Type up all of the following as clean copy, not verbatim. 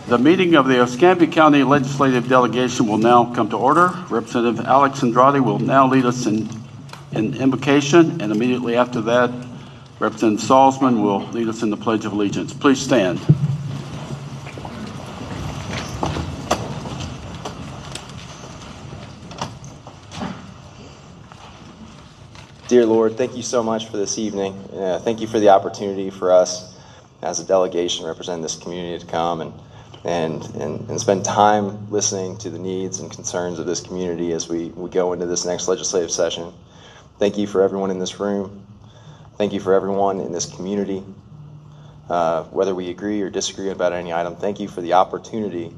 The meeting of the Escambia County Legislative Delegation will now come to order. Representative Alex Andrade will now lead us in invocation, and immediately after that, Representative Salzman will lead us in the Pledge of Allegiance. Please stand. Dear Lord, thank you so much for this evening. Thank you for the opportunity for us as a delegation representing this community to come and spend time listening to the needs and concerns of this community as we go into this next legislative session. Thank you for everyone in this room. Thank you for everyone in this community. Whether we agree or disagree about any item, thank you for the opportunity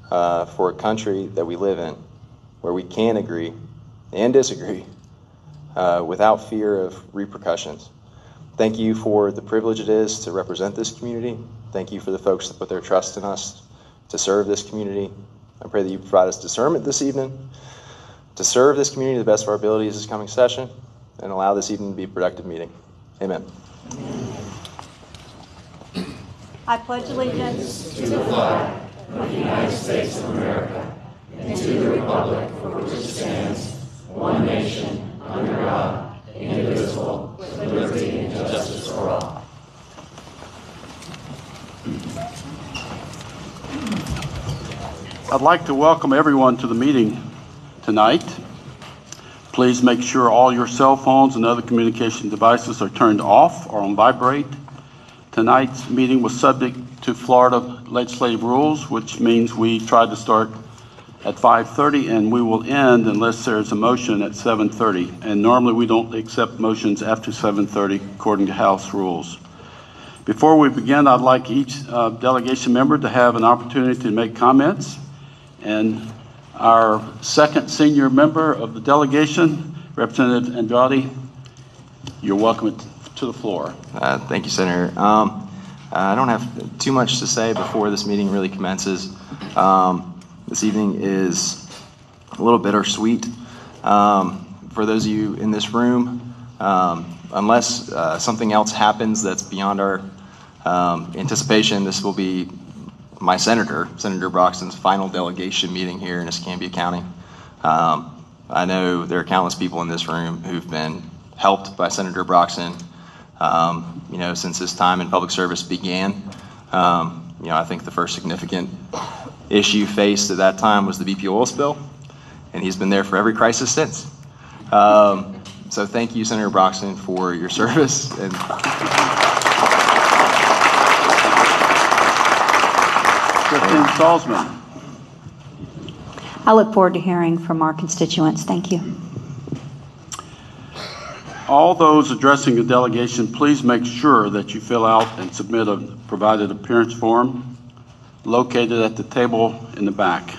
for a country that we live in where we can agree and disagree without fear of repercussions. Thank you for the privilege it is to represent this community. Thank you for the folks that put their trust in us to serve this community. I pray that you provide us discernment this evening to serve this community to the best of our abilities this coming session and allow this evening to be a productive meeting. Amen. I pledge allegiance to the flag of the United States of America and to the republic for which it stands, one nation, under God, indivisible, with liberty and justice for all. I'd like to welcome everyone to the meeting tonight. Please make sure all your cell phones and other communication devices are turned off or on vibrate. Tonight's meeting was subject to Florida legislative rules, which means we tried to start at 5:30 and we will end unless there's a motion at 7:30. And normally we don't accept motions after 7:30 according to House rules. Before we begin, I'd like each delegation member to have an opportunity to make comments. And our second senior member of the delegation, Representative Andrade, you're welcome to the floor. Thank you, Senator. I don't have too much to say before this meeting really commences. This evening is a little bittersweet. For those of you in this room, unless something else happens that's beyond our anticipation, this will be my Senator Broxton's final delegation meeting here in Escambia County. I know there are countless people in this room who've been helped by Senator Broxton, since his time in public service began. I think the first significant issue faced at that time was the BP oil spill, and he's been there for every crisis since. So thank you, Senator Broxton, for your service. And Representative Salzman. I look forward to hearing from our constituents. Thank you. All those addressing the delegation, please make sure that you fill out and submit a provided appearance form located at the table in the back.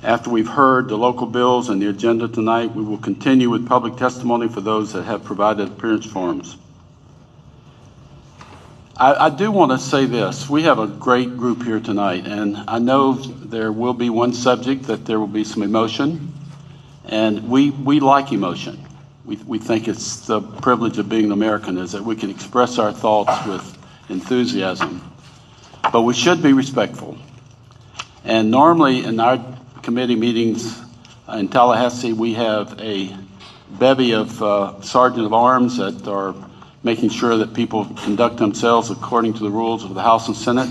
After we've heard the local bills and the agenda tonight, we will continue with public testimony for those that have provided appearance forms. I do want to say this. We have a great group here tonight, and I know there will be one subject that there will be some emotion, and we like emotion. We think it's the privilege of being an American is that we can express our thoughts with enthusiasm, but we should be respectful. And normally in our committee meetings in Tallahassee, we have a bevy of sergeant of arms that are making sure that people conduct themselves according to the rules of the House and Senate.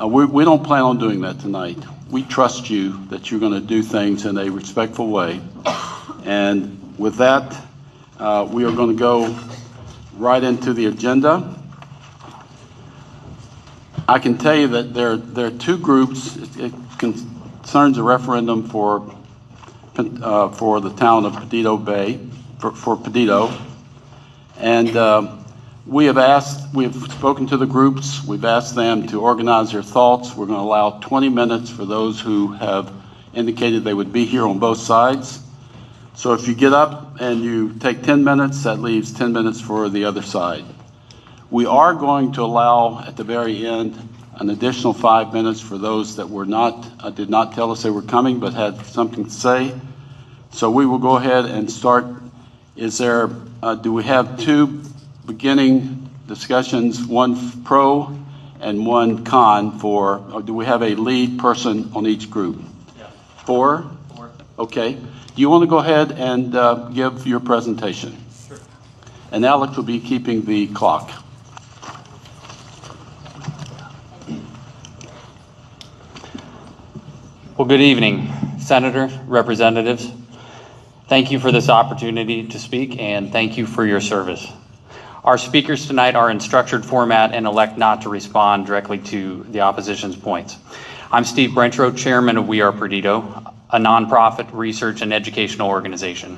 We don't plan on doing that tonight. We trust you that you're going to do things in a respectful way. And with that, we are going to go right into the agenda. I can tell you that there are two groups. It concerns a referendum for the town of Perdido Bay, for Perdido. And we have spoken to the groups. We've asked them to organize their thoughts. We're going to allow 20 minutes for those who have indicated they would be here on both sides. So if you get up and you take 10 minutes, that leaves 10 minutes for the other side. We are going to allow at the very end an additional 5 minutes for those that did not tell us they were coming but had something to say. So we will go ahead and start. Do we have two beginning discussions, one pro and one con for, or do we have a lead person on each group? Yeah. Four? Okay. Do you want to go ahead and give your presentation? Sure. And Alex will be keeping the clock. Well, good evening, Senator, representatives. Thank you for this opportunity to speak, and thank you for your service. Our speakers tonight are in structured format and elect not to respond directly to the opposition's points. I'm Steve Brentrow, chairman of We Are Perdido, a nonprofit research and educational organization.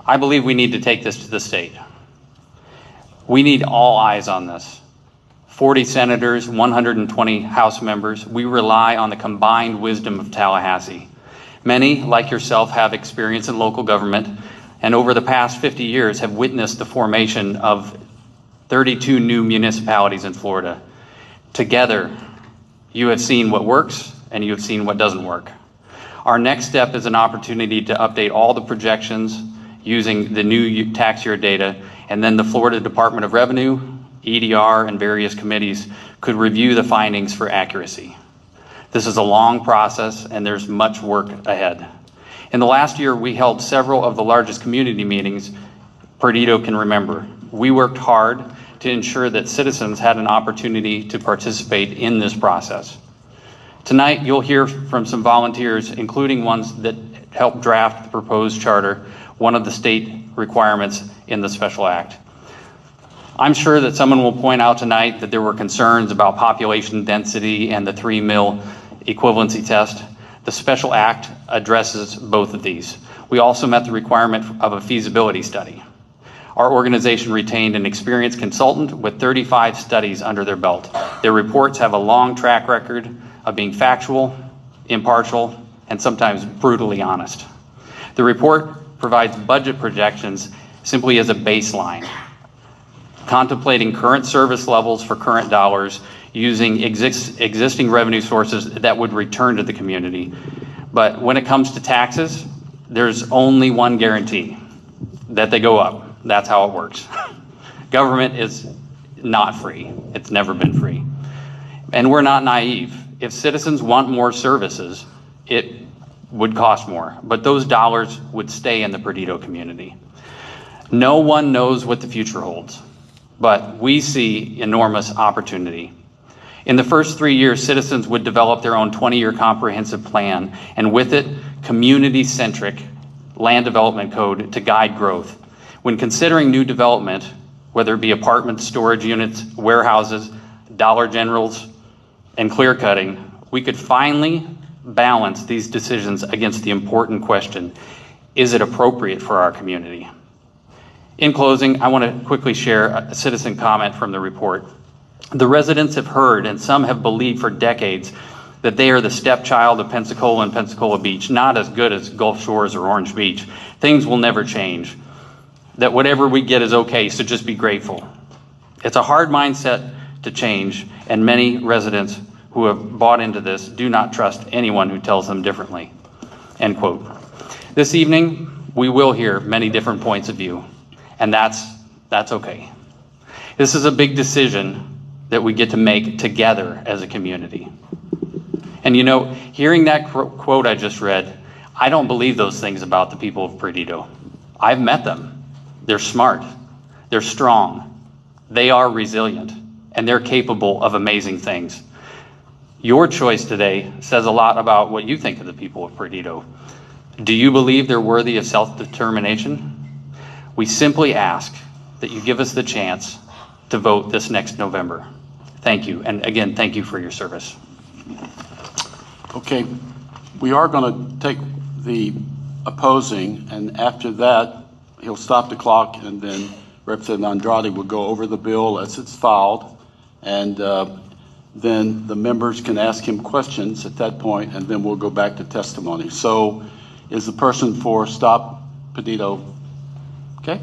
I believe we need to take this to the state. We need all eyes on this. 40 senators, 120 House members. We rely on the combined wisdom of Tallahassee. Many, like yourself, have experience in local government, and over the past 50 years have witnessed the formation of 32 new municipalities in Florida. Together, you have seen what works and you have seen what doesn't work. Our next step is an opportunity to update all the projections using the new tax year data, and then the Florida Department of Revenue, EDR, and various committees could review the findings for accuracy. This is a long process, and there's much work ahead. In the last year, we held several of the largest community meetings Perdido can remember. We worked hard to ensure that citizens had an opportunity to participate in this process. Tonight, you'll hear from some volunteers, including ones that helped draft the proposed charter, one of the state requirements in the special act. I'm sure that someone will point out tonight that there were concerns about population density and the 3 mil equivalency test. The special act addresses both of these. We also met the requirement of a feasibility study. Our organization retained an experienced consultant with 35 studies under their belt. Their reports have a long track record of being factual, impartial, and sometimes brutally honest. The report provides budget projections simply as a baseline, contemplating current service levels for current dollars using existing revenue sources that would return to the community. But when it comes to taxes, there's only one guarantee, that they go up. That's how it works. Government is not free. It's never been free. And we're not naive. If citizens want more services, it would cost more, but those dollars would stay in the Perdido community. No one knows what the future holds, but we see enormous opportunity. In the first 3 years, citizens would develop their own 20-year comprehensive plan, and with it, community-centric land development code to guide growth. When considering new development, whether it be apartments, storage units, warehouses, Dollar Generals, and clear cutting, we could finally balance these decisions against the important question, is it appropriate for our community? In closing, I want to quickly share a citizen comment from the report. The residents have heard, and some have believed for decades, that they are the stepchild of Pensacola and Pensacola Beach, not as good as Gulf Shores or Orange Beach. Things will never change. That whatever we get is okay, so just be grateful. It's a hard mindset to change, and many residents who have bought into this do not trust anyone who tells them differently. End quote. This evening, we will hear many different points of view, and that's okay. This is a big decision that we get to make together as a community. And you know, hearing that quote I just read, I don't believe those things about the people of Perdido. I've met them. They're smart, they're strong, they are resilient, and they're capable of amazing things. Your choice today says a lot about what you think of the people of Perdido. Do you believe they're worthy of self-determination? We simply ask that you give us the chance to vote this next November. Thank you, and again, thank you for your service. Okay, we are going to take the opposing, and after that, he'll stop the clock, and then Representative Andrade will go over the bill as it's filed, and then the members can ask him questions at that point, and then we'll go back to testimony. So is the person for Stop Perdido okay?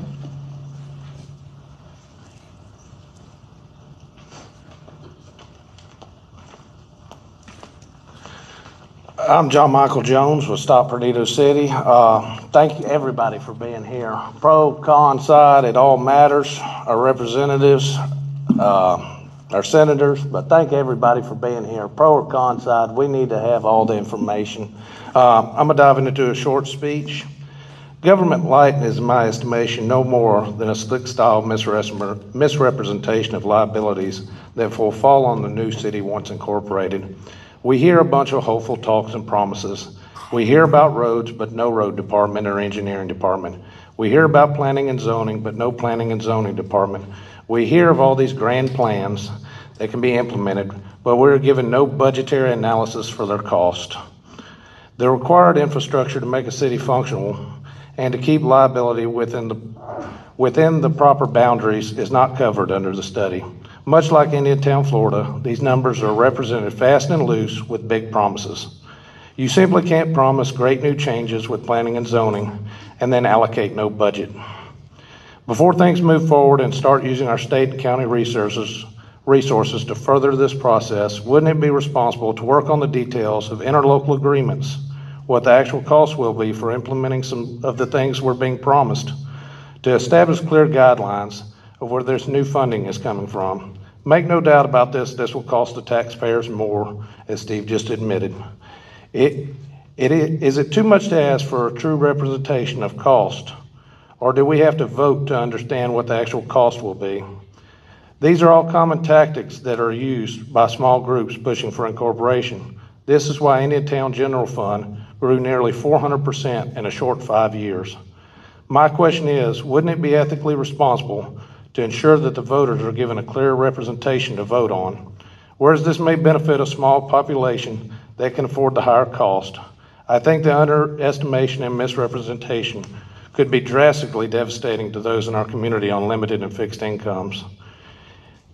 I'm John Michael Jones with Stop Perdido City. Thank you everybody for being here. Pro, con, side, it all matters. Our representatives, our senators, but thank everybody for being here. Pro or con side, we need to have all the information. I'm going to dive into a short speech. Government light is, in my estimation, no more than a slick-style misrepresentation of liabilities that will fall on the new city once incorporated. We hear a bunch of hopeful talks and promises. We hear about roads, but no road department or engineering department. We hear about planning and zoning, but no planning and zoning department. We hear of all these grand plans that can be implemented, but we're given no budgetary analysis for their cost. The required infrastructure to make a city functional and to keep liability within the proper boundaries is not covered under the study. Much like Indiantown, Florida, these numbers are represented fast and loose with big promises. You simply can't promise great new changes with planning and zoning and then allocate no budget. Before things move forward and start using our state and county resources to further this process, wouldn't it be responsible to work on the details of interlocal agreements, what the actual cost will be for implementing some of the things we're being promised, to establish clear guidelines of where this new funding is coming from? Make no doubt about this will cost the taxpayers more, as Steve just admitted. Is it too much to ask for a true representation of cost, or do we have to vote to understand what the actual cost will be? These are all common tactics that are used by small groups pushing for incorporation. This is why Indiantown General Fund grew nearly 400% in a short 5 years. My question is, wouldn't it be ethically responsible to ensure that the voters are given a clear representation to vote on? Whereas this may benefit a small population that can afford the higher cost, I think the underestimation and misrepresentation could be drastically devastating to those in our community on limited and fixed incomes.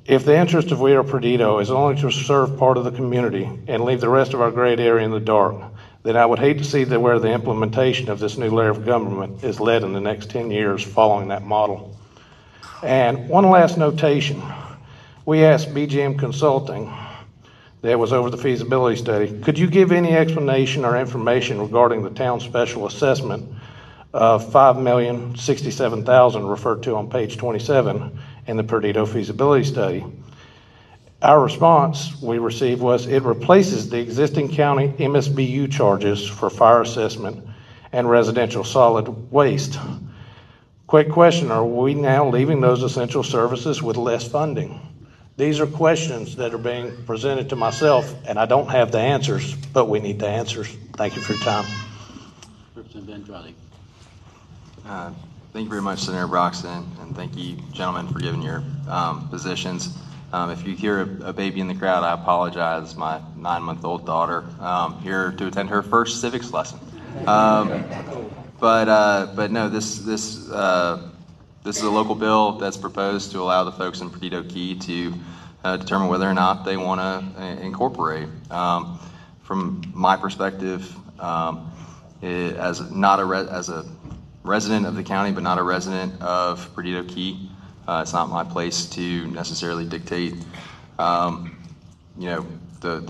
If the interest of We Are Perdido is only to serve part of the community and leave the rest of our great area in the dark, then I would hate to see where the implementation of this new layer of government is led in the next 10 years following that model. And one last notation. We asked BGM Consulting, that was over the feasibility study, could you give any explanation or information regarding the town special assessment of $5,067,000 referred to on page 27 in the Perdido feasibility study? Our response we received was it replaces the existing county MSBU charges for fire assessment and residential solid waste. Quick question, are we now leaving those essential services with less funding? These are questions that are being presented to myself, and I don't have the answers, but we need the answers. Thank you for your time. Representative Andrade. Thank you very much, Senator Broxton, and thank you, gentlemen, for giving your positions. If you hear a baby in the crowd, I apologize. My 9-month-old daughter here to attend her first civics lesson. But no, this is a local bill that's proposed to allow the folks in Perdido Key to determine whether or not they want to incorporate. From my perspective, as a resident of the county, but not a resident of Perdido Key, it's not my place to necessarily dictate, the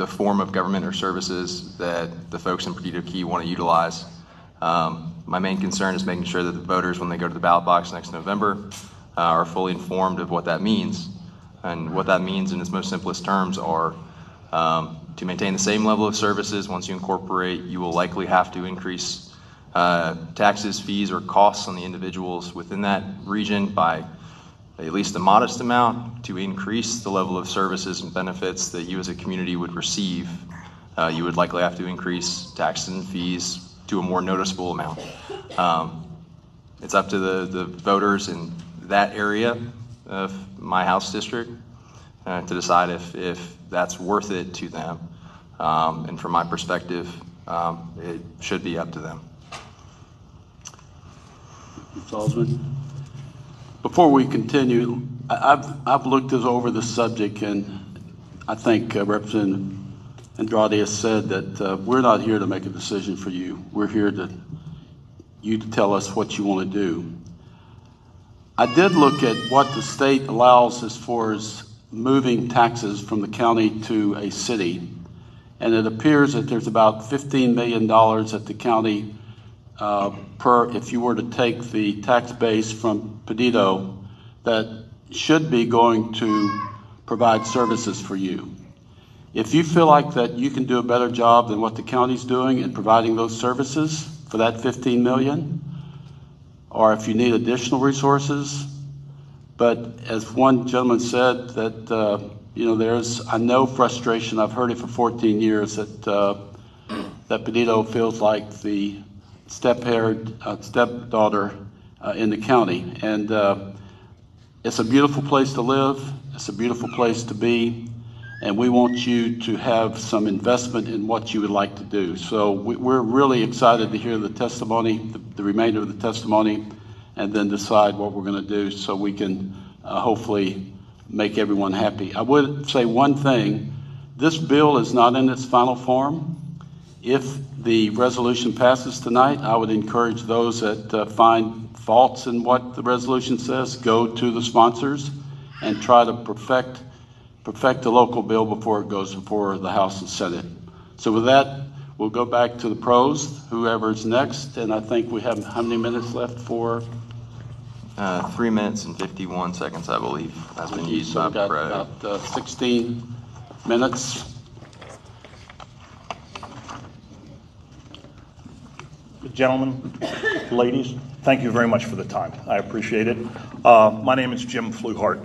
form of government or services that the folks in Perdido Key want to utilize. My main concern is making sure that the voters, when they go to the ballot box next November, are fully informed of what that means. And what that means in its most simplest terms are to maintain the same level of services once you incorporate, you will likely have to increase taxes, fees, or costs on the individuals within that region by at least a modest amount to increase the level of services and benefits that you as a community would receive. You would likely have to increase taxes and fees to a more noticeable amount. It's up to the voters in that area of my House district to decide if that's worth it to them. And from my perspective, it should be up to them. Salzman. Before we continue, I've looked over the subject, and I think Representative Andrade has said that we're not here to make a decision for you. We're here to tell us what you want to do. I did look at what the state allows as far as moving taxes from the county to a city, and it appears that there's about $15 million at the county if you were to take the tax base from Perdido that should be going to provide services for you. If you feel like that you can do a better job than what the county's doing in providing those services for that $15 million, or if you need additional resources, but as one gentleman said, that I know frustration. I've heard it for 14 years that Perdido feels like the stepdaughter in the county, and it's a beautiful place to live. It's a beautiful place to be, and we want you to have some investment in what you would like to do. So we're really excited to hear the testimony, the remainder of the testimony, and then decide what we're going to do so we can hopefully make everyone happy. I would say one thing. This bill is not in its final form. If the resolution passes tonight, I would encourage those that find faults in what the resolution says, go to the sponsors and try to perfect the local bill before it goes before the House and Senate. So with that, we'll go back to the pros, whoever's next, and I think we have how many minutes left for? 3 minutes and 51 seconds, I believe, has been used So by we've got Pro. about 16 minutes. Gentlemen, ladies, thank you very much for the time. I appreciate it. My name is Jim Fluhart.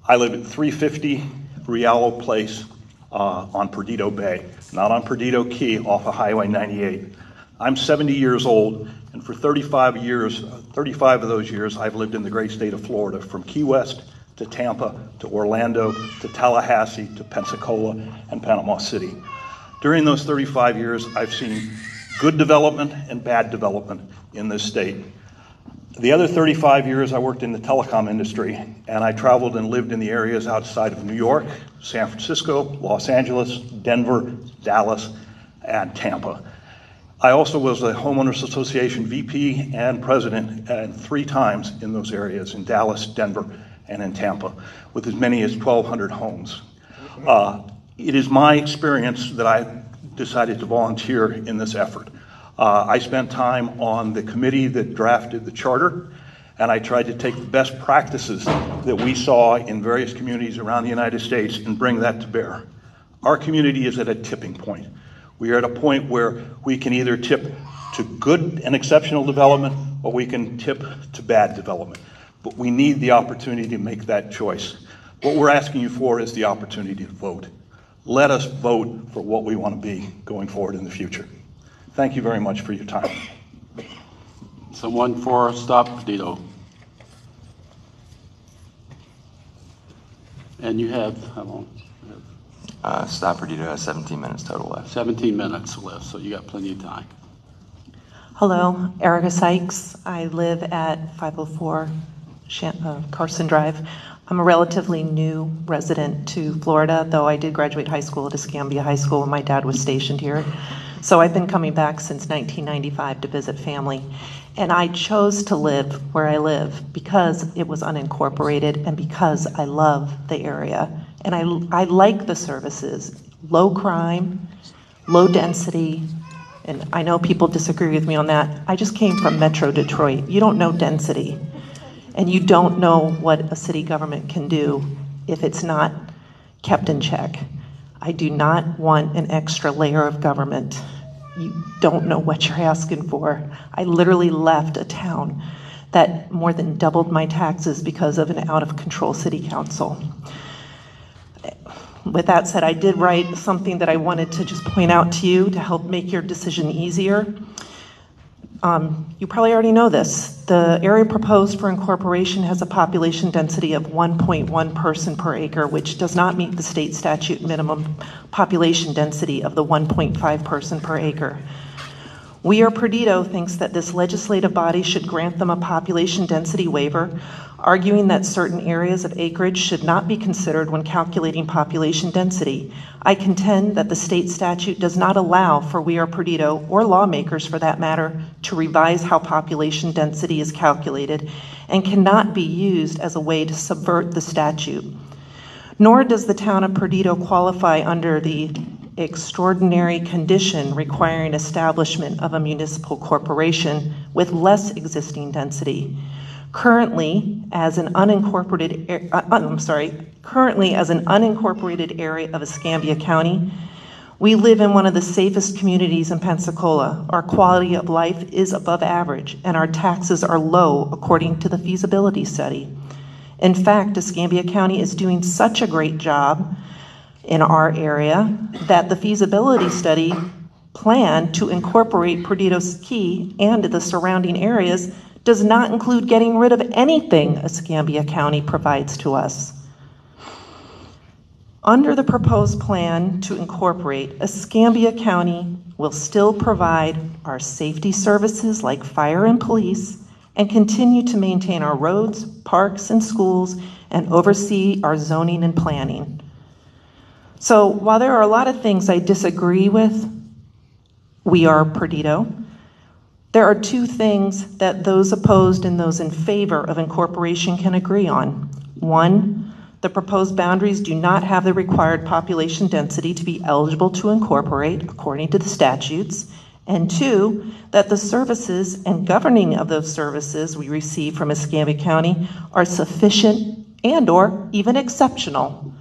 I live at 350 Riallo Place on Perdido Bay, not on Perdido Key off of Highway 98. I'm 70 years old, and for 35 of those years, I've lived in the great state of Florida, from Key West to Tampa to Orlando to Tallahassee to Pensacola and Panama City. During those 35 years, I've seen good development and bad development in this state. The other 35 years I worked in the telecom industry, and I traveled and lived in the areas outside of New York, San Francisco, Los Angeles, Denver, Dallas, and Tampa. I also was a homeowners association VP and president 3 times in those areas, in Dallas, Denver, and in Tampa, with as many as 1,200 homes. It is my experience that I decided to volunteer in this effort. I spent time on the committee that drafted the charter, and I tried to take the best practices that we saw in various communities around the United States and bring that to bear. Our community is at a tipping point. We are at a point where we can either tip to good and exceptional development, or we can tip to bad development. But we need the opportunity to make that choice. What we're asking you for is the opportunity to vote. Let us vote for what we want to be going forward in the future. Thank you very much for your time. Someone for Stop Perdido. And you have, how long? Stop Perdido has 17 minutes total left. 17 minutes left, so you got plenty of time. Hello, Erica Sykes. I live at 504 Carson Drive. I'm a relatively new resident to Florida, though I did graduate high school at Escambia High School and my dad was stationed here. So I've been coming back since 1995 to visit family. And I chose to live where I live because it was unincorporated and because I love the area. And I like the services, low crime, low density, and I know people disagree with me on that. I just came from Metro Detroit. You don't know density, and you don't know what a city government can do if it's not kept in check. I do not want an extra layer of government. You don't know what you're asking for. I literally left a town that more than doubled my taxes because of an out-of-control city council. With that said, I did write something that I wanted to just point out to you to help make your decision easier. You probably already know this. The area proposed for incorporation has a population density of 1.1 person per acre, which does not meet the state statute minimum population density of the 1.5 person per acre. We or Perdido thinks that this legislative body should grant them a population density waiver, arguing that certain areas of acreage should not be considered when calculating population density. I contend that the state statute does not allow for We or Perdido, or lawmakers for that matter, to revise how population density is calculated and cannot be used as a way to subvert the statute. Nor does the town of Perdido qualify under the extraordinary condition requiring establishment of a municipal corporation with less existing density. Currently, as an unincorporated area of Escambia County, we live in one of the safest communities in Pensacola. Our quality of life is above average, and our taxes are low according to the feasibility study. In fact, Escambia County is doing such a great job in our area that the feasibility study plan to incorporate Perdidos Key and the surrounding areas does not include getting rid of anything Escambia County provides to us. Under the proposed plan to incorporate, Escambia County will still provide our safety services like fire and police and continue to maintain our roads, parks, and schools and oversee our zoning and planning. So while there are a lot of things I disagree with, we are Perdido, there are two things that those opposed and those in favor of incorporation can agree on. One, the proposed boundaries do not have the required population density to be eligible to incorporate according to the statutes. And two, that the services and governing of those services we receive from Escambia County are sufficient and or even exceptional.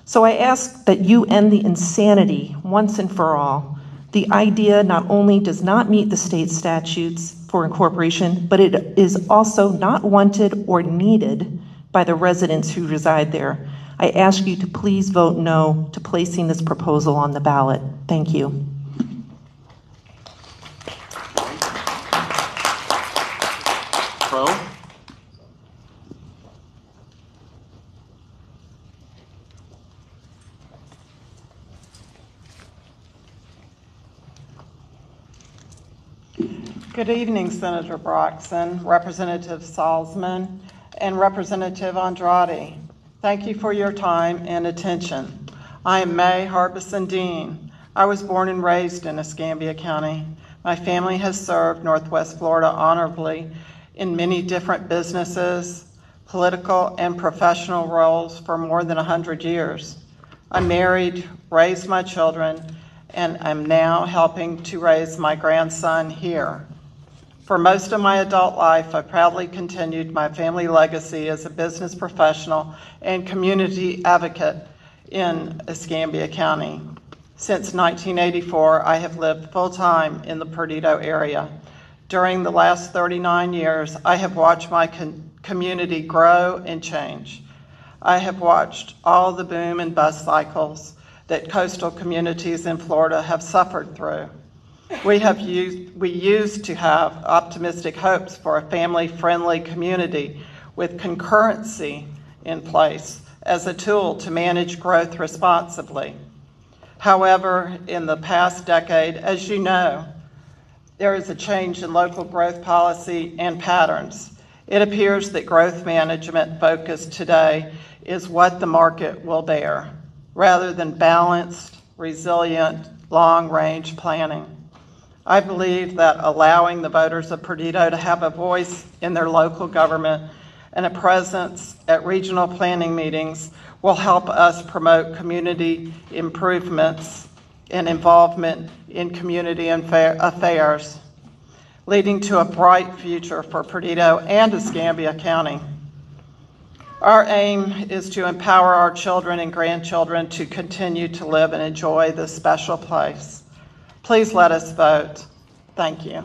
So I ask that you end the insanity once and for all. The idea not only does not meet the state statutes for incorporation, but it is also not wanted or needed by the residents who reside there. I ask you to please vote no to placing this proposal on the ballot. Thank you. Pro? Good evening, Senator Broxson, Representative Salzman, and Representative Andrade. Thank you for your time and attention. I am May Harbison Dean. I was born and raised in Escambia County. My family has served Northwest Florida honorably in many different businesses, political, and professional roles for more than 100 years. I married, raised my children, and I'm now helping to raise my grandson here. For most of my adult life, I proudly continued my family legacy as a business professional and community advocate in Escambia County. Since 1984, I have lived full-time in the Perdido area. During the last 39 years, I have watched my community grow and change. I have watched all the boom and bust cycles that coastal communities in Florida have suffered through. We used to have optimistic hopes for a family-friendly community with concurrency in place as a tool to manage growth responsibly. However, in the past decade, as you know, there is a change in local growth policy and patterns. It appears that growth management focus today is what the market will bear, rather than balanced, resilient, long-range planning. I believe that allowing the voters of Perdido to have a voice in their local government and a presence at regional planning meetings will help us promote community improvements and involvement in community affairs, leading to a bright future for Perdido and Escambia County. Our aim is to empower our children and grandchildren to continue to live and enjoy this special place. Please let us vote. Thank you.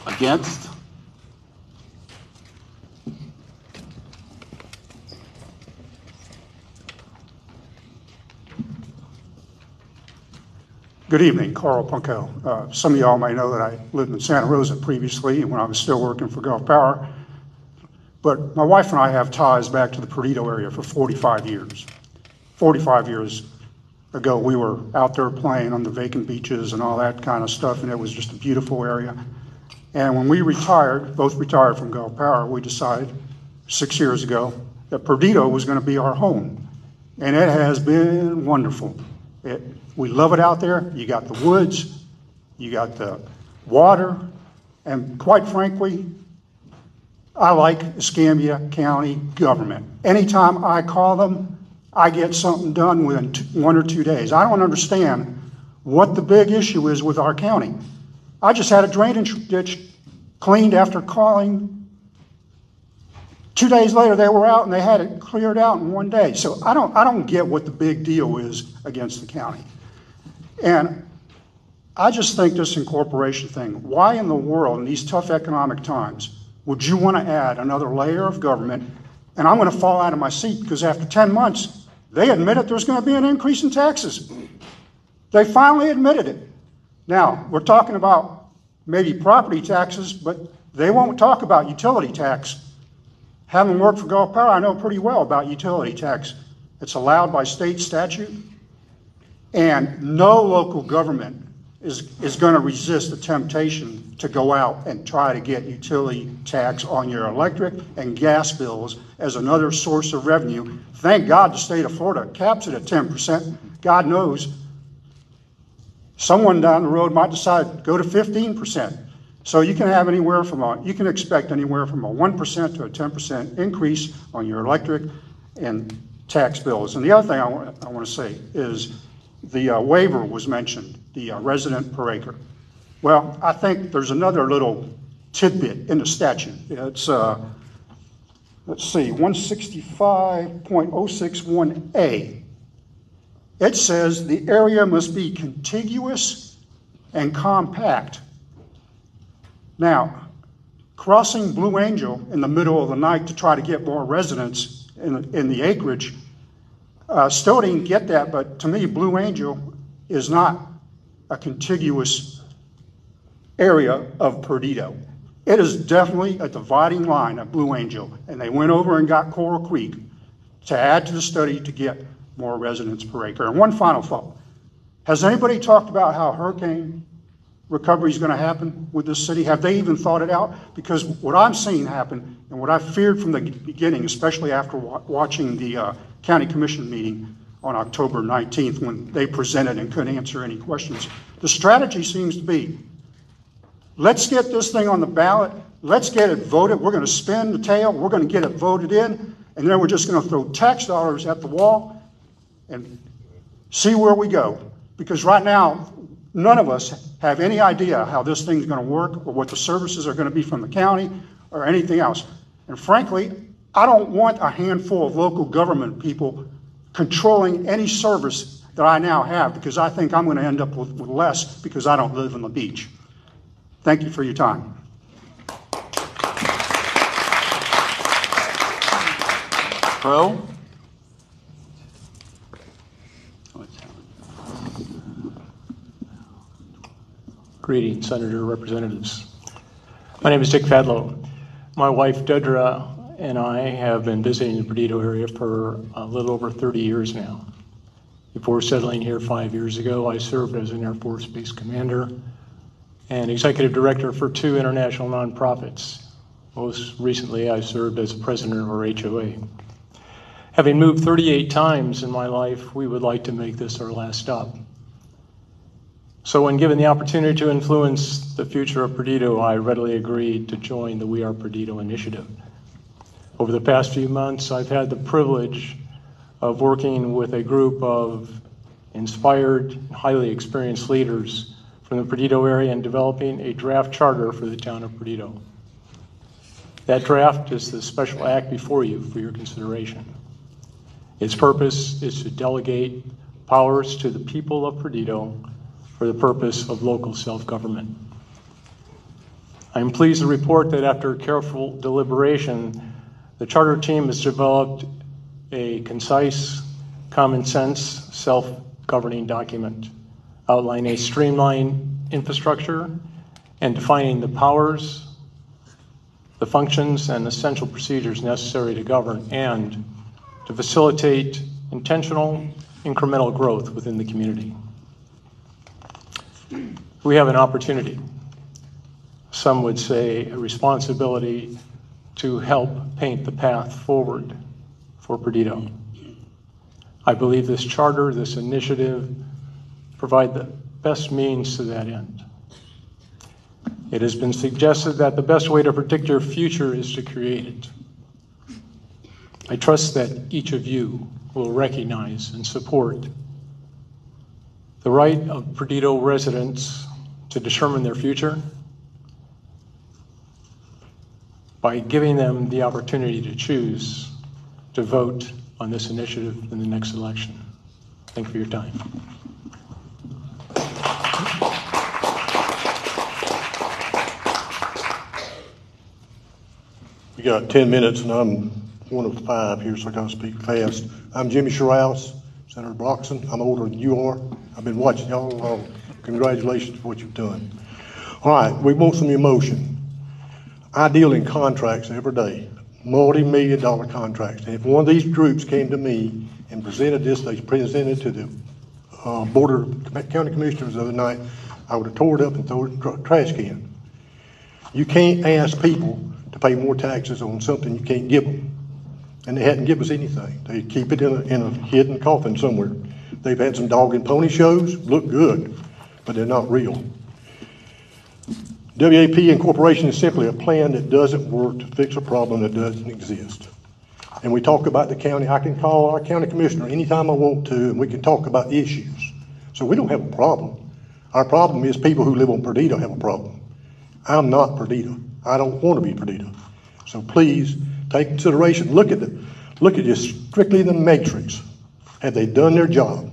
Against? Good evening, Carl Punko. Some of y'all may know that I lived in Santa Rosa previously when I was still working for Gulf Power. But my wife and I have ties back to the Perdido area for 45 years. 45 years ago, we were out there playing on the vacant beaches and all that kind of stuff, and it was just a beautiful area. And when we retired, both retired from Gulf Power, we decided 6 years ago that Perdido was going to be our home. And it has been wonderful. We love it out there. You got the woods, you got the water, and quite frankly, I like Escambia County government. Anytime I call them, I get something done within 1 or 2 days. I don't understand what the big issue is with our county. I just had a drainage ditch cleaned after calling. 2 days later, they were out and they had it cleared out in 1 day. So I don't get what the big deal is against the county. And I just think this incorporation thing, why in the world in these tough economic times would you want to add another layer of government? And I'm going to fall out of my seat because after 10 months, they admitted there's going to be an increase in taxes. They finally admitted it. Now, we're talking about maybe property taxes, but they won't talk about utility tax. Having worked for Gulf Power, I know pretty well about utility tax. It's allowed by state statute, and no local government is going to resist the temptation to go out and try to get utility tax on your electric and gas bills as another source of revenue. Thank God the state of Florida caps it at 10%. God knows someone down the road might decide to go to 15%. So you can have you can expect anywhere from a 1% to a 10% increase on your electric and tax bills. And the other thing I want to say is the waiver was mentioned, the resident per acre. Well, I think there's another little tidbit in the statute. It's, let's see, 165.061A. It says the area must be contiguous and compact. Now, crossing Blue Angel in the middle of the night to try to get more residents in the acreage, still didn't get that, but to me, Blue Angel is not a contiguous area of Perdido. It is definitely a dividing line at Blue Angel, and they went over and got Coral Creek to add to the study to get more residents per acre. And one final thought. Has anybody talked about how hurricane recovery is going to happen with this city? Have they even thought it out? Because what I'm seeing happen, and what I feared from the beginning, especially after watching the county commission meeting on October 19th when they presented and couldn't answer any questions, the strategy seems to be, let's get this thing on the ballot, let's get it voted, we're going to spin the tail, we're going to get it voted in, and then we're just going to throw tax dollars at the wall and see where we go. Because right now, none of us have any idea how this thing's going to work or what the services are going to be from the county or anything else. And frankly, I don't want a handful of local government people controlling any service that I now have, because I think I'm going to end up with less because I don't live on the beach. Thank you for your time. Crow? Greetings, Senator, Representatives. My name is Dick Fadlow. My wife, Dedra, and I have been visiting the Perdido area for a little over 30 years now. Before settling here 5 years ago, I served as an Air Force Base Commander and Executive Director for 2 international nonprofits. Most recently, I served as President of our HOA. Having moved 38 times in my life, we would like to make this our last stop. So when given the opportunity to influence the future of Perdido, I readily agreed to join the We Are Perdido initiative. Over the past few months, I've had the privilege of working with a group of inspired, highly experienced leaders from the Perdido area and developing a draft charter for the town of Perdido. That draft is the special act before you for your consideration. Its purpose is to delegate powers to the people of Perdido for the purpose of local self-government. I am pleased to report that after careful deliberation, the charter team has developed a concise, common sense, self-governing document outlining a streamlined infrastructure and defining the powers, the functions, and essential procedures necessary to govern and to facilitate intentional, incremental growth within the community. We have an opportunity, some would say a responsibility, to help paint the path forward for Perdido. I believe this charter, this initiative, provide the best means to that end. It has been suggested that the best way to predict your future is to create it. I trust that each of you will recognize and support the right of Perdido residents to determine their future by giving them the opportunity to choose to vote on this initiative in the next election. Thank you for your time. We got 10 minutes, and I'm one of 5 here, so I gotta speak fast. I'm Jimmy Sherrouse, Senator Broxson. I'm older than you are. I've been watching y'all along. Congratulations for what you've done. All right, we want some emotion. I deal in contracts every day, multi-million-dollar contracts. And if one of these groups came to me and presented this, they presented to the Board of County Commissioners the other night, I would have tore it up and thrown it in a trash can. You can't ask people to pay more taxes on something you can't give them. And they hadn't given us anything. They keep it in a hidden coffin somewhere. They've had some dog and pony shows, look good, but they're not real. WAP Incorporation is simply a plan that doesn't work to fix a problem that doesn't exist. And we talk about the county. I can call our county commissioner anytime I want to, and we can talk about issues. So we don't have a problem. Our problem is people who live on Perdido have a problem. I'm not Perdido. I don't want to be Perdido. So please take consideration. Look at this strictly the matrix. Have they done their job?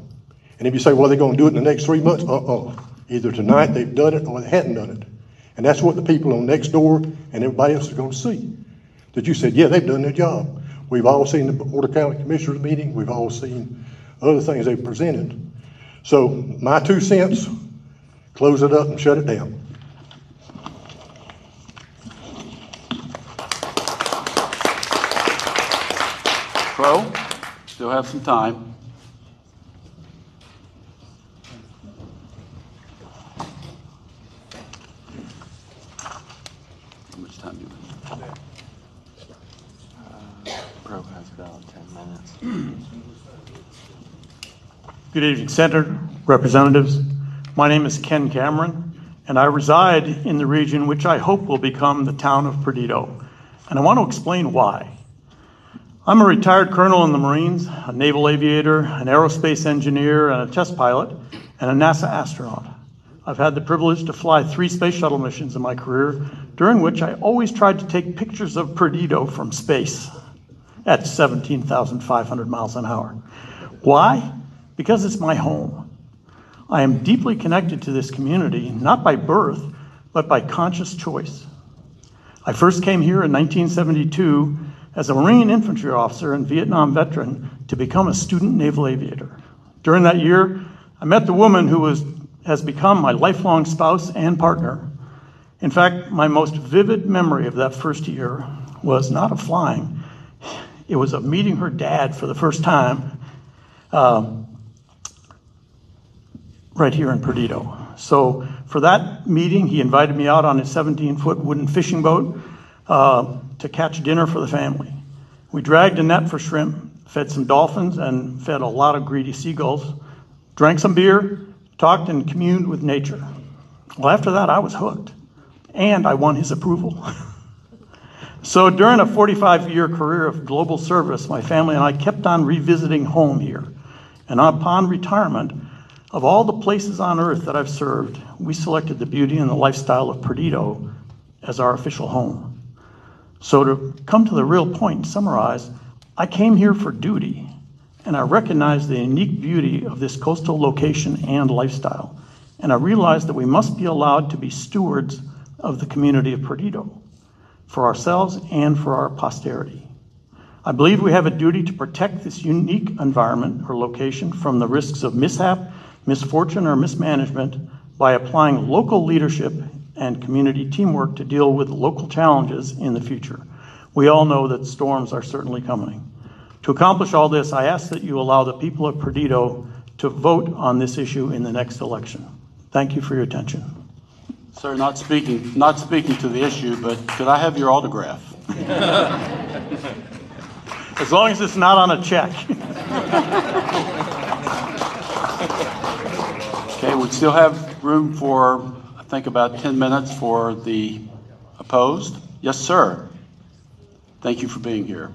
And if you say, well, they're going to do it in the next 3 months, either tonight they've done it or they hadn't done it. And that's what the people on next door and everybody else is going to see. That you said, yeah, they've done their job. We've all seen the Board of County Commissioners meeting. We've all seen other things they've presented. So my 2 cents, close it up and shut it down. Pro, still have some time. How much time do you have? Pro has about 10 minutes. Good evening, Senator, representatives. My name is Ken Cameron, and I reside in the region which I hope will become the town of Perdido. And I want to explain why. I'm a retired colonel in the Marines, a naval aviator, an aerospace engineer, and a test pilot, and a NASA astronaut. I've had the privilege to fly 3 space shuttle missions in my career, during which I always tried to take pictures of Perdido from space at 17,500 miles an hour. Why? Because it's my home. I am deeply connected to this community, not by birth, but by conscious choice. I first came here in 1972 as a Marine infantry officer and Vietnam veteran to become a student naval aviator. During that year, I met the woman who has become my lifelong spouse and partner. In fact, my most vivid memory of that first year was not of flying. It was of meeting her dad for the first time right here in Perdido. So for that meeting, he invited me out on his 17-foot wooden fishing boat to catch dinner for the family. We dragged a net for shrimp, fed some dolphins, and fed a lot of greedy seagulls, drank some beer, talked and communed with nature. Well, after that, I was hooked, and I won his approval. So during a 45-year career of global service, my family and I kept on revisiting home here. And upon retirement, of all the places on earth that I've served, we selected the beauty and the lifestyle of Perdido as our official home. So to come to the real point and summarize, I came here for duty, and I recognized the unique beauty of this coastal location and lifestyle. And I realized that we must be allowed to be stewards of the community of Perdido, for ourselves and for our posterity. I believe we have a duty to protect this unique environment or location from the risks of mishap, misfortune, or mismanagement by applying local leadership and community teamwork to deal with local challenges in the future. We all know that storms are certainly coming. To accomplish all this, I ask that you allow the people of Perdido to vote on this issue in the next election. Thank you for your attention. Sir, not speaking to the issue, but could I have your autograph? As long as it's not on a check. Okay, we still have room for, I think, about 10 minutes for the opposed. Yes, sir. Thank you for being here.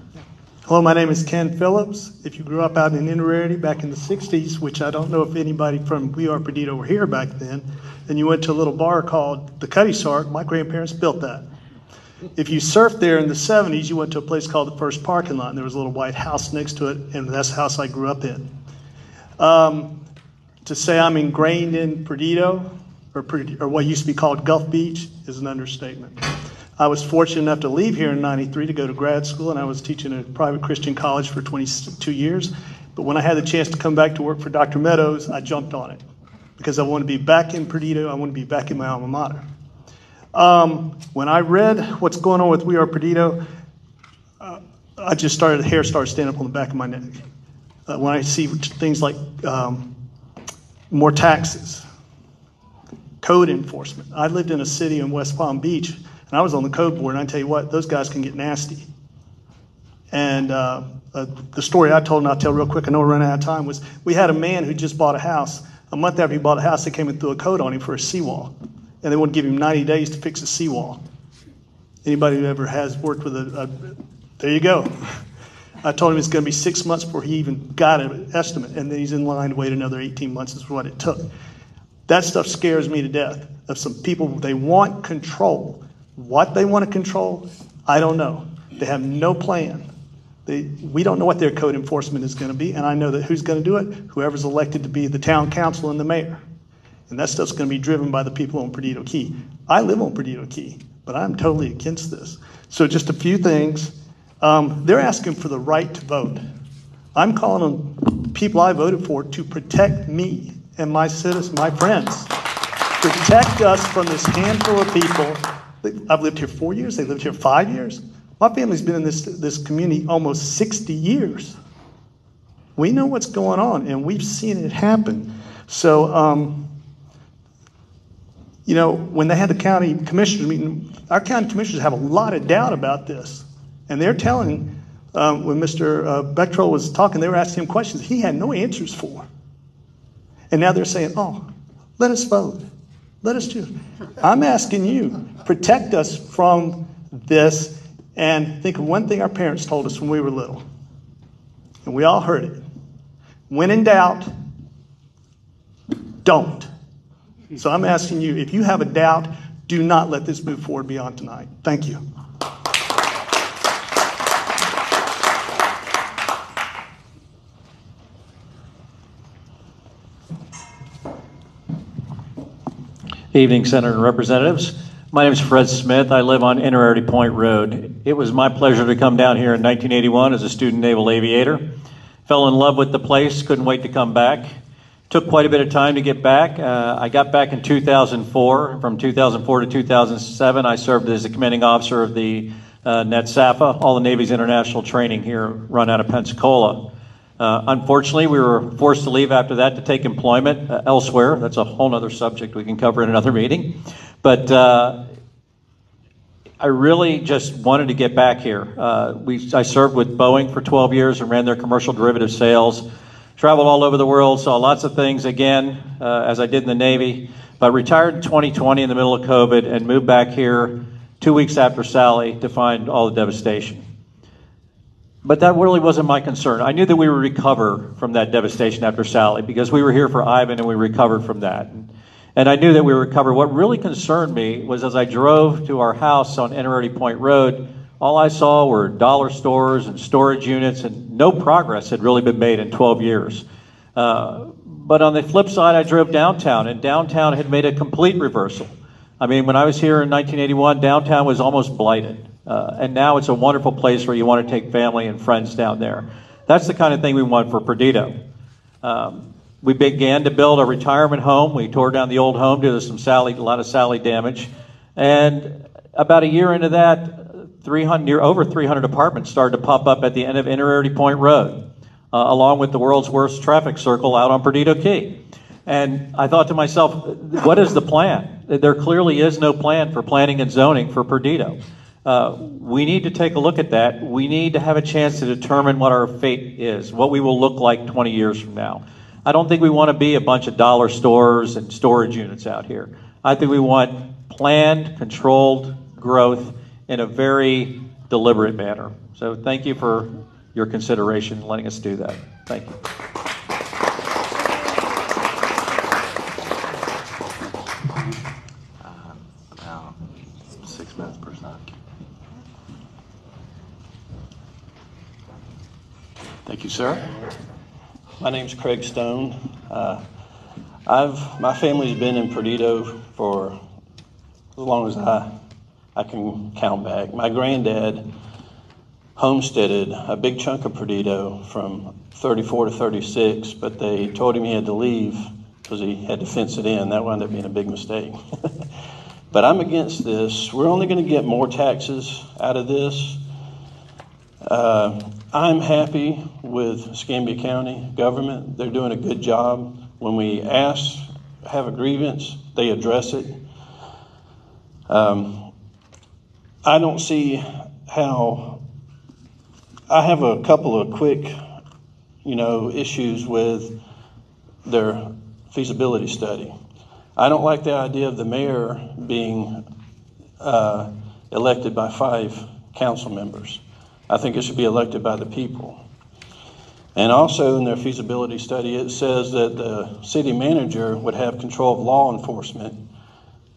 Hello, my name is Ken Phillips. If you grew up out in Inner back in the 60s, which I don't know if anybody from We Are Perdido were here back then, and you went to a little bar called the Cutty Sark, my grandparents built that. If you surfed there in the 70s, you went to a place called the First Parking Lot, and there was a little white house next to it, and that's the house I grew up in. To say I'm ingrained in Perdido, or what used to be called Gulf Beach, is an understatement. I was fortunate enough to leave here in '93 to go to grad school, and I was teaching at a private Christian college for 22 years. But when I had the chance to come back to work for Dr. Meadows, I jumped on it because I want to be back in Perdido. I want to be back in my alma mater. When I read what's going on with We Are Perdido, I just the hair started standing up on the back of my neck. When I see things like more taxes, code enforcement. I lived in a city in West Palm Beach, and I was on the code board, and I tell you what, those guys can get nasty. And the story I told, and I'll tell real quick, I know we're running out of time, was we had a man who just bought a house. A month after he bought a house, they came and threw a code on him for a seawall. And they wouldn't give him 90 days to fix a seawall. Anybody who ever has worked with there you go. I told him it's going to be 6 months before he even got an estimate, and then he's in line to wait another 18 months is what it took. That stuff scares me to death, of some people, they want control. What they want to control, I don't know. They have no plan. We don't know what their code enforcement is going to be, and I know that who's going to do it? Whoever's elected to be the town council and the mayor. And that stuff's going to be driven by the people on Perdido Key. I live on Perdido Key, but I'm totally against this. So just a few things. They're asking for the right to vote. I'm calling on people I voted for to protect me and my citizens, my friends. Protect us from this handful of people. I've lived here 4 years. They lived here 5 years. My family's been in this community almost 60 years. We know what's going on, and we've seen it happen. So, when they had the county commissioners meeting, our county commissioners have a lot of doubt about this. And they're telling, when Mr. Bechtel was talking, they were asking him questions he had no answers for. And now they're saying, let us vote. Let us do it. I'm asking you, protect us from this, and think of one thing our parents told us when we were little. And we all heard it. When in doubt, don't. So I'm asking you, if you have a doubt, do not let this move forward beyond tonight. Thank you. Evening, Senator and Representatives. My name is Fred Smith. I live on Inner Point Road. It was my pleasure to come down here in 1981 as a student naval aviator. Fell in love with the place, couldn't wait to come back. Took quite a bit of time to get back. I got back in 2004. From 2004 to 2007, I served as the commanding officer of the NETSAFA, all the Navy's international training here run out of Pensacola. Unfortunately, we were forced to leave after that to take employment elsewhere. That's a whole other subject we can cover in another meeting. But I really just wanted to get back here. I served with Boeing for 12 years and ran their commercial derivative sales. Traveled all over the world, saw lots of things again, as I did in the Navy. But retired in 2020 in the middle of COVID and moved back here 2 weeks after Sally to find all the devastation. But that really wasn't my concern. I knew that we would recover from that devastation after Sally because we were here for Ivan and we recovered from that. And I knew that we would recover. What really concerned me was as I drove to our house on Inner Point Road, all I saw were dollar stores and storage units, and no progress had really been made in 12 years. But on the flip side, I drove downtown, and downtown had made a complete reversal. I mean, when I was here in 1981, downtown was almost blighted. And now it's a wonderful place where you want to take family and friends down there. That's the kind of thing we want for Perdido. We began to build a retirement home. We tore down the old home due to a lot of Sally damage. And about a year into that, over 300 apartments started to pop up at the end of Inner Point Road, along with the world's worst traffic circle out on Perdido Key. And I thought to myself, what is the plan? There clearly is no plan for planning and zoning for Perdido. We need to take a look at that. We need to have a chance to determine what our fate is, what we will look like 20 years from now. I don't think we want to be a bunch of dollar stores and storage units out here. I think we want planned, controlled growth in a very deliberate manner. So thank you for your consideration in letting us do that. Thank you. About 6 minutes per side. Thank you, sir. My name's Craig Stone. My family's been in Perdido for as long as I can count back. My granddad homesteaded a big chunk of Perdido from 34 to 36, but they told him he had to leave because he had to fence it in. That wound up being a big mistake. But I'm against this. We're only going to get more taxes out of this. I'm happy with Escambia County government. They're doing a good job. When we have a grievance, they address it. I don't see how. I have a couple of quick, issues with their feasibility study. I don't like the idea of the mayor being elected by 5 council members. I think it should be elected by the people. And also in their feasibility study, it says that the city manager would have control of law enforcement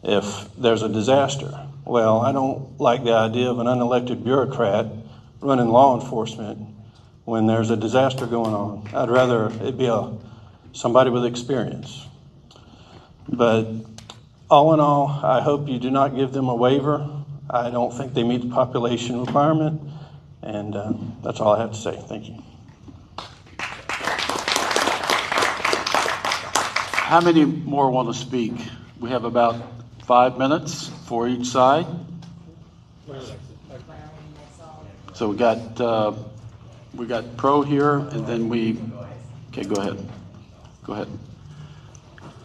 if there's a disaster. Well, I don't like the idea of an unelected bureaucrat running law enforcement when there's a disaster going on. I'd rather it be somebody with experience. But all in all, I hope you do not give them a waiver. I don't think they meet the population requirement. And that's all I have to say. Thank you. How many more want to speak? We have about 5 minutes for each side. So we got Pro here, and then okay, go ahead. Go ahead.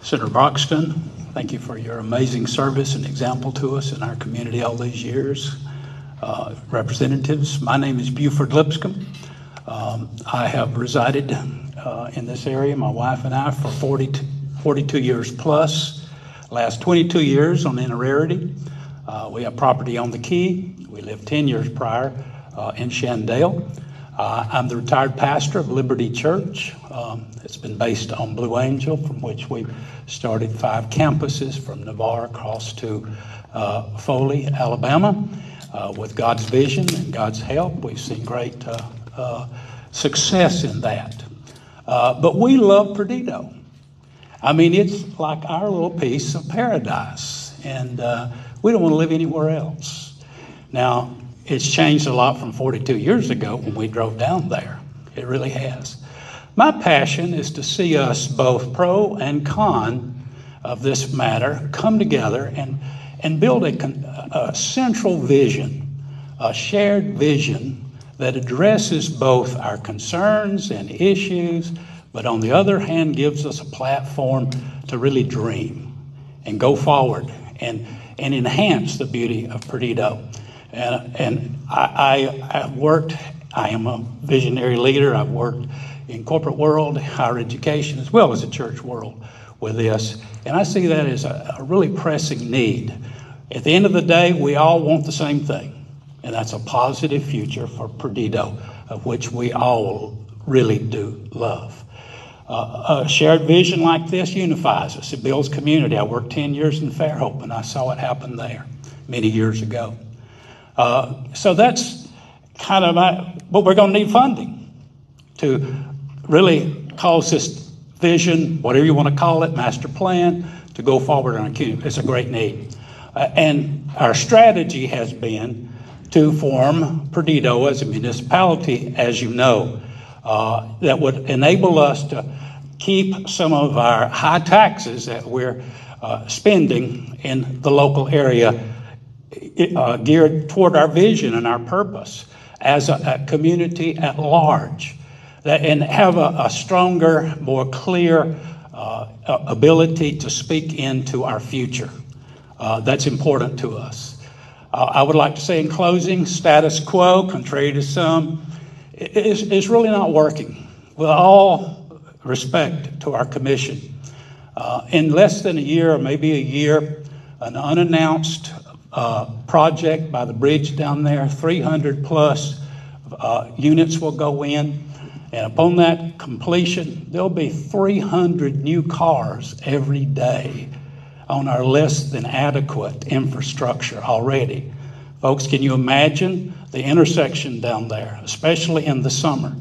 Senator Broxton, thank you for your amazing service and example to us in our community all these years. Representatives, my name is Buford Lipscomb. I have resided in this area, my wife and I, for 42 years plus. Last 22 years on Innerarity. We have property on the Key. We lived 10 years prior in Shandale. I'm the retired pastor of Liberty Church. It's been based on Blue Angel, from which we've started 5 campuses from Navarre across to Foley, Alabama. With God's vision and God's help, we've seen great success in that. But we love Perdido. I mean, it's like our little piece of paradise, and we don't want to live anywhere else. Now, it's changed a lot from 42 years ago when we drove down there. It really has. My passion is to see us, both pro and con of this matter, come together and build a central vision, a shared vision that addresses both our concerns and issues, but on the other hand gives us a platform to really dream and go forward and enhance the beauty of Perdido. And I've worked, I am a visionary leader. I've worked in corporate world, higher education, as well as the church world with this. And I see that as a really pressing need. At the end of the day, we all want the same thing, and that's a positive future for Perdido, of which we all really do love. A shared vision like this unifies us. It builds community. I worked 10 years in Fairhope, and I saw it happen there many years ago. So that's kind of but we're going to need funding to really cause this vision, whatever you want to call it, master plan, to go forward on a community. It's a great need. And our strategy has been to form Perdido as a municipality, as you know, that would enable us to keep some of our high taxes that we're spending in the local area geared toward our vision and our purpose as a community at large, and have a stronger, more clear ability to speak into our future. That's important to us. I would like to say in closing, status quo, contrary to some, is really not working. With all respect to our commission, in less than a year, or maybe a year, an unannounced project by the bridge down there, 300 plus units will go in. And upon that completion, there'll be 300 new cars every day on our less than adequate infrastructure already. Folks, can you imagine the intersection down there, especially in the summer?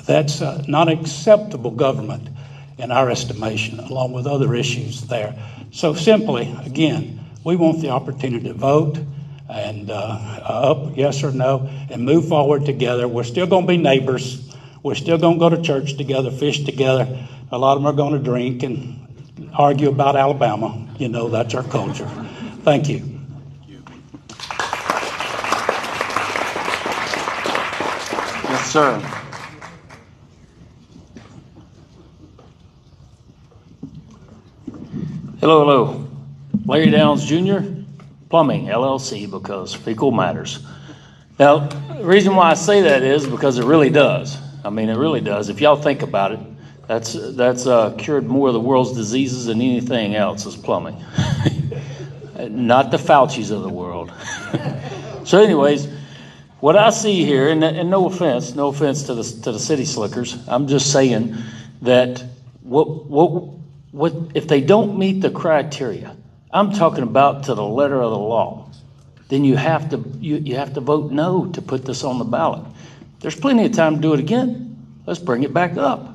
That's not acceptable government in our estimation, along with other issues there. So simply, again, we want the opportunity to vote and up, yes or no, and move forward together. We're still going to be neighbors. We're still going to go to church together, fish together. A lot of them are going to drink and argue about Alabama. You know, that's our culture. Thank you. Yes, sir. Hello, hello. Larry Downs Jr., Plumbing, LLC, because fecal matters. Now, the reason why I say that is because it really does. I mean, it really does. If y'all think about it, that's cured more of the world's diseases than anything else is plumbing. Not the Faucis of the world. So anyways, what I see here, and no offense to the city slickers, I'm just saying that what if they don't meet the criteria, I'm talking about to the letter of the law, then you have to vote no to put this on the ballot. There's plenty of time to do it again. Let's bring it back up.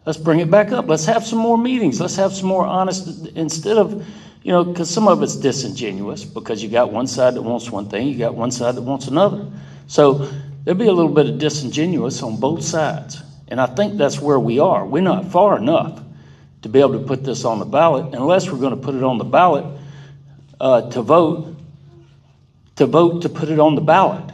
Let's have some more meetings. Let's have some more honest, instead of, because some of it's disingenuous, because you got one side that wants one thing, you got one side that wants another. So there'll be a little bit of disingenuous on both sides. And I think that's where we are. We're not far enough to be able to put this on the ballot, unless we're going to put it on the ballot to vote to put it on the ballot.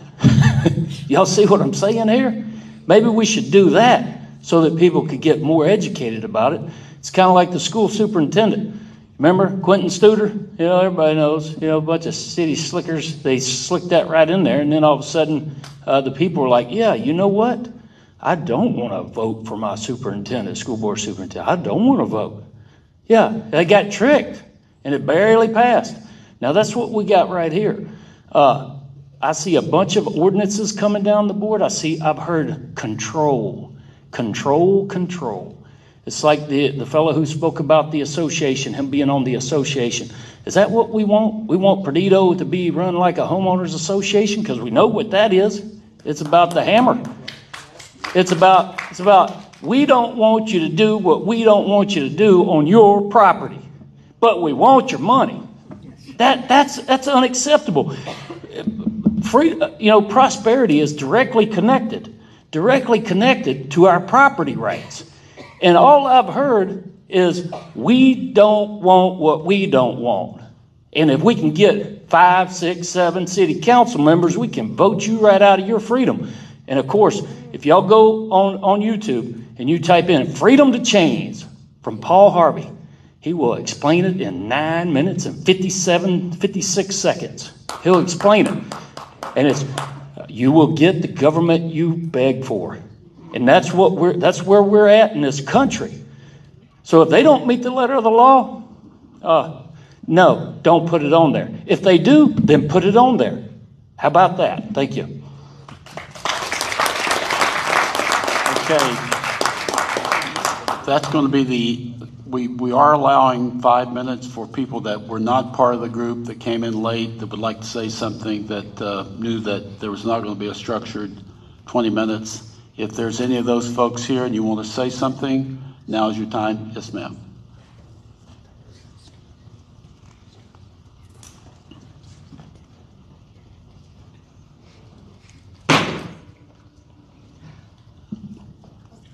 Y'all see what I'm saying here? Maybe we should do that so that people could get more educated about it. It's kind of like the school superintendent. Remember Quentin Studer? Everybody knows, a bunch of city slickers. They slicked that right in there. And then all of a sudden, the people were like, yeah, you know what? I don't want to vote for my superintendent, school board superintendent. I don't want to vote. Yeah, they got tricked, and it barely passed. Now, that's what we got right here. I see a bunch of ordinances coming down the board. I've heard control. It's like the fellow who spoke about the association, him being on the association. Is that what we want? We want Perdido to be run like a homeowners association, because we know what that is. It's about the hammer. It's about we don't want you to do what we don't want you to do on your property, but we want your money. That's unacceptable. Prosperity is directly connected to our property rights. And all I've heard is we don't want what we don't want. And if we can get 5, 6, 7 city council members, we can vote you right out of your freedom. And of course, if y'all go on YouTube and you type in "freedom to change" from Paul Harvey, he will explain it in 9 minutes and 56 seconds. He'll explain it. And you will get the government you beg for. And that's where we're at in this country. So if they don't meet the letter of the law, no, don't put it on there. If they do, then put it on there. How about that? Thank you. Okay. That's going to be we are allowing 5 minutes for people that were not part of the group, that came in late, that would like to say something, that knew that there was not going to be a structured 20 minutes. If there's any of those folks here and you want to say something, now is your time. Yes, ma'am.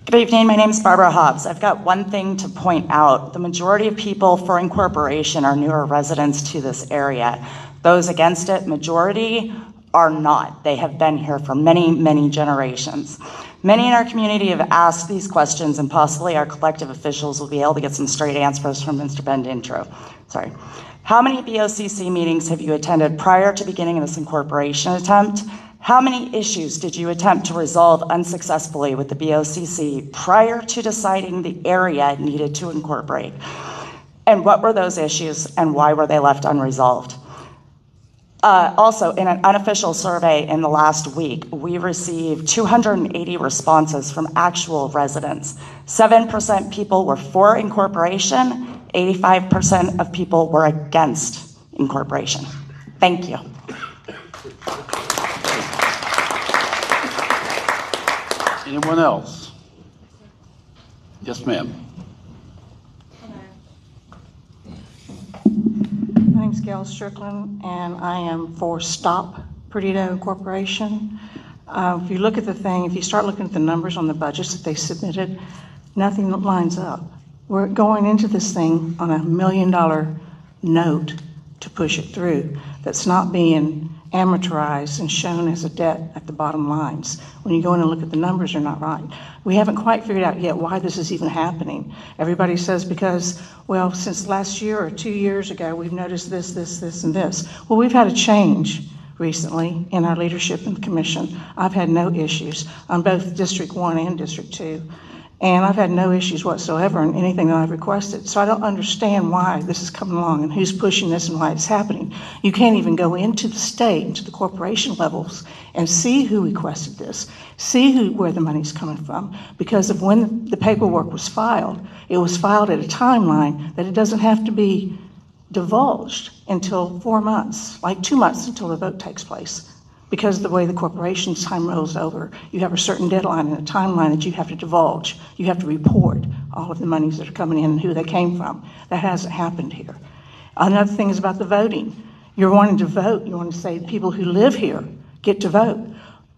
Good evening, my name is Barbara Hobbs. I've got one thing to point out. The majority of people for incorporation are newer residents to this area. Those against it, majority, are not. They have been here for many, many generations. Many in our community have asked these questions, and possibly our collective officials will be able to get some straight answers from Mr. Bendintro. Sorry. How many BOCC meetings have you attended prior to beginning this incorporation attempt? How many issues did you attempt to resolve unsuccessfully with the BOCC prior to deciding the area needed to incorporate? And what were those issues and why were they left unresolved? Also, in an unofficial survey in the last week, we received 280 responses from actual residents. 7% people were for incorporation, 85% of people were against incorporation. Thank you. Anyone else? Yes, ma'am. My name's Gail Strickland, and I am for Stop Perdido Corporation. If you look at the thing, if you start looking at the numbers on the budgets that they submitted, nothing lines up. We're going into this thing on $1 million note to push it through that's not being amortized and shown as a debt at the bottom lines. When you go in and look at the numbers, they're not right. We haven't quite figured out yet why this is even happening. Everybody says because, well, since last year or 2 years ago, we've noticed this, and this. Well, we've had a change recently in our leadership in the commission. I've had no issues on both District 1 and District 2. And I've had no issues whatsoever in anything that I've requested. So I don't understand why this is coming along and who's pushing this and why it's happening. You can't even go into the state, into the corporation levels, and see who requested this, see where the money's coming from. Because of when the paperwork was filed, it was filed at a timeline that it doesn't have to be divulged until 4 months, like 2 months until the vote takes place. Because of the way the corporation's time rolls over, you have a certain deadline and a timeline that you have to divulge. You have to report all of the monies that are coming in and who they came from. That hasn't happened here. Another thing is about the voting. You're wanting to vote. You want to say people who live here get to vote.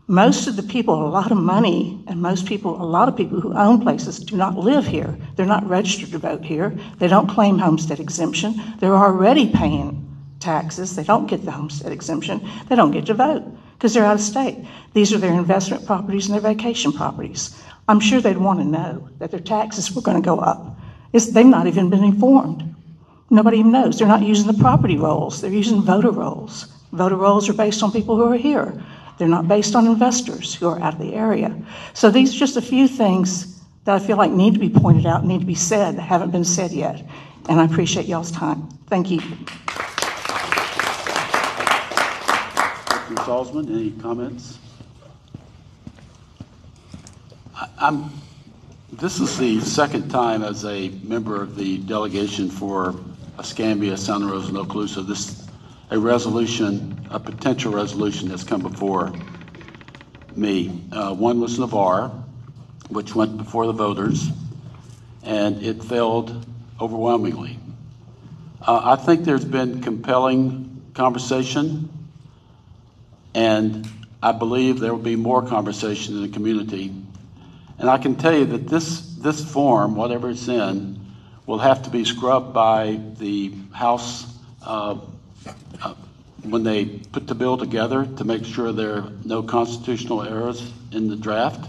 Most of the people, a lot of money, and a lot of people who own places do not live here. They're not registered to vote here. They don't claim homestead exemption. They're already paying taxes. They don't get the homestead exemption. They don't get to vote because they're out of state. These are their investment properties and their vacation properties. I'm sure they'd want to know that their taxes were going to go up. They've not even been informed. Nobody even knows. They're not using the property rolls. They're using voter rolls. Voter rolls are based on people who are here. They're not based on investors who are out of the area. So these are just a few things that I feel like need to be pointed out, need to be said, that haven't been said yet. And I appreciate y'all's time. Thank you. Ms. Salzman, any comments? This is the second time as a member of the delegation for Escambia, Santa Rosa, and Okaloosa, a potential resolution has come before me. One was Navarre, which went before the voters, and it failed overwhelmingly. I think there's been compelling conversation, and I believe there will be more conversation in the community. And I can tell you that this form, whatever it's in, will have to be scrubbed by the House when they put the bill together to make sure there are no constitutional errors in the draft.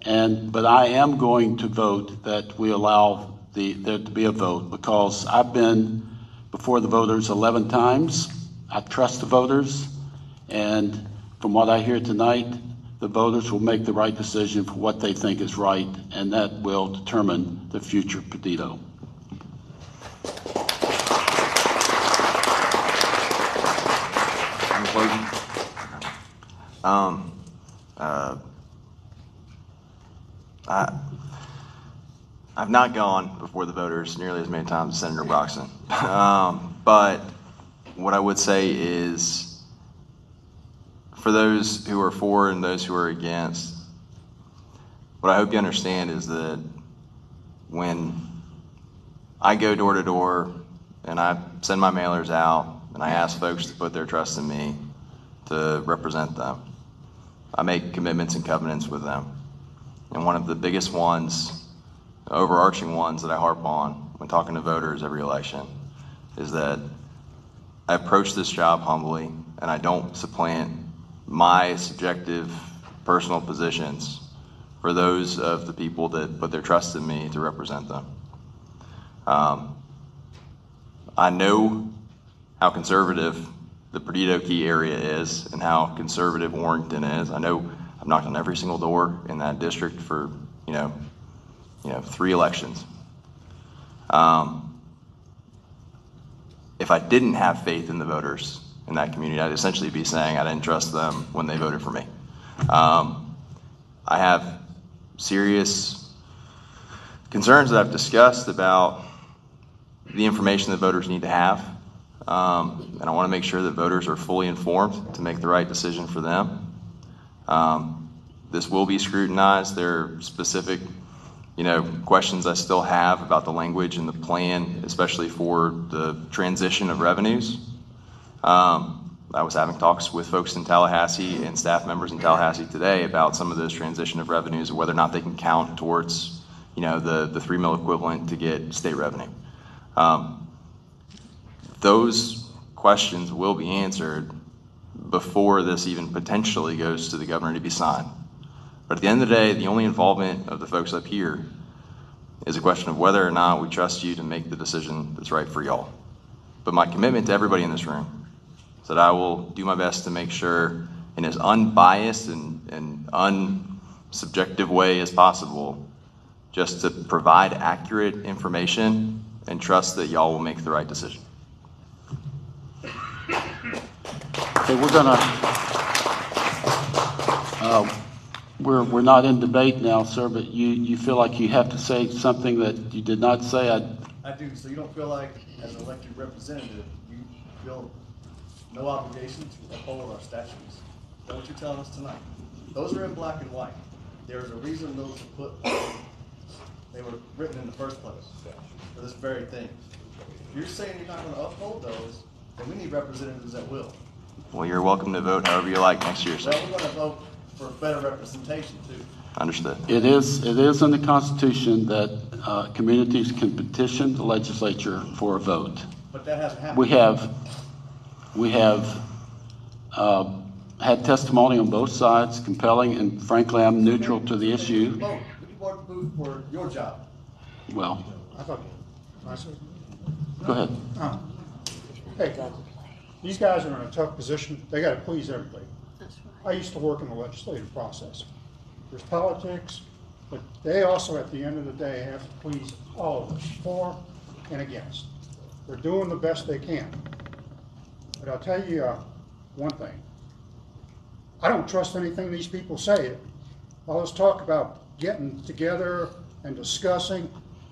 But I am going to vote that we allow there to be a vote, because I've been before the voters 11 times. I trust the voters, and from what I hear tonight, the voters will make the right decision for what they think is right, and that will determine the future of Perdido. I've not gone before the voters nearly as many times as Senator Broxson. But what I would say is, for those who are for and those who are against, what I hope you understand is that when I go door to door and I send my mailers out and I ask folks to put their trust in me to represent them, I make commitments and covenants with them. And one of the biggest ones, overarching ones that I harp on when talking to voters every election, is that I approach this job humbly and I don't supplant my subjective personal positions for those of the people that put their trust in me to represent them. I know how conservative the Perdido Key area is and how conservative Warrington is. I know I've knocked on every single door in that district for 3 elections. If I didn't have faith in the voters in that community. I'd essentially be saying I didn't trust them when they voted for me. I have serious concerns that I've discussed about the information that voters need to have. And I want to make sure that voters are fully informed to make the right decision for them. This will be scrutinized. There are specific, questions I still have about the language and the plan, especially for the transition of revenues. I was having talks with folks in Tallahassee and staff members in Tallahassee today about some of those transition of revenues, whether or not they can count towards, the 3 mil equivalent to get state revenue. Those questions will be answered before this even potentially goes to the governor to be signed. But at the end of the day, the only involvement of the folks up here is a question of whether or not we trust you to make the decision that's right for y'all. But my commitment to everybody in this room is that I will do my best to make sure in as unbiased and unsubjective way as possible, just to provide accurate information and trust that y'all will make the right decision. Okay, we're not in debate now, sir, but you feel like you have to say something that you did not say. I do, so you don't feel like, as an elected representative, you feel no obligation to uphold our statutes. Is that what you're telling us tonight? Those are in black and white. There's a reason those were they were written in the first place for this very thing. If you're saying you're not going to uphold those, then we need representatives that will. Well, you're welcome to vote however you like next year, sir. Well, we're going to vote for better representation, too. Understood. It is in the Constitution that communities can petition the legislature for a vote. But that hasn't happened. We have had testimony on both sides, compelling, and frankly, I'm neutral to the issue. You voted for your job. Well, I thought, I said, go ahead. Hey, these guys are in a tough position. They got to please everybody. I used to work in the legislative process. There's politics, but they also, at the end of the day, have to please all of us, for and against. They're doing the best they can. But I'll tell you one thing. I don't trust anything these people say. All this talk about getting together and discussing,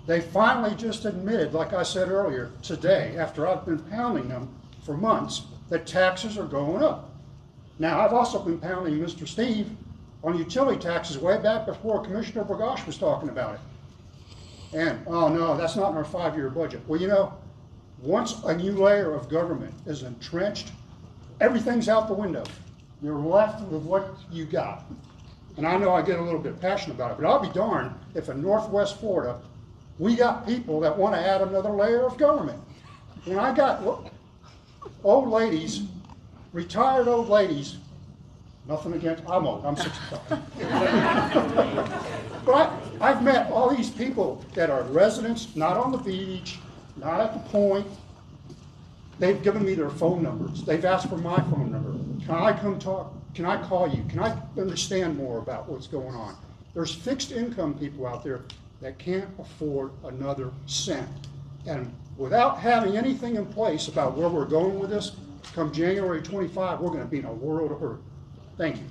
they finally just admitted, like I said earlier, today, after I've been pounding them for months, that taxes are going up. Now, I've also been pounding Mr. Steve on utility taxes way back before Commissioner Burgash was talking about it. And, oh no, that's not in our 5-year budget. Well, once a new layer of government is entrenched, everything's out the window. You're left with what you got. And I know I get a little bit passionate about it, but I'll be darned if in Northwest Florida, we got people that want to add another layer of government. And I got old ladies, retired old ladies, nothing against, I'm old, I'm 65. But I've met all these people that are residents, not on the beach, not at the point. They've given me their phone numbers. They've asked for my phone number. Can I come talk? Can I call you? Can I understand more about what's going on? There's fixed income people out there that can't afford another cent. And without having anything in place about where we're going with this, come January 25, we're going to be in a world of hurt. Thank you.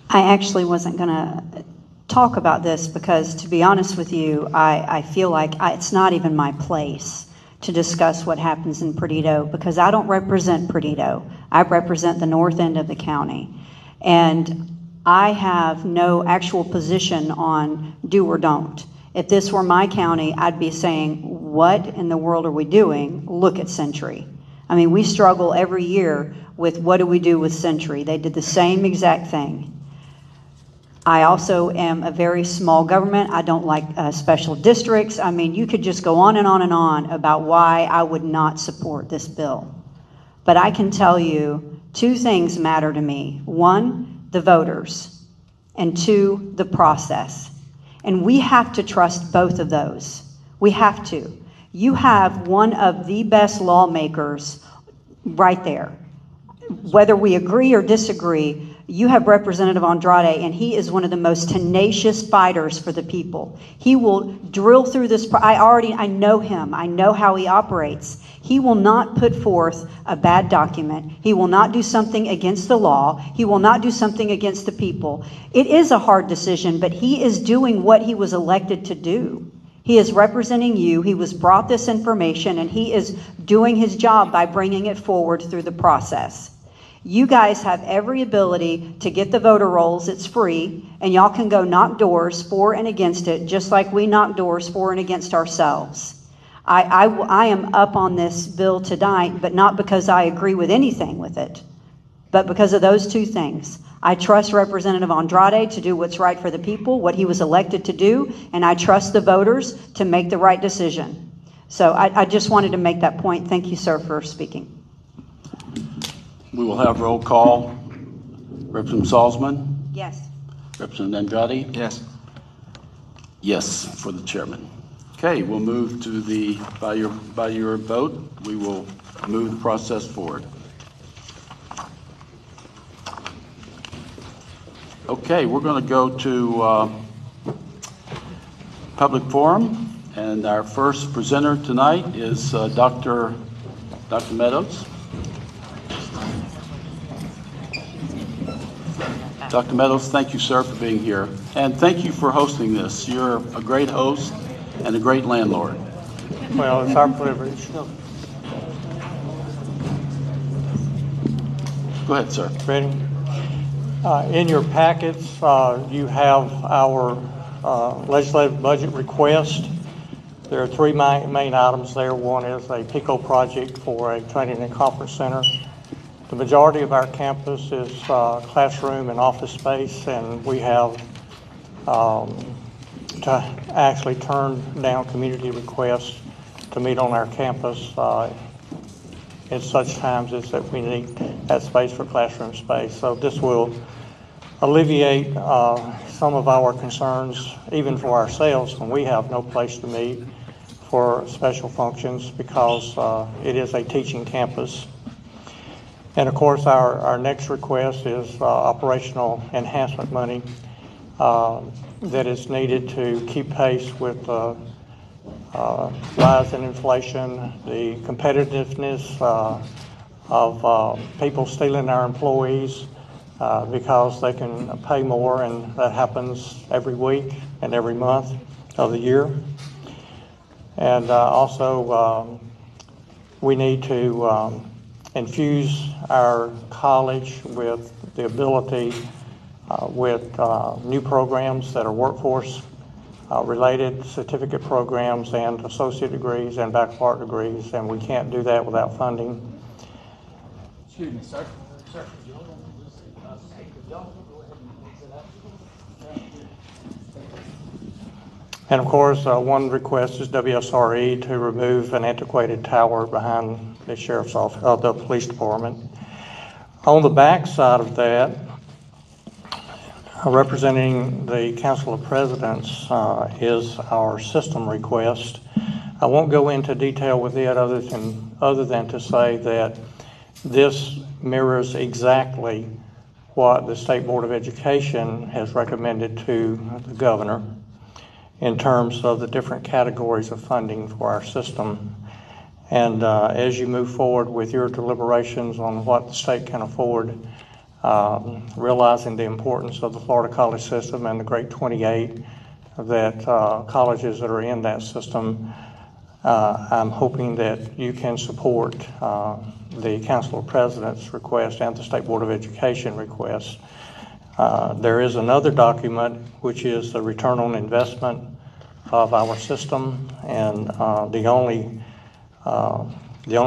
I actually wasn't going to talk about this because, to be honest with you, I feel like it's not even my place to discuss what happens in Perdido because I don't represent Perdido. I represent the north end of the county. And I have no actual position on do or don't. If this were my county, I'd be saying, what in the world are we doing? Look at Century. I mean, we struggle every year with what do we do with Century. They did the same exact thing. I also am a very small government. I don't like special districts. I mean, you could just go on and on and on about why I would not support this bill. But I can tell you 2 things matter to me. 1, the voters, and 2, the process. And we have to trust both of those. We have to. You have one of the best lawmakers right there. Whether we agree or disagree, You have Representative Andrade, and he is one of the most tenacious fighters for the people. He will drill through this. I know him. I know how he operates. He will not put forth a bad document. He will not do something against the law. He will not do something against the people. It is a hard decision, but he is doing what he was elected to do. He is representing you. He was brought this information, and he is doing his job by bringing it forward through the process. You guys have every ability to get the voter rolls. It's free, and y'all can go knock doors for and against it, just like we knock doors for and against ourselves. I am up on this bill tonight, but not because I agree with anything with it, but because of those two things. I trust Representative Andrade to do what's right for the people, what he was elected to do, and I trust the voters to make the right decision. So I just wanted to make that point. Thank you, sir, for speaking. We will have roll call. Representative Salzman? Yes. Representative Andrade? Yes. Yes, for the chairman. Okay, we'll move to the, by your vote, we will move the process forward. Okay, we're going to go to public forum, and our first presenter tonight is Dr. Meadows. Dr. Meadows, thank you, sir, for being here. And thank you for hosting this. You're a great host and a great landlord. Well, it's our privilege. Go ahead, sir. Ready? In your packets, you have our legislative budget request. There are three main items there. One is a PICO project for a training and conference center. The majority of our campus is classroom and office space, and we have to actually turn down community requests to meet on our campus at such times as that we need that space for classroom space. So this will alleviate some of our concerns, even for ourselves, when we have no place to meet for special functions, because it is a teaching campus. And of course, our next request is operational enhancement money that is needed to keep pace with the rise in inflation, the competitiveness of people stealing our employees because they can pay more, and that happens every week and every month of the year. And also, we need to infuse our college with the ability with new programs that are workforce related, certificate programs and associate degrees and baccalaureate degrees, and we can't do that without funding. Excuse me, sir. Sir. And of course, one request is WSRE to remove an antiquated tower behind the sheriff's office, the police department. On the back side of that, representing the Council of Presidents is our system request. I won't go into detail with it other than to say that this mirrors exactly what the State Board of Education has recommended to the governor in terms of the different categories of funding for our system. And as you move forward with your deliberations on what the state can afford, realizing the importance of the Florida college system and the Great 28, that colleges that are in that system, I'm hoping that you can support the Council of Presidents request and the State Board of Education request. There is another document which is the return on investment of our system, and the only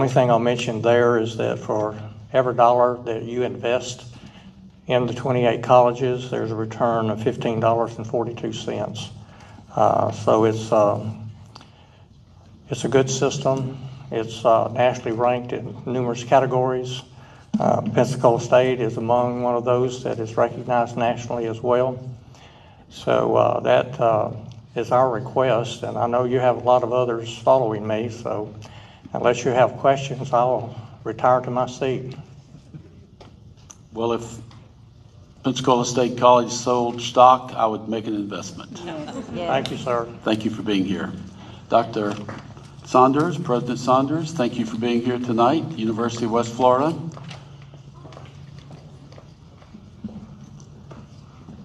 thing I'll mention there is that for every dollar that you invest in the 28 colleges, there's a return of $15.42. So it's a good system. It's nationally ranked in numerous categories. Pensacola State is among one of those that is recognized nationally as well. So that is our request, and I know you have a lot of others following me, so unless you have questions, I'll retire to my seat. Well, if Pensacola State College sold stock, I would make an investment. Thank you, sir. Thank you for being here. Dr. Saunders, President Saunders, thank you for being here tonight, University of West Florida.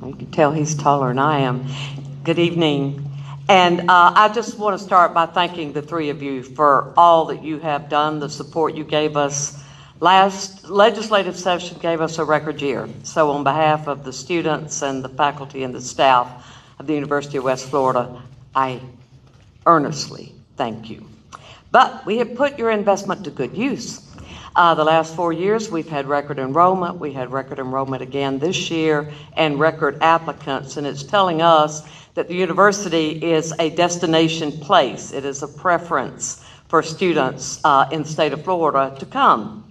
You can tell he's taller than I am. Good evening. And I just want to start by thanking the three of you for all that you have done, the support you gave us. Last legislative session gave us a record year. So on behalf of the students and the faculty and the staff of the University of West Florida, I earnestly thank you. But we have put your investment to good use. The last 4 years, we've had record enrollment. We had record enrollment again this year and record applicants. And it's telling us that the university is a destination place. It is a preference for students in the state of Florida to come.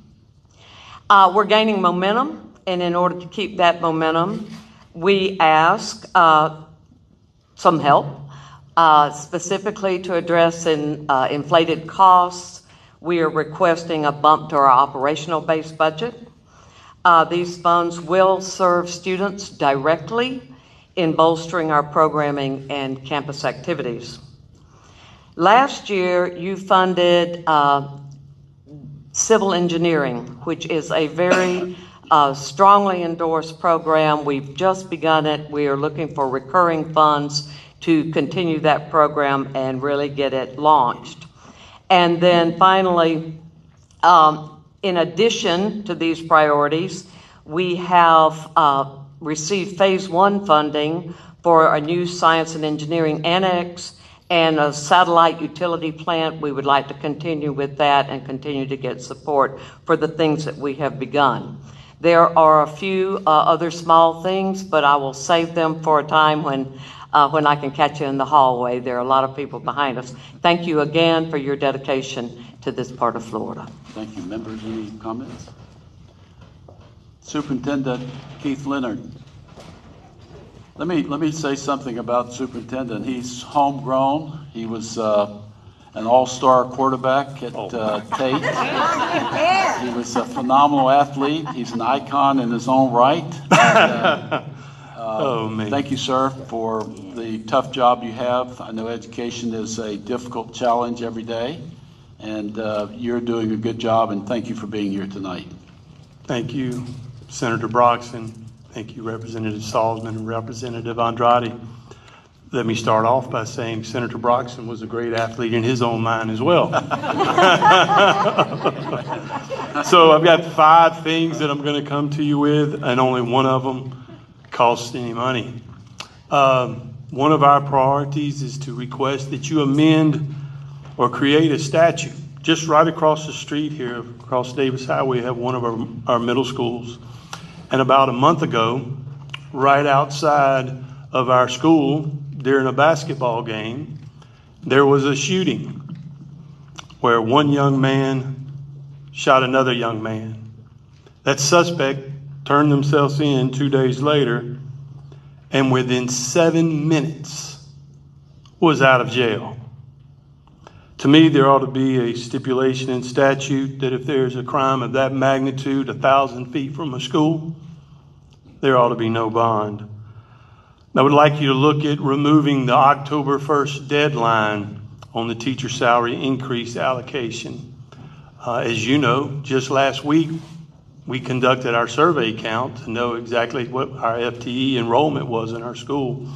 We're gaining momentum, and in order to keep that momentum, we ask some help, specifically to address inflated costs. We are requesting a bump to our operational-based budget. These funds will serve students directly in bolstering our programming and campus activities. Last year, you funded civil engineering, which is a very strongly endorsed program. We've just begun it. We are looking for recurring funds to continue that program and really get it launched. And then finally, in addition to these priorities, we have received phase 1 funding for a new science and engineering annex and a satellite utility plant. We would like to continue with that and continue to get support for the things that we have begun. There are a few other small things, but I will save them for a time when I can catch you in the hallway. There are a lot of people behind us. Thank you again for your dedication to this part of Florida. Thank you. Members, any comments? Superintendent Keith Leonard. Let me say something about Superintendent. He's homegrown. He was an all-star quarterback at Tate. He was a phenomenal athlete. He's an icon in his own right. And, thank you, sir, for the tough job you have. I know education is a difficult challenge every day, and you're doing a good job, and thank you for being here tonight. Thank you, Senator Broxson. Thank you, Representative Salzman and Representative Andrade. Let me start off by saying Senator Broxson was a great athlete in his own mind as well. So I've got 5 things that I'm going to come to you with, and only one of them costs any money. One of our priorities is to request that you amend or create a statute. Just right across the street here, across Davis Highway, we have one of our middle schools. And about a month ago, right outside of our school, during a basketball game, there was a shooting where one young man shot another young man. That suspect turned themselves in 2 days later, and within 7 minutes was out of jail. To me, there ought to be a stipulation in statute that if there's a crime of that magnitude, 1,000 feet from a school, there ought to be no bond. I would like you to look at removing the October 1st deadline on the teacher salary increase allocation. As you know, just last week, we conducted our survey count to know exactly what our FTE enrollment was in our school.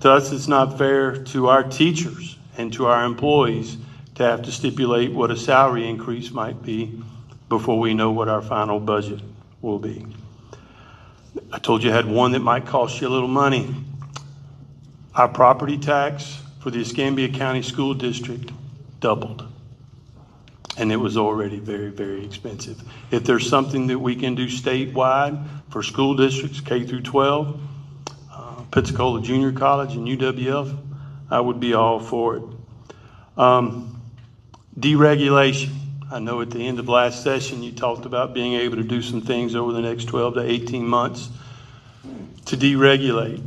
To us, it's not fair to our teachers and to our employees to have to stipulate what a salary increase might be before we know what our final budget will be. I told you I had one that might cost you a little money. Our property tax for the Escambia County School District doubled. And it was already very, very expensive. If there's something that we can do statewide for school districts, K through 12, Pensacola Junior College and UWF, I would be all for it. Deregulation. I know at the end of last session you talked about being able to do some things over the next 12 to 18 months to deregulate.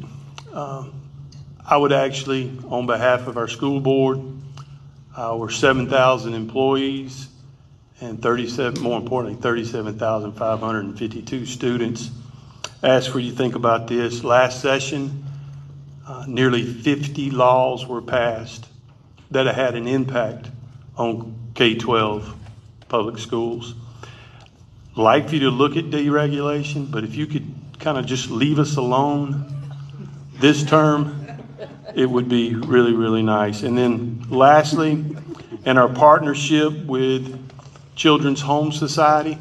I would actually, on behalf of our school board, our 7,000 employees, and more importantly, 37,552 students, ask for you to think about this. Last session, nearly 50 laws were passed that have had an impact on K-12 public schools. Like for you to look at deregulation, but if you could kind of just leave us alone this term, it would be really, really nice. And then lastly, in our partnership with Children's Home Society,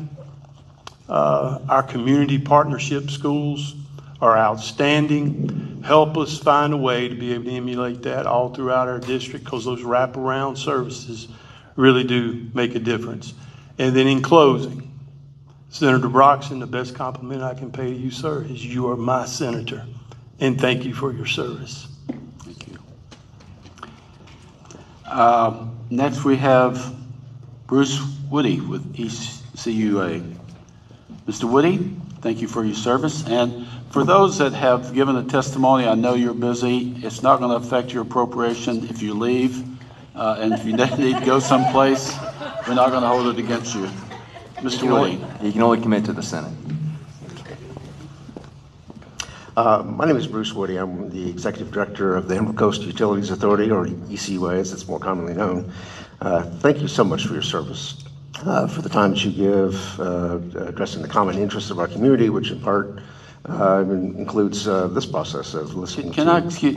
our community partnership schools are outstanding. Help us find a way to be able to emulate that all throughout our district, because those wraparound services really do make a difference. And then in closing, Senator Broxson, the best compliment I can pay to you, sir, is you are my senator. And thank you for your service. Thank you. Next we have Bruce Woody with ECUA. Mr. Woody, thank you for your service. And for those that have given a testimony, I know you're busy. It's not going to affect your appropriation if you leave. And if you need to go someplace, we're not going to hold it against you. Mr. Woody. You can only commit to the Senate. My name is Bruce Woody. I'm the Executive Director of the Emerald Coast Utilities Authority, or ECUA as it's more commonly known. Thank you so much for your service, for the time that you give addressing the common interests of our community, which in part includes this process of listening Can to... I excuse,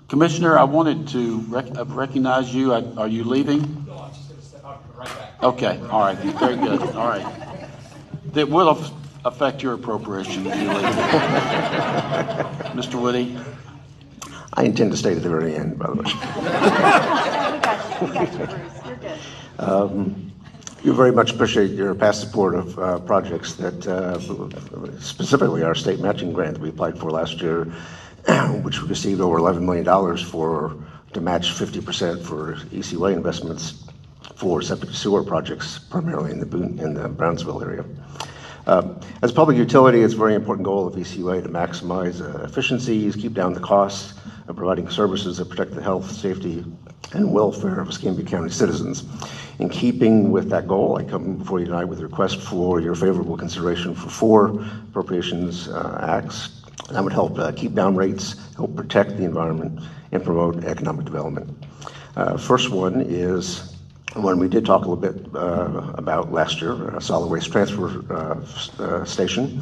Commissioner, I wanted to recognize you. Are you leaving? No, I'm just going to step out right back. Okay, all right, very good, all right. That will affect your appropriation if you leave. Mr. Woody? I intend to stay to the very end, by the way. We got you, Bruce. You're good. We very much appreciate your past support of projects that, specifically our state matching grant that we applied for last year, which we received over $11 million to match 50% for ECUA investments for septic sewer projects, primarily in the Brownsville area. As a public utility, it's a very important goal of ECUA to maximize efficiencies, keep down the costs of providing services that protect the health, safety, and welfare of Escambia County citizens. In keeping with that goal, I come before you tonight with a request for your favorable consideration for 4 appropriations acts that would help keep down rates, help protect the environment, and promote economic development. First one is one we did talk a little bit about last year, a solid waste transfer station.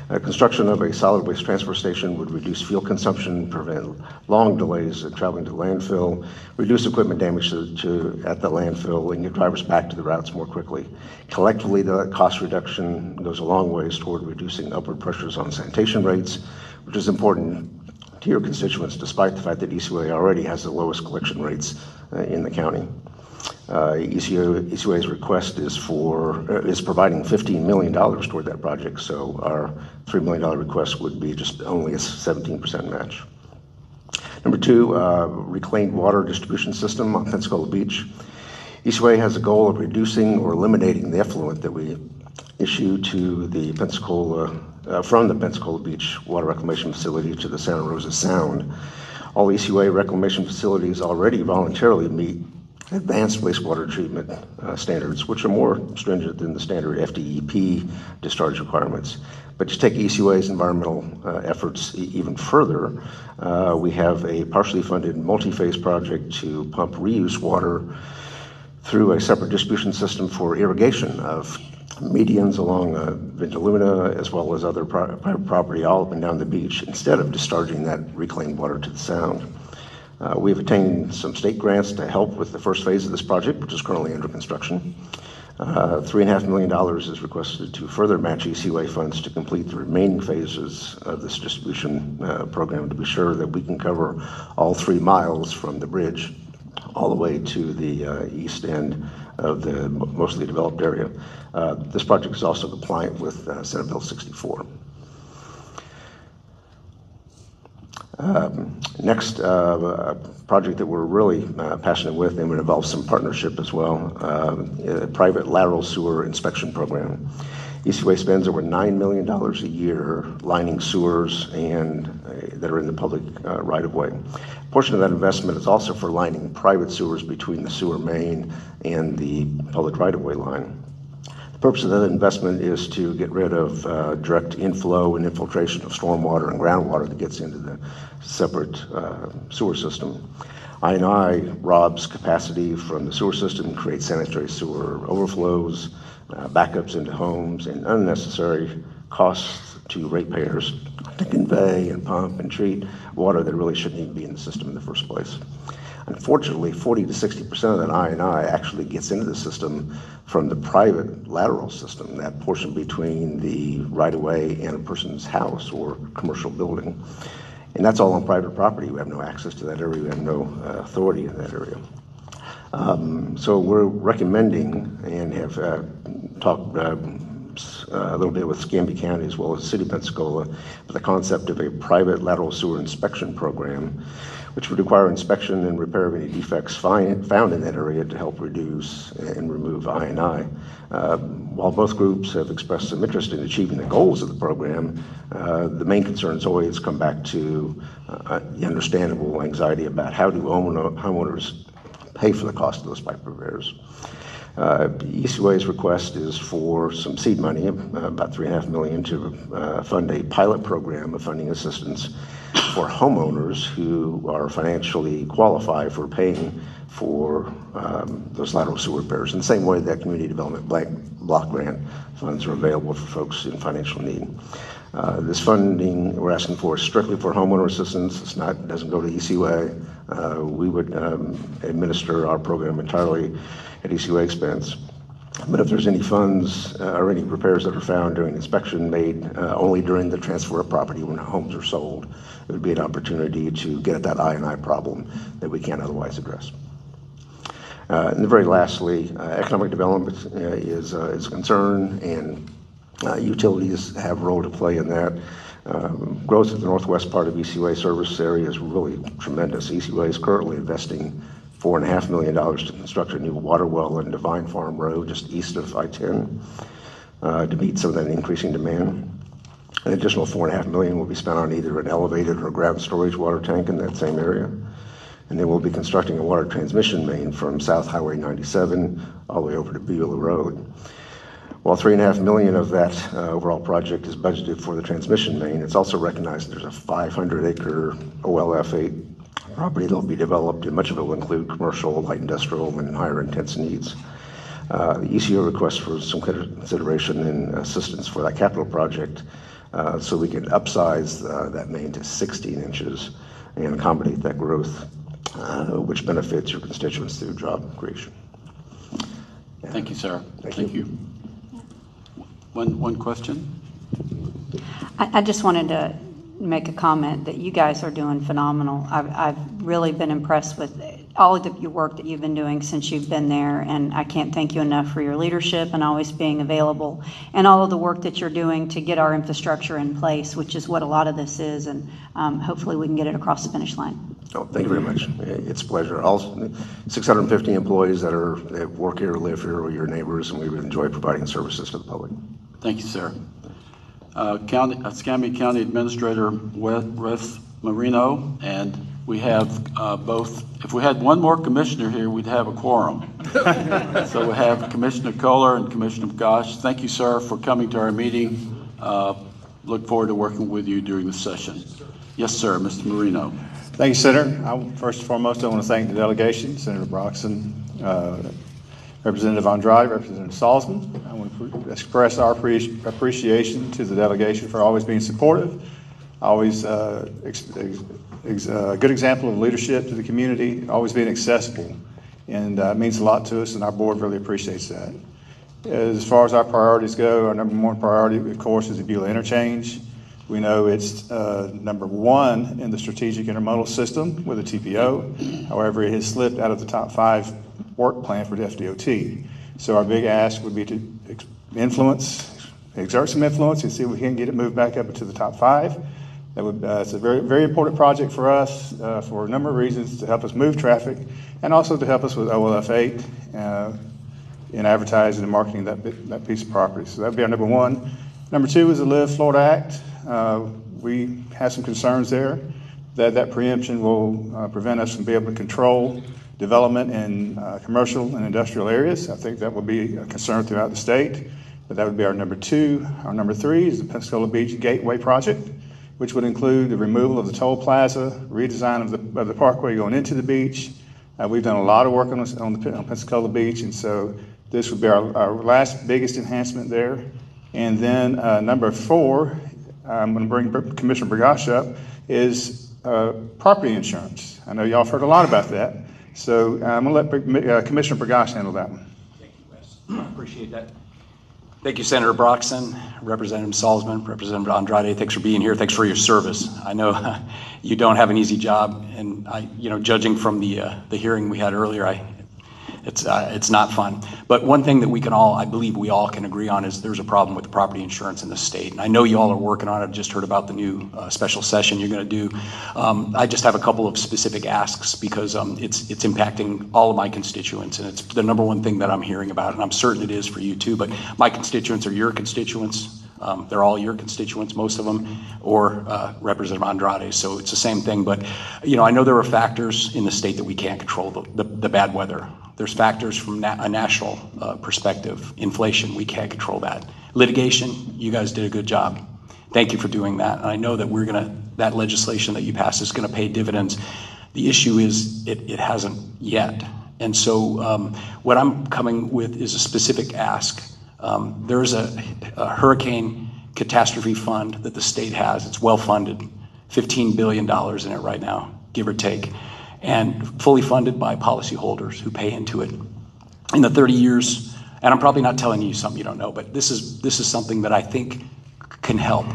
Construction of a solid waste transfer station would reduce fuel consumption, prevent long delays in traveling to landfill, reduce equipment damage at the landfill, and get drivers back to the routes more quickly. Collectively, the cost reduction goes a long ways toward reducing upward pressures on sanitation rates, which is important to your constituents, despite the fact that ECUA already has the lowest collection rates in the county. ECUA's request is providing $15 million toward that project, so our $3 million request would be just only a 17% match. Number 2, reclaimed water distribution system on Pensacola Beach. ECUA has a goal of reducing or eliminating the effluent that we issue to the from the Pensacola Beach Water Reclamation Facility to the Santa Rosa Sound. All ECUA reclamation facilities already voluntarily meet advanced wastewater treatment standards, which are more stringent than the standard FDEP discharge requirements. But to take ECUA's environmental efforts even further, we have a partially funded multi-phase project to pump reuse water through a separate distribution system for irrigation of medians along Vintaluna, as well as other private property all up and down the beach, instead of discharging that reclaimed water to the Sound. We've obtained some state grants to help with the first phase of this project, which is currently under construction. $3.5 million is requested to further match ECUA funds to complete the remaining phases of this distribution program to be sure that we can cover all 3 miles from the bridge all the way to the east end of the mostly developed area. This project is also compliant with Senate Bill 64. Next, a project that we're really passionate with and would involve some partnership as well, a private lateral sewer inspection program. ECUA spends over $9 million a year lining sewers and that are in the public right-of-way. A portion of that investment is also for lining private sewers between the sewer main and the public right-of-way line. The purpose of that investment is to get rid of direct inflow and infiltration of stormwater and groundwater that gets into the separate sewer system. I&I robs capacity from the sewer system, creates sanitary sewer overflows, backups into homes, and unnecessary costs to ratepayers to convey and pump and treat water that really shouldn't even be in the system in the first place. Unfortunately, 40 to 60% of that I&I actually gets into the system from the private lateral system, that portion between the right-of-way and a person's house or commercial building. And that's all on private property. We have no access to that area. We have no authority in that area. So we're recommending and have talked a little bit with Escambia County as well as the City of Pensacola for the concept of a private lateral sewer inspection program, which would require inspection and repair of any defects found in that area to help reduce and remove I&I. While both groups have expressed some interest in achieving the goals of the program, the main concerns always come back to the understandable anxiety about how do homeowners pay for the cost of those pipe repairs. ECWA's request is for some seed money, about $3.5 million, to fund a pilot program of funding assistance for homeowners who are financially qualified for paying for those lateral sewer repairs, in the same way that community development block grant funds are available for folks in financial need. This funding we're asking for is strictly for homeowner assistance. It doesn't go to ECWA. We would administer our program entirely at ECWA expense. But if there's any funds or any repairs that are found during inspection made only during the transfer of property when homes are sold, it would be an opportunity to get at that I&I problem that we can't otherwise address. And very lastly, economic development is a concern, and utilities have a role to play in that. Growth in the northwest part of ECWA service area is really tremendous. ECWA is currently investing $4.5 million to construct a new water well on Divine Farm Road just east of I-10 to meet some of that increasing demand. An additional $4.5 million will be spent on either an elevated or ground storage water tank in that same area. And then we'll be constructing a water transmission main from South Highway 97 all the way over to Beulah Road. While $3.5 million of that overall project is budgeted for the transmission main, it's also recognized there's a 500-acre OLF8 property that will be developed, and much of it will include commercial, light industrial, and higher intense needs. The ECO requests for some consideration and assistance for that capital project so we can upsize that main to 16 inches and accommodate that growth, which benefits your constituents through job creation. Thank you, sir. Thank you. One question? I just wanted to make a comment that you guys are doing phenomenal. I've really been impressed with all of your work that you've been doing since you've been there, and I can't thank you enough for your leadership and always being available, and all of the work that you're doing to get our infrastructure in place, which is what a lot of this is, and hopefully we can get it across the finish line. Oh, thank you very much. It's a pleasure. All 650 employees that work here, live here, are your neighbors, and we would enjoy providing services to the public. Thank you, sir. Escambia County Administrator Wes Marino, and we have both. If we had one more commissioner here, we'd have a quorum. So we have Commissioner Kohler and Commissioner Gosh. Thank you, sir, for coming to our meeting. Look forward to working with you during the session. Yes, sir, Mr. Marino. Thank you, Senator. First and foremost, I want to thank the delegation, Senator Broxson, Representative Andrade, Representative Salzman. I want to express our appreciation to the delegation for always being supportive, always a good example of leadership to the community, always being accessible. And it means a lot to us, and our board really appreciates that. As far as our priorities go, our number one priority, of course, is the Beulah Interchange. We know it's number one in the strategic intermodal system with a TPO. However, it has slipped out of the top 5 work plan for the FDOT. So our big ask would be to exert some influence and see if we can get it moved back up into the top 5. That would, it's a very, very important project for us for a number of reasons, to help us move traffic and also to help us with OLF8 in advertising and marketing that piece of property. So that would be our number one. Number 2 is the Live Florida Act. We have some concerns there that preemption will prevent us from being able to control development in commercial and industrial areas. I think that will be a concern throughout the state. but that would be our number 2. Our number 3 is the Pensacola Beach Gateway Project, which would include the removal of the toll plaza, redesign of the parkway going into the beach. We've done a lot of work on Pensacola Beach, and so this would be our last biggest enhancement there. And then number 4, I'm going to bring Commissioner Bergosh up, is property insurance. I know y'all have heard a lot about that, so I'm going to let Commissioner Bergosh handle that one. Thank you, Wes. I appreciate that. Thank you, Senator Broxson, Representative Salzman, Representative Andrade. Thanks for being here. Thanks for your service. I know you don't have an easy job, and judging from the hearing we had earlier, it's not fun. But one thing that I believe we all can agree on is there's a problem with the property insurance in the state. And I know you all are working on it. I've just heard about the new special session you're going to do. I just have a couple of specific asks because it's impacting all of my constituents, and it's the number one thing that I'm hearing about, and I'm certain it is for you too. But my constituents are your constituents. They're all your constituents, most of them, or Representative Andrade. So it's the same thing. But I know there are factors in the state that we can't control. The bad weather. There's factors from a national perspective. Inflation, we can't control that. Litigation, you guys did a good job. Thank you for doing that. And I know that that legislation that you passed is going to pay dividends. The issue is it hasn't yet. And so what I'm coming with is a specific ask. There's a hurricane catastrophe fund that the state has. It's well funded, $15 billion in it right now, give or take, and fully funded by policyholders who pay into it. In the 30 years, and I'm probably not telling you something you don't know, but this is something that I think can help.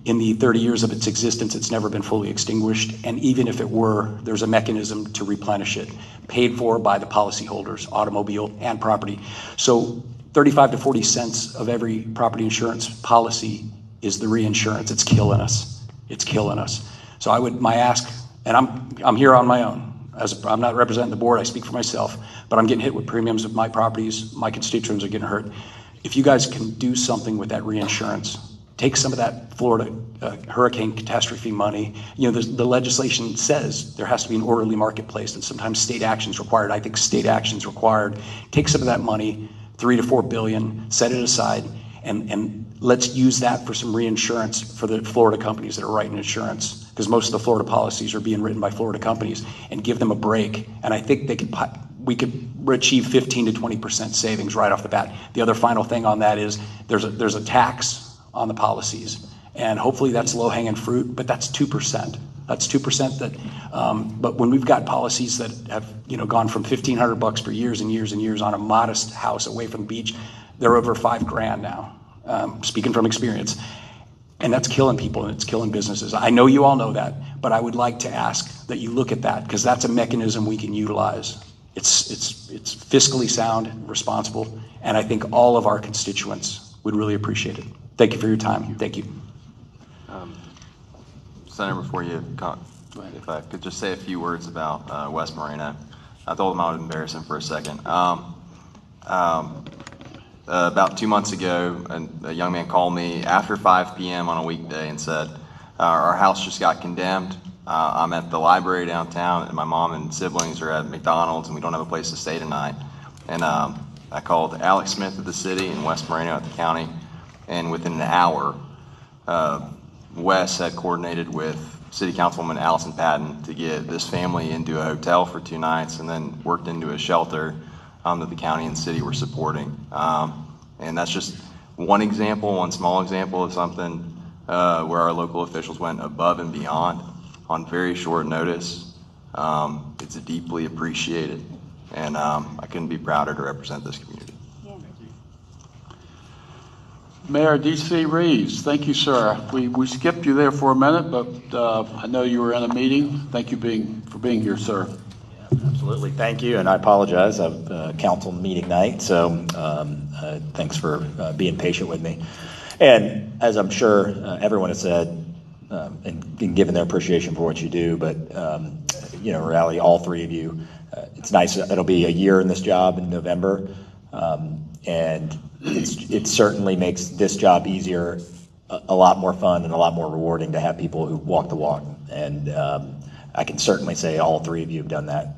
In the 30 years of its existence, it's never been fully extinguished, and even if it were, there's a mechanism to replenish it, paid for by the policyholders, automobile and property. So 35 to 40 cents of every property insurance policy is the reinsurance. It's killing us. It's killing us. So my ask, and I'm here on my own. I'm not representing the board. I speak for myself, but I'm getting hit with premiums of my properties. My constituents are getting hurt. If you guys can do something with that reinsurance, take some of that Florida hurricane catastrophe money. The legislation says there has to be an orderly marketplace, and sometimes state action is required. I think state action is required. Take some of that money, $3 to $4 billion, set it aside, and let's use that for some reinsurance for the Florida companies that are writing insurance, because most of the Florida policies are being written by Florida companies, and give them a break. And I think we could achieve 15 to 20% savings right off the bat. The other final thing on that is there's a tax on the policies, and hopefully that's low-hanging fruit, but that's 2%. That's 2% but when we've got policies that have gone from $1,500 for years and years and years on a modest house away from the beach, they're over $5,000 now. Speaking from experience, and that's killing people and it's killing businesses. I know you all know that, but I would like to ask that you look at that, because that's a mechanism we can utilize. It's fiscally sound and responsible, and I think all of our constituents would really appreciate it. Thank you for your time. Thank you. Senator, before you come, if I could just say a few words about West Moreno. I told him I would embarrass him for a second. About 2 months ago, a young man called me after 5 p.m. on a weekday and said, our house just got condemned. I'm at the library downtown, and my mom and siblings are at McDonald's, and we don't have a place to stay tonight. And I called Alex Smith at the city and West Moreno at the county, and within an hour, Wes had coordinated with City Councilwoman Allison Patton to get this family into a hotel for 2 nights, and then worked into a shelter that the county and city were supporting. And that's just one example, one small example of something where our local officials went above and beyond on very short notice. It's deeply appreciated, and I couldn't be prouder to represent this community. Mayor D.C. Reeves, thank you, sir. We skipped you there for a minute, but I know you were in a meeting. Thank you for being here, sir. Absolutely. Thank you, and I apologize. I've council meeting night, so thanks for being patient with me. And as I'm sure everyone has said, and given their appreciation for what you do, but really all three of you, it's nice. It'll be a year in this job in November, and it certainly makes this job easier, a lot more fun, and a lot more rewarding to have people who walk the walk. And I can certainly say all three of you have done that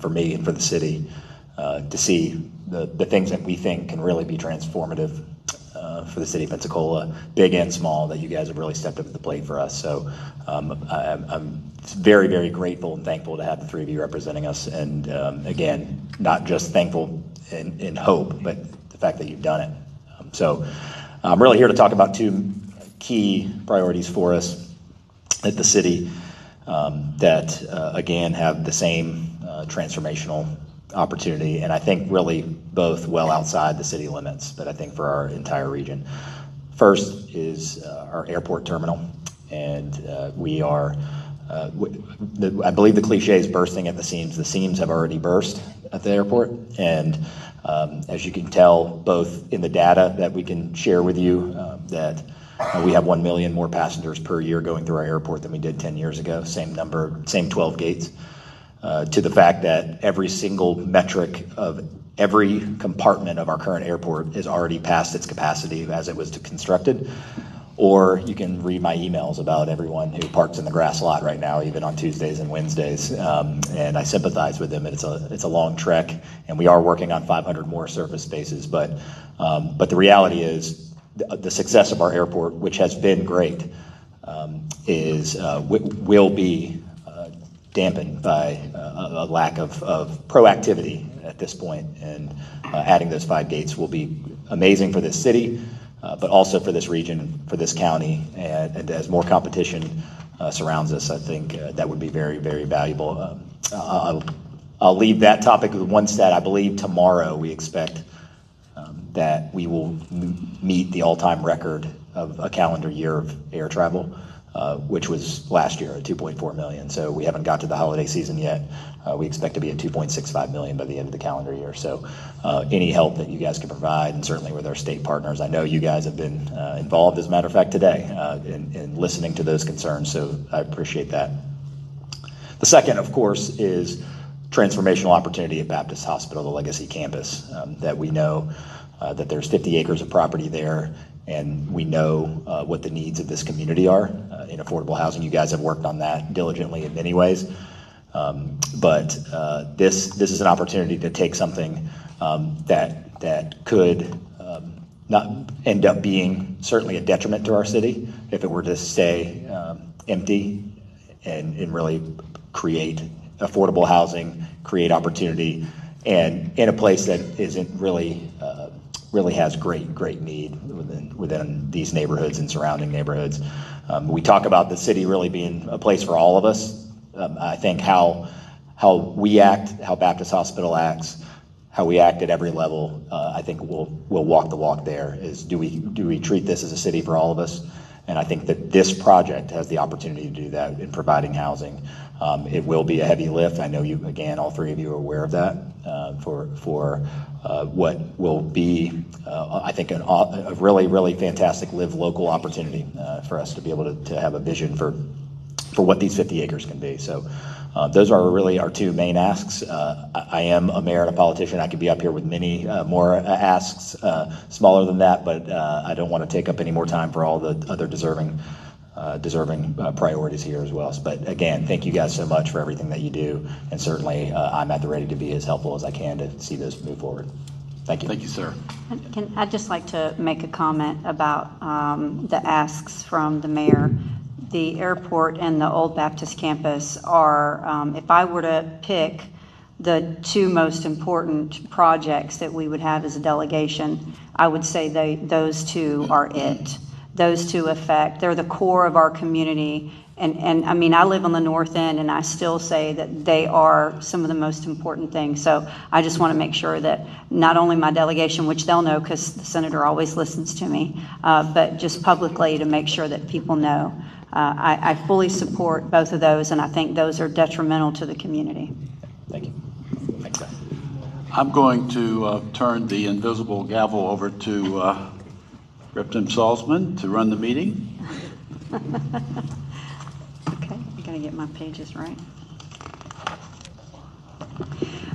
for me and for the city, to see the things that we think can really be transformative for the city of Pensacola, big and small, that you guys have really stepped up to the plate for us. So I'm very, very grateful and thankful to have the three of you representing us. And again, not just thankful in hope, but the fact that you've done it. So I'm really here to talk about two key priorities for us at the city that, again, have the same transformational opportunity, and I think really both well outside the city limits, but I think for our entire region. First is our airport terminal, and we are, I believe the cliche is bursting at the seams. The seams have already burst at the airport, and as you can tell, both in the data that we can share with you, that we have 1 million more passengers per year going through our airport than we did 10 years ago, same number, same 12 gates. To the fact that every single metric of every compartment of our current airport is already past its capacity as it was constructed. Or you can read my emails about everyone who parks in the grass lot right now, even on Tuesdays and Wednesdays. And I sympathize with them. It's a long trek, and we are working on 500 more surface spaces. But the reality is the success of our airport, which has been great, will be dampened by a lack of proactivity at this point. And adding those 5 gates will be amazing for this city, but also for this region, for this county. And as more competition surrounds us, I think that would be very, very valuable. I'll leave that topic with one stat. I believe tomorrow we expect that we will meet the all-time record of a calendar year of air travel, which was last year at 2.4 million. So we haven't got to the holiday season yet. We expect to be at 2.65 million by the end of the calendar year. So any help that you guys can provide, and certainly with our state partners, I know you guys have been involved, as a matter of fact, today in listening to those concerns. So I appreciate that. The second, of course, is transformational opportunity at Baptist Hospital, the Legacy Campus, that we know that there's 50 acres of property there. And we know what the needs of this community are in affordable housing. You guys have worked on that diligently in many ways. But this is an opportunity to take something that could not end up being certainly a detriment to our city if it were to stay empty, and really create affordable housing, create opportunity, and in a place that isn't really has great need within these neighborhoods and surrounding neighborhoods. We talk about the city really being a place for all of us. I think how we act, how Baptist Hospital acts, how we act at every level, I think we'll walk the walk there. Is do we treat this as a city for all of us? And I think that this project has the opportunity to do that in providing housing. It will be a heavy lift. I know you, again, all three of you are aware of that, for what will be, I think, a really, really fantastic live local opportunity for us to be able to have a vision for what these 50 acres can be. So those are really our two main asks. I am a mayor and a politician. I could be up here with many more asks, smaller than that, but I don't want to take up any more time for all the other deserving priorities here as well. But again, thank you guys so much for everything that you do, and certainly I'm at the ready to be as helpful as I can to see those move forward. Thank you. Thank you, sir. I'd just like to make a comment about the asks from the mayor. The airport and the Old Baptist campus are, if I were to pick the two most important projects that we would have as a delegation, I would say those two are it. Those two they're the core of our community. And I mean, I live on the north end, and I still say that they are some of the most important things. So I just want to make sure that not only my delegation, which they'll know because the senator always listens to me, but just publicly to make sure that people know. I fully support both of those, and I think those are detrimental to the community. Thank you. Thanks, Beth. I'm going to turn the invisible gavel over to Representative Salzman to run the meeting. Okay, I gotta get my pages right.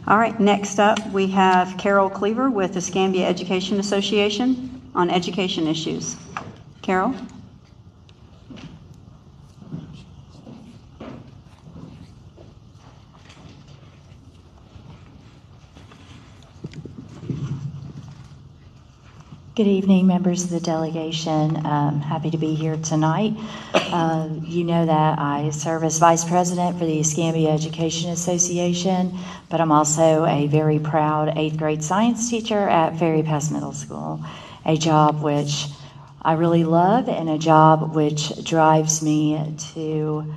All right, next up we have Carol Cleaver with the Escambia Education Association on education issues. Carol? Good evening, members of the delegation. Happy to be here tonight. You know that I serve as Vice President for the Escambia Education Association, but I'm also a very proud 8th grade science teacher at Ferry Pass Middle School, a job which I really love and a job which drives me to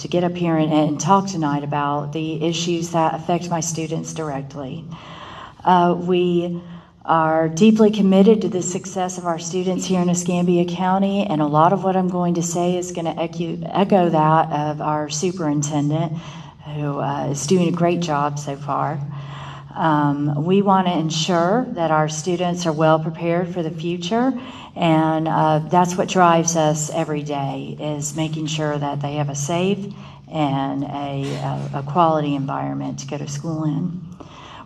get up here and talk tonight about the issues that affect my students directly. We are deeply committed to the success of our students here in Escambia County, and a lot of what I'm going to say is going to echo that of our superintendent, who is doing a great job so far. We want to ensure that our students are well prepared for the future, and that's what drives us every day, is making sure that they have a safe and a quality environment to go to school in.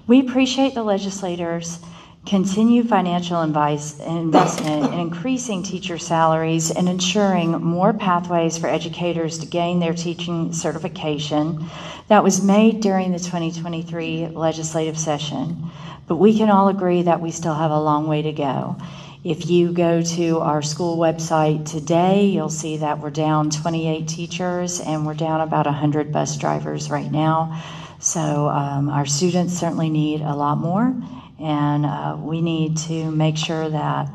We appreciate the legislators' continued financial investment in increasing teacher salaries and ensuring more pathways for educators to gain their teaching certification that was made during the 2023 legislative session. But we can all agree that we still have a long way to go. If you go to our school website today, you'll see that we're down 28 teachers and we're down about 100 bus drivers right now. So our students certainly need a lot more. And we need to make sure that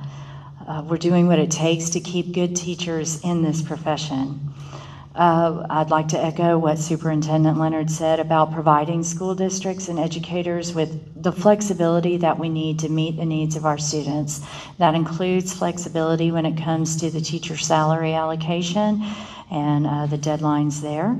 we're doing what it takes to keep good teachers in this profession. I'd like to echo what Superintendent Leonard said about providing school districts and educators with the flexibility that we need to meet the needs of our students. That includes flexibility when it comes to the teacher salary allocation and the deadlines there.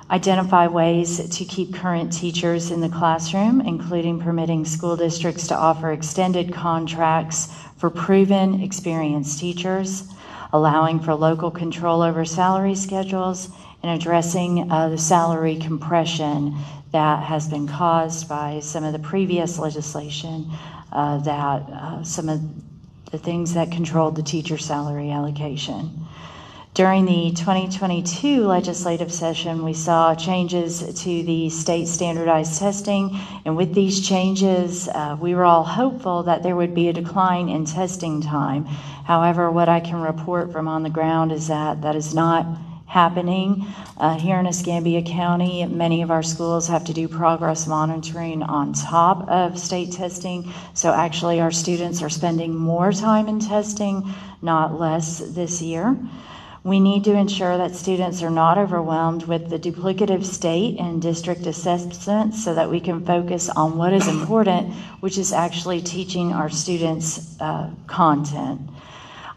Identify ways to keep current teachers in the classroom, including permitting school districts to offer extended contracts for proven, experienced teachers, allowing for local control over salary schedules, and addressing the salary compression that has been caused by some of the previous legislation, some of the things that controlled the teacher salary allocation. During the 2022 legislative session, we saw changes to the state standardized testing, and with these changes, we were all hopeful that there would be a decline in testing time. However, what I can report from on the ground is that that is not happening. Here in Escambia County, many of our schools have to do progress monitoring on top of state testing, so actually our students are spending more time in testing, not less this year. We need to ensure that students are not overwhelmed with the duplicative state and district assessments so that we can focus on what is important, which is actually teaching our students content.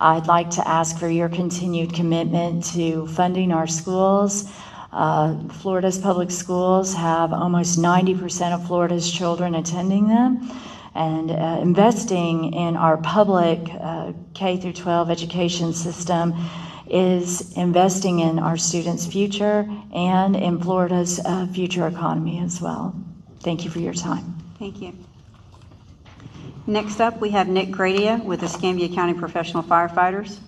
I'd like to ask for your continued commitment to funding our schools. Florida's public schools have almost 90% of Florida's children attending them. And investing in our public K through 12 education system is investing in our students' future and in Florida's future economy as well. Thank you for your time. Thank you. Next up, we have Nick Gradia with Escambia County Professional Firefighters.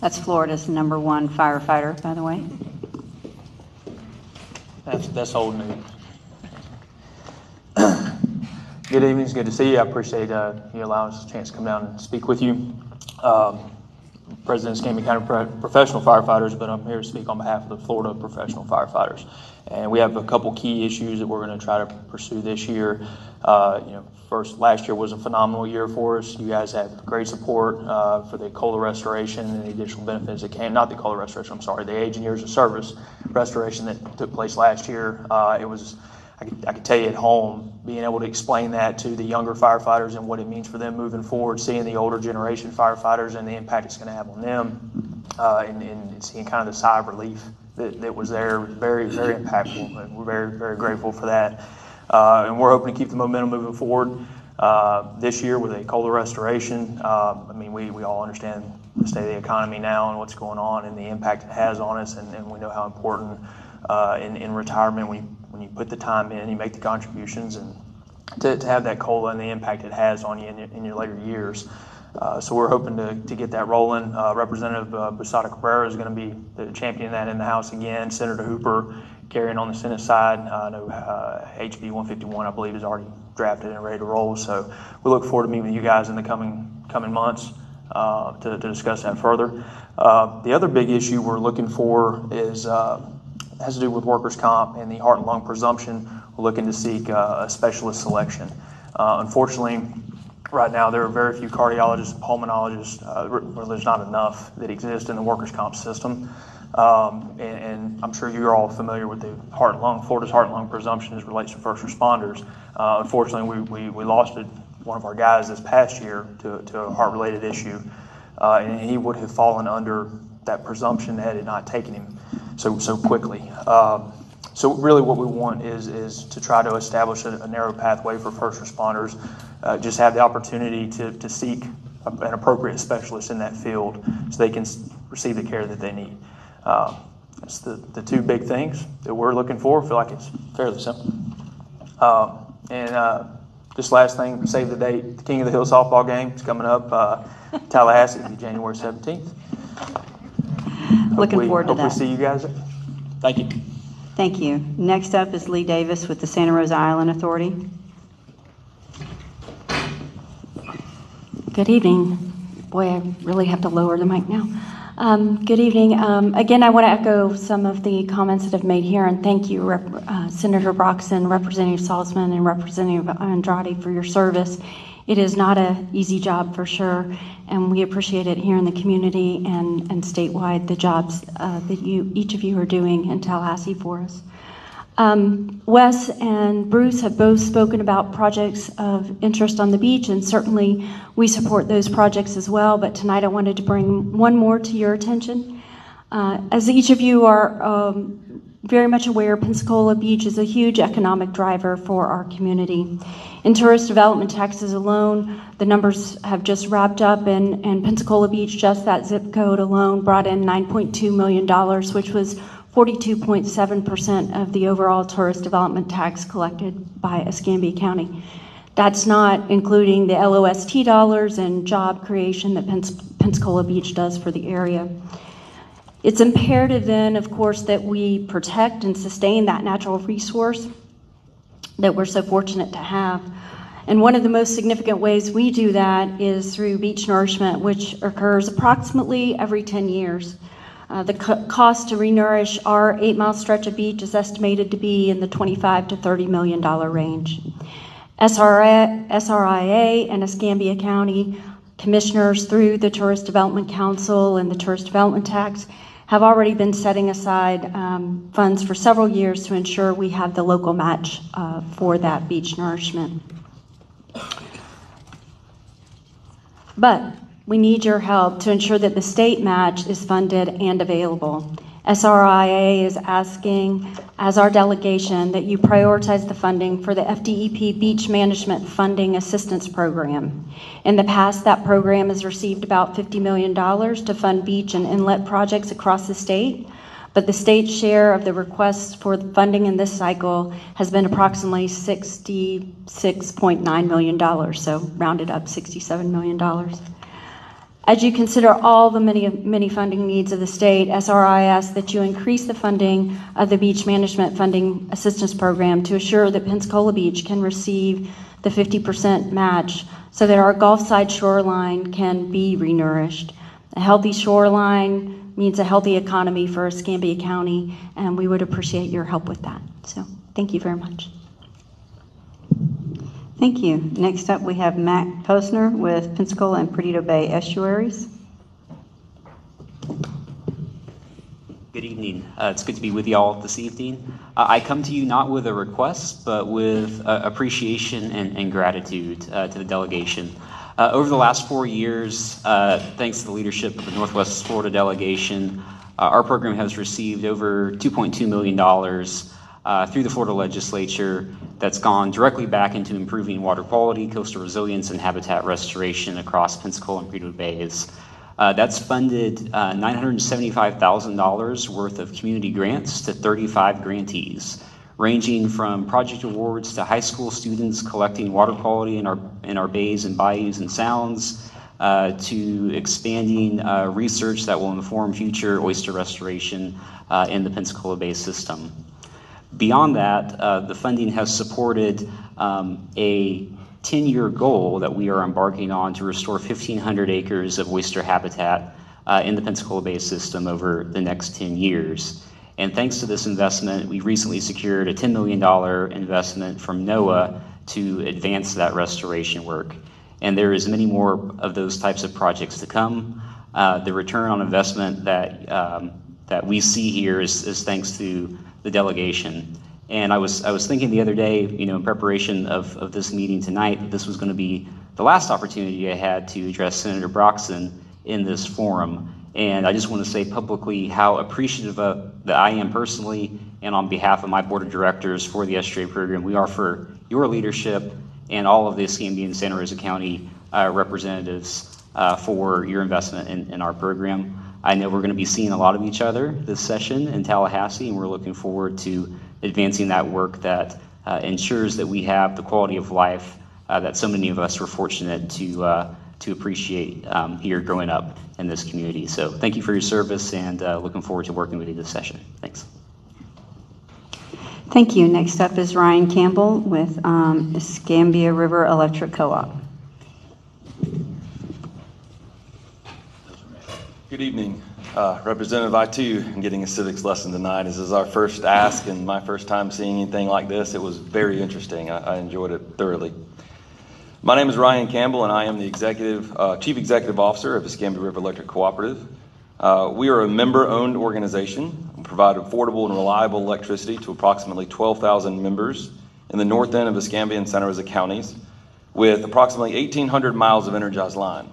That's Florida's #1 firefighter, by the way. That's old news. Good evening. It's good to see you. I appreciate you allowing us a chance to come down and speak with you. President of Escambia County Professional Firefighters, but I'm here to speak on behalf of the Florida Professional Firefighters. And we have a couple key issues that we're going to try to pursue this year. First, last year was a phenomenal year for us. You guys had great support for the COLA restoration and the additional benefits that came, not the COLA restoration, I'm sorry, the age and years of service restoration that took place last year. I could tell you at home, being able to explain that to the younger firefighters and what it means for them moving forward, seeing the older generation firefighters and the impact it's going to have on them, and seeing kind of the sigh of relief that was there, very, very impactful, and we're very, very grateful for that. And we're hoping to keep the momentum moving forward this year with a COLA restoration. We all understand the state of the economy now and what's going on and the impact it has on us, and we know how important in retirement when you put the time in, you make the contributions, and to have that COLA and the impact it has on you in your later years. So we're hoping to get that rolling. Representative Busada Cabrera is going to be the champion of that in the House again. Senator Hooper carrying on the Senate side. I know HB 151, I believe, has already drafted and ready to roll. So we look forward to meeting with you guys in the coming months to discuss that further. The other big issue we're looking for is has to do with workers' comp and the heart and lung presumption. We're looking to seek a specialist selection. Unfortunately, right now there are very few cardiologists and pulmonologists. Well, there's not enough that exist in the workers' comp system. And I'm sure you're all familiar with the Florida's heart and lung presumption as relates to first responders. Unfortunately, we lost one of our guys this past year to a heart-related issue, and he would have fallen under that presumption had it not taken him so quickly. So really what we want is to try to establish a narrow pathway for first responders, just have the opportunity to seek an appropriate specialist in that field so they can receive the care that they need. That's the two big things that we're looking for. I feel like it's fairly simple. And this last thing, save the date, the King of the Hill softball game is coming up, Tallahassee, January 17th. Looking forward to that. Hope we see you guys there. Thank you. Thank you. Next up is Lee Davis with the Santa Rosa Island Authority. Good evening. Boy, I really have to lower the mic now. Good evening. Again, I want to echo some of the comments that I've made here, and thank you, Senator Broxson, Representative Salzman, and Representative Andrade for your service. It is not an easy job for sure, and we appreciate it here in the community and statewide, the jobs that each of you are doing in Tallahassee for us. Wes and Bruce have both spoken about projects of interest on the beach, and certainly we support those projects as well, but tonight I wanted to bring one more to your attention. As each of you are very much aware, Pensacola Beach is a huge economic driver for our community. In tourist development taxes alone, the numbers have just wrapped up, and Pensacola Beach, just that zip code alone, brought in $9.2 million, which was 42.7% of the overall tourist development tax collected by Escambia County. That's not including the LOST dollars and job creation that Pensacola Beach does for the area. It's imperative then, of course, that we protect and sustain that natural resource that we're so fortunate to have. And one of the most significant ways we do that is through beach nourishment, which occurs approximately every 10 years. The cost to renourish our 8-mile stretch of beach is estimated to be in the $25 to $30 million range. SRIA and Escambia County commissioners through the Tourist Development Council and the Tourist Development Tax have already been setting aside funds for several years to ensure we have the local match for that beach nourishment. But we need your help to ensure that the state match is funded and available. SRIA is asking, as our delegation, that you prioritize the funding for the FDEP Beach Management Funding Assistance Program. In the past, that program has received about $50 million to fund beach and inlet projects across the state, but the state's share of the requests for funding in this cycle has been approximately $66.9 million, so rounded up $67 million. As you consider all the many funding needs of the state, SRI asks that you increase the funding of the Beach Management Funding Assistance Program to assure that Pensacola Beach can receive the 50% match so that our Gulfside shoreline can be renourished. A healthy shoreline means a healthy economy for Escambia County, and we would appreciate your help with that. So thank you very much. Thank you. Next up, we have Matt Posner with Pensacola and Perdido Bay Estuaries. Good evening. It's good to be with you all this evening. I come to you not with a request, but with appreciation and gratitude to the delegation. Over the last 4 years, thanks to the leadership of the Northwest Florida delegation, our program has received over $2.2 million through the Florida legislature that's gone directly back into improving water quality, coastal resilience, and habitat restoration across Pensacola and Perdido Bays. That's funded $975,000 worth of community grants to 35 grantees, ranging from project awards to high school students collecting water quality in our bays and bayous and sounds, to expanding research that will inform future oyster restoration in the Pensacola Bay system. Beyond that, the funding has supported a 10-year goal that we are embarking on to restore 1,500 acres of oyster habitat in the Pensacola Bay system over the next 10 years. And thanks to this investment, we recently secured a $10 million investment from NOAA to advance that restoration work. And there is many more of those types of projects to come. The return on investment that we see here is thanks to the delegation. And I was thinking the other day, in preparation of this meeting tonight, that this was going to be the last opportunity I had to address Senator Broxson in this forum. And I just want to say publicly how appreciative that I am personally and on behalf of my board of directors for the SGA program. We are for your leadership and all of the Escambia and Santa Rosa County representatives for your investment in our program. I know we're going to be seeing a lot of each other this session in Tallahassee, and we're looking forward to advancing that work that ensures that we have the quality of life that so many of us were fortunate to appreciate here growing up in this community. So thank you for your service, and looking forward to working with you this session. Thanks. Thank you. Next up is Ryan Campbell with Escambia River Electric Co-op. Good evening. Representative, I too am getting a civics lesson tonight. This is our first ask and my first time seeing anything like this. It was very interesting. I enjoyed it thoroughly. My name is Ryan Campbell, and I am the Chief Executive Officer of Escambia River Electric Cooperative. We are a member-owned organization and provide affordable and reliable electricity to approximately 12,000 members in the north end of Escambia and Santa Rosa counties with approximately 1,800 miles of energized line.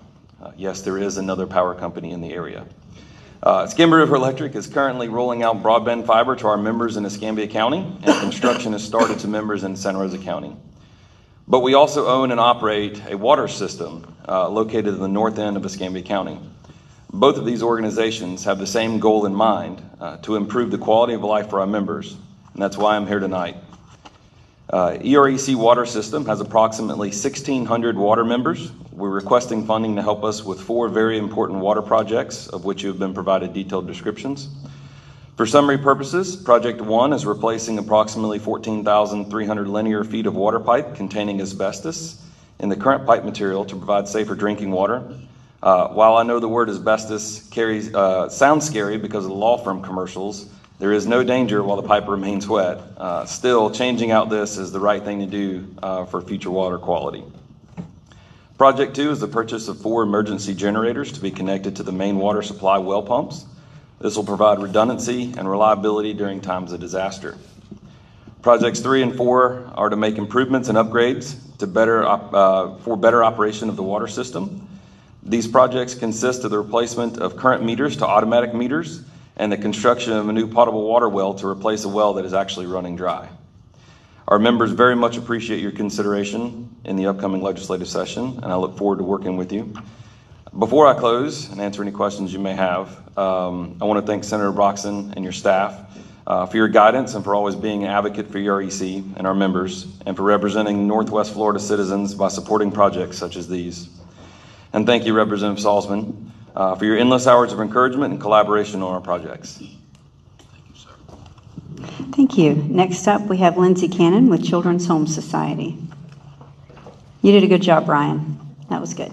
Yes, there is another power company in the area. Escambia River Electric is currently rolling out broadband fiber to our members in Escambia County, and construction has started to members in Santa Rosa County. But we also own and operate a water system located in the north end of Escambia County. Both of these organizations have the same goal in mind, to improve the quality of life for our members, and that's why I'm here tonight. EREC Water System has approximately 1,600 water members. We're requesting funding to help us with 4 very important water projects, of which you have been provided detailed descriptions. For summary purposes, Project 1 is replacing approximately 14,300 linear feet of water pipe containing asbestos in the current pipe material to provide safer drinking water. While I know the word asbestos sounds scary because of the law firm commercials, there is no danger while the pipe remains wet. Still, changing out this is the right thing to do for future water quality. Project 2 is the purchase of 4 emergency generators to be connected to the main water supply well pumps. This will provide redundancy and reliability during times of disaster. Projects 3 and 4 are to make improvements and upgrades to for better operation of the water system. These projects consist of the replacement of current meters to automatic meters and the construction of a new potable water well to replace a well that is actually running dry. Our members very much appreciate your consideration in the upcoming legislative session, and I look forward to working with you. Before I close and answer any questions you may have, I want to thank Senator Broxson and your staff for your guidance and for always being an advocate for EREC and our members, and for representing Northwest Florida citizens by supporting projects such as these. And thank you, Representative Salzman, for your endless hours of encouragement and collaboration on our projects. Thank you. Next up, we have Lindsay Cannon with Children's Home Society. You did a good job, Brian. That was good.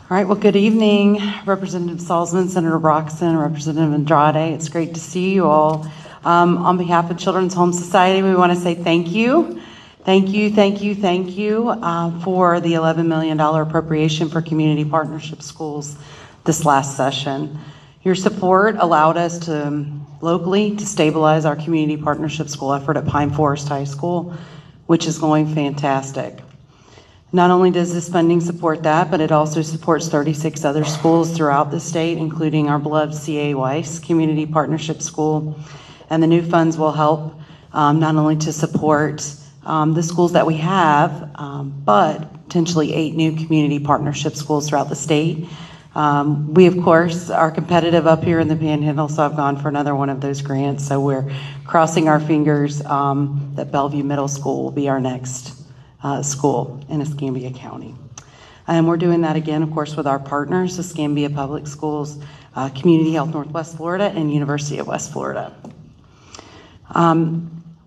All right, well, good evening, Representative Salzman, Senator Broxson, Representative Andrade. It's great to see you all. On behalf of Children's Home Society, we want to say thank you. Thank you for the $11 million appropriation for community partnership schools this last session. Your support allowed us to locally to stabilize our community partnership school effort at Pine Forest High School, which is going fantastic. Not only does this funding support that, but it also supports 36 other schools throughout the state, including our beloved C.A. Weiss Community Partnership School. And the new funds will help not only to support the schools that we have, but potentially 8 new community partnership schools throughout the state. We, of course, are competitive up here in the Panhandle, so I've gone for another one of those grants. So we're crossing our fingers that Bellevue Middle School will be our next school in Escambia County. And we're doing that again, of course, with our partners, Escambia Public Schools, Community Health Northwest Florida, and University of West Florida.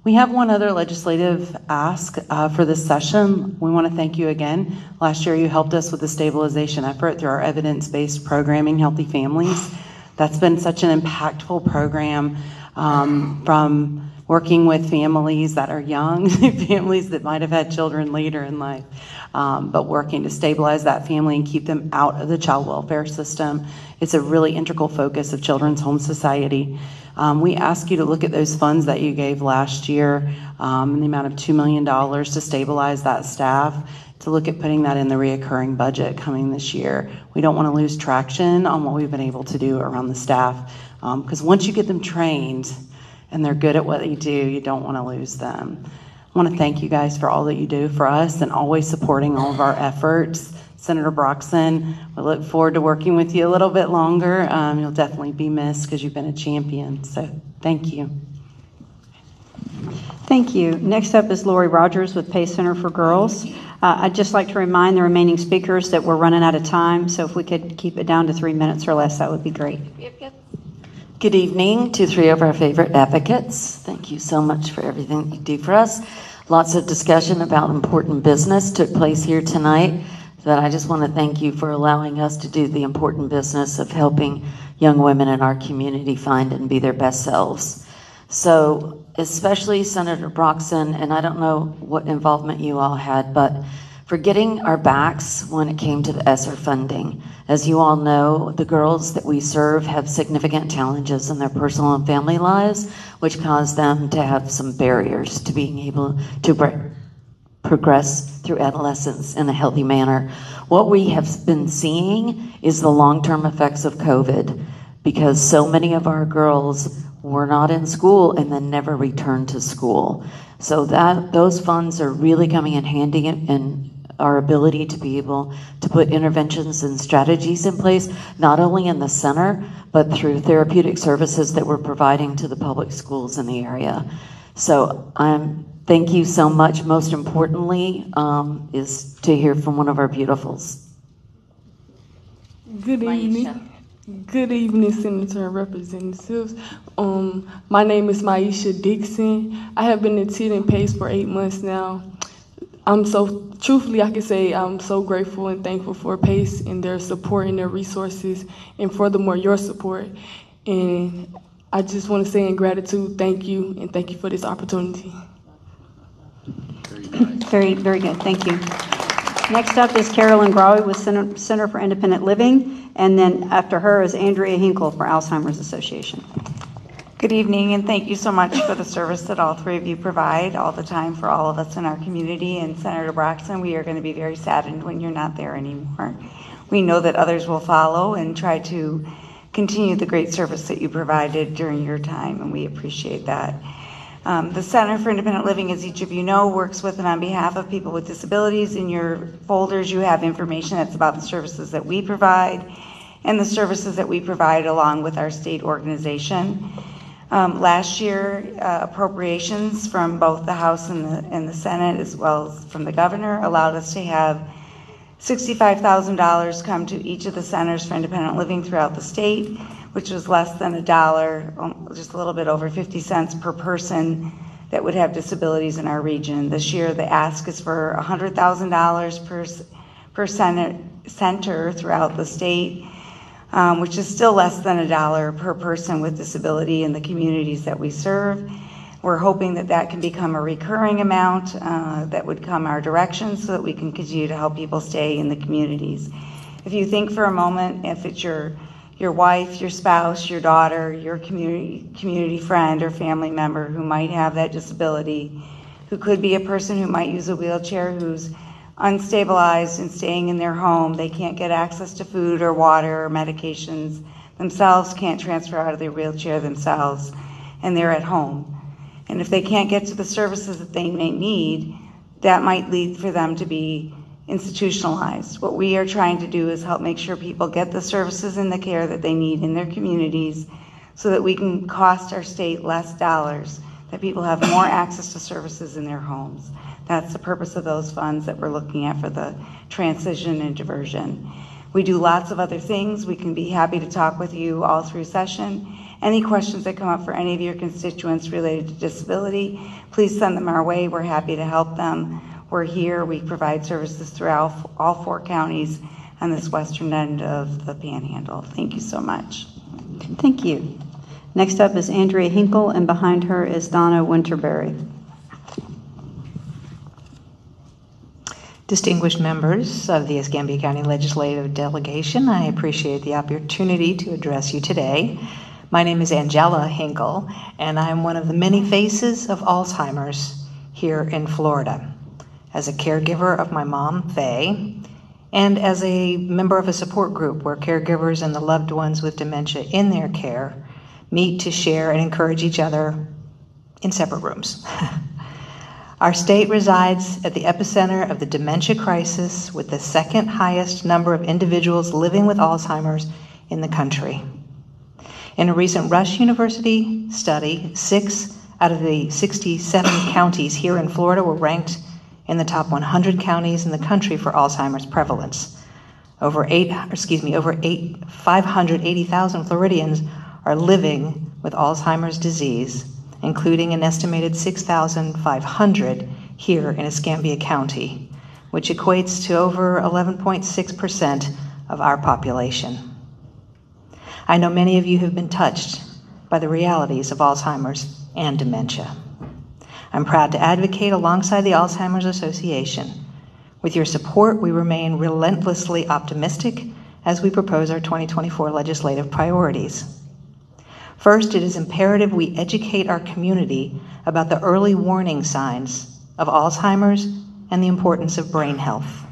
We have one other legislative ask for this session. We want to thank you again. Last year you helped us with the stabilization effort through our evidence-based programming, Healthy Families. That's been such an impactful program, from working with families that are young, families that might have had children later in life, but working to stabilize that family and keep them out of the child welfare system. It's a really integral focus of Children's Home Society. We ask you to look at those funds that you gave last year, in the amount of $2 million to stabilize that staff, to look at putting that in the reoccurring budget coming this year. We don't want to lose traction on what we've been able to do around the staff, because once you get them trained and they're good at what they do, you don't want to lose them. I want to thank you guys for all that you do for us and always supporting all of our efforts. Senator Broxson, we look forward to working with you a little bit longer. You'll definitely be missed because you've been a champion. So thank you. Thank you. Next up is Lori Rogers with Pace Center for Girls. I'd just like to remind the remaining speakers that we're running out of time, so if we could keep it down to 3 minutes or less, that would be great. Good evening to three of our favorite advocates. Thank you so much for everything you do for us. Lots of discussion about important business took place here tonight, but I just want to thank you for allowing us to do the important business of helping young women in our community find and be their best selves. So especially Senator Broxson, and I don't know what involvement you all had, but for getting our backs when it came to the ESSER funding. As you all know, the girls that we serve have significant challenges in their personal and family lives, which cause them to have some barriers to being able to progress through adolescence in a healthy manner. What we have been seeing is the long-term effects of COVID, because so many of our girls were not in school and then never returned to school. So those funds are really coming in handy in our ability to be able to put interventions and strategies in place, not only in the center, but through therapeutic services that we're providing to the public schools in the area. So thank you so much. Most importantly is to hear from one of our beautifuls. Good evening. Good evening, Senator and Representatives. My name is Maisha Dixon. I have been attending PACE for 8 months now. Truthfully, I can say I'm so grateful and thankful for PACE and their support and their resources, and furthermore, your support. And I just want to say in gratitude, thank you, and thank you for this opportunity. Very, very good. Thank you. Next up is Carolyn Grawy with Center for Independent Living, and then after her is Andrea Hinkle for Alzheimer's Association. Good evening, and thank you so much for the service that all three of you provide all the time for all of us in our community. And Senator Broxson, we are going to be very saddened when you're not there anymore. We know that others will follow and try to continue the great service that you provided during your time, and we appreciate that. The Center for Independent Living, as each of you know, works with and on behalf of people with disabilities. In your folders, you have information that's about the services that we provide and the services that we provide along with our state organization. Last year, appropriations from both the House and the Senate, as well as from the governor, allowed us to have $65,000 come to each of the centers for independent living throughout the state, which was less than $1, just a little bit over 50 cents per person that would have disabilities in our region. This year, the ask is for $100,000 per center throughout the state, which is still less than $1 per person with disability in the communities that we serve. We're hoping that that can become a recurring amount that would come our direction so that we can continue to help people stay in the communities. If you think for a moment, if it's your wife, your spouse, your daughter, your community friend or family member who might have that disability, who could be a person who might use a wheelchair, who's unstabilized and staying in their home, they can't get access to food or water or medications themselves, can't transfer out of their wheelchair themselves, and they're at home. And if they can't get to the services that they may need, that might lead for them to be institutionalized. What we are trying to do is help make sure people get the services and the care that they need in their communities so that we can cost our state less dollars, that people have more access to services in their homes. That's the purpose of those funds that we're looking at for the transition and diversion. We do lots of other things. We can be happy to talk with you all through session. Any questions that come up for any of your constituents related to disability, please send them our way. We're happy to help them. We're here. We provide services throughout all 4 counties on this western end of the Panhandle. Thank you so much. Thank you. Next up is Andrea Hinkle, and behind her is Donna Winterberry. Distinguished members of the Escambia County Legislative Delegation, I appreciate the opportunity to address you today. My name is Angela Hinkle, and I am one of the many faces of Alzheimer's here in Florida. As a caregiver of my mom, Faye, and as a member of a support group where caregivers and the loved ones with dementia in their care meet to share and encourage each other in separate rooms. Our state resides at the epicenter of the dementia crisis, with the 2nd highest number of individuals living with Alzheimer's in the country. In a recent Rush University study, 6 out of the 67 counties here in Florida were ranked in the top 100 counties in the country for Alzheimer's prevalence. Over 580,000 Floridians are living with Alzheimer's disease, including an estimated 6,500 here in Escambia County, which equates to over 11.6% of our population. I know many of you have been touched by the realities of Alzheimer's and dementia. I'm proud to advocate alongside the Alzheimer's Association. With your support, we remain relentlessly optimistic as we propose our 2024 legislative priorities. First, it is imperative we educate our community about the early warning signs of Alzheimer's and the importance of brain health.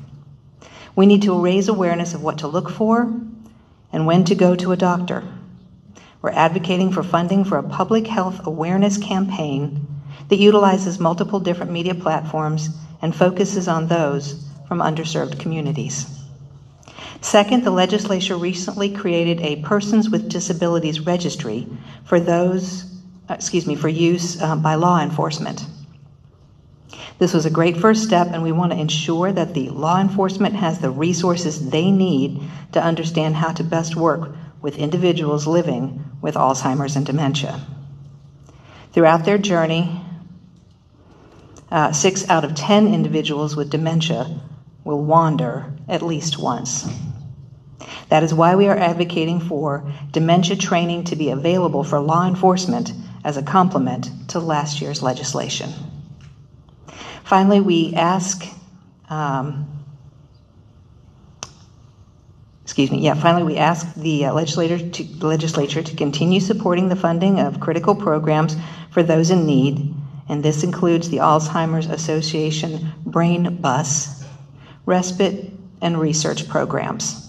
We need to raise awareness of what to look for and when to go to a doctor. We're advocating for funding for a public health awareness campaign that utilizes multiple different media platforms and focuses on those from underserved communities. Second, the legislature recently created a Persons with Disabilities Registry for use by law enforcement. This was a great first step, and we want to ensure that the law enforcement has the resources they need to understand how to best work with individuals living with Alzheimer's and dementia. Throughout their journey, 6 out of 10 individuals with dementia will wander at least once. That is why we are advocating for dementia training to be available for law enforcement as a complement to last year's legislation. Finally, we ask the legislature to continue supporting the funding of critical programs for those in need, and this includes the Alzheimer's Association Brain Bus, respite, and research programs.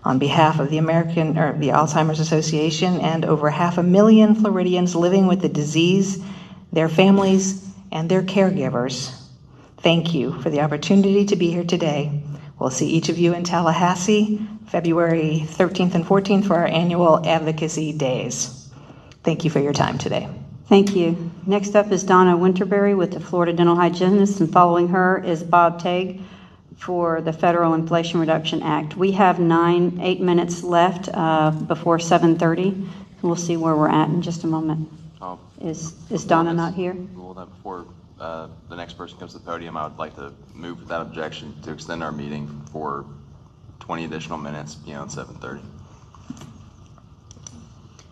On behalf of the Alzheimer's Association and over 500,000 Floridians living with the disease, their families, and their caregivers, thank you for the opportunity to be here today. We'll see each of you in Tallahassee, February 13th and 14th for our annual advocacy days. Thank you for your time today. Thank you. Next up is Donna Winterberry with the Florida Dental Hygienists, and following her is Bob Tague for the Federal Inflation Reduction Act. We have 8 minutes left before 7:30. We'll see where we're at in just a moment. Is Donna not here? Well, that before the next person comes to the podium, I would like to move without objection to extend our meeting for 20 additional minutes beyond 7:30.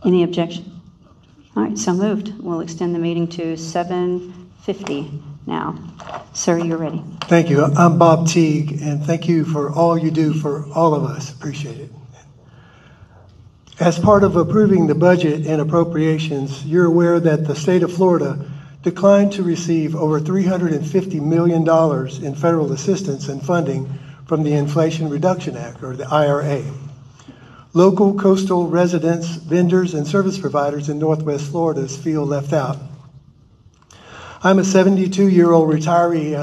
Any objection? All right, so moved. We'll extend the meeting to 7:50 now. Sir, you're ready. Thank you. I'm Bob Teague, and thank you for all you do for all of us. Appreciate it. As part of approving the budget and appropriations, you're aware that the state of Florida declined to receive over $350 million in federal assistance and funding from the Inflation Reduction Act, or the IRA. Local coastal residents, vendors, and service providers in Northwest Florida feel left out. I'm a 72-year-old retiree.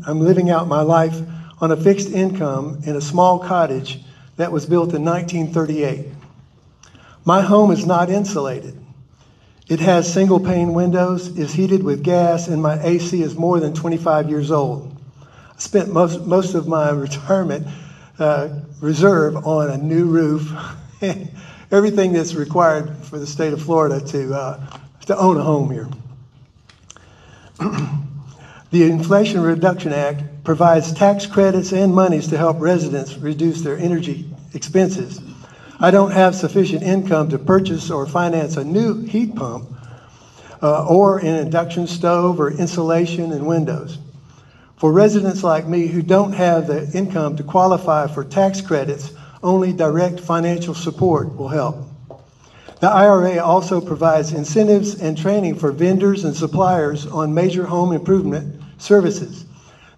I'm living out my life on a fixed income in a small cottage that was built in 1938. My home is not insulated. It has single pane windows, is heated with gas, and my AC is more than 25 years old. I spent most of my retirement reserve on a new roof, everything that's required for the state of Florida to own a home here. The Inflation Reduction Act provides tax credits and monies to help residents reduce their energy expenses. I don't have sufficient income to purchase or finance a new heat pump or an induction stove or insulation and windows. For residents like me who don't have the income to qualify for tax credits, only direct financial support will help. The IRA also provides incentives and training for vendors and suppliers on major home improvement services.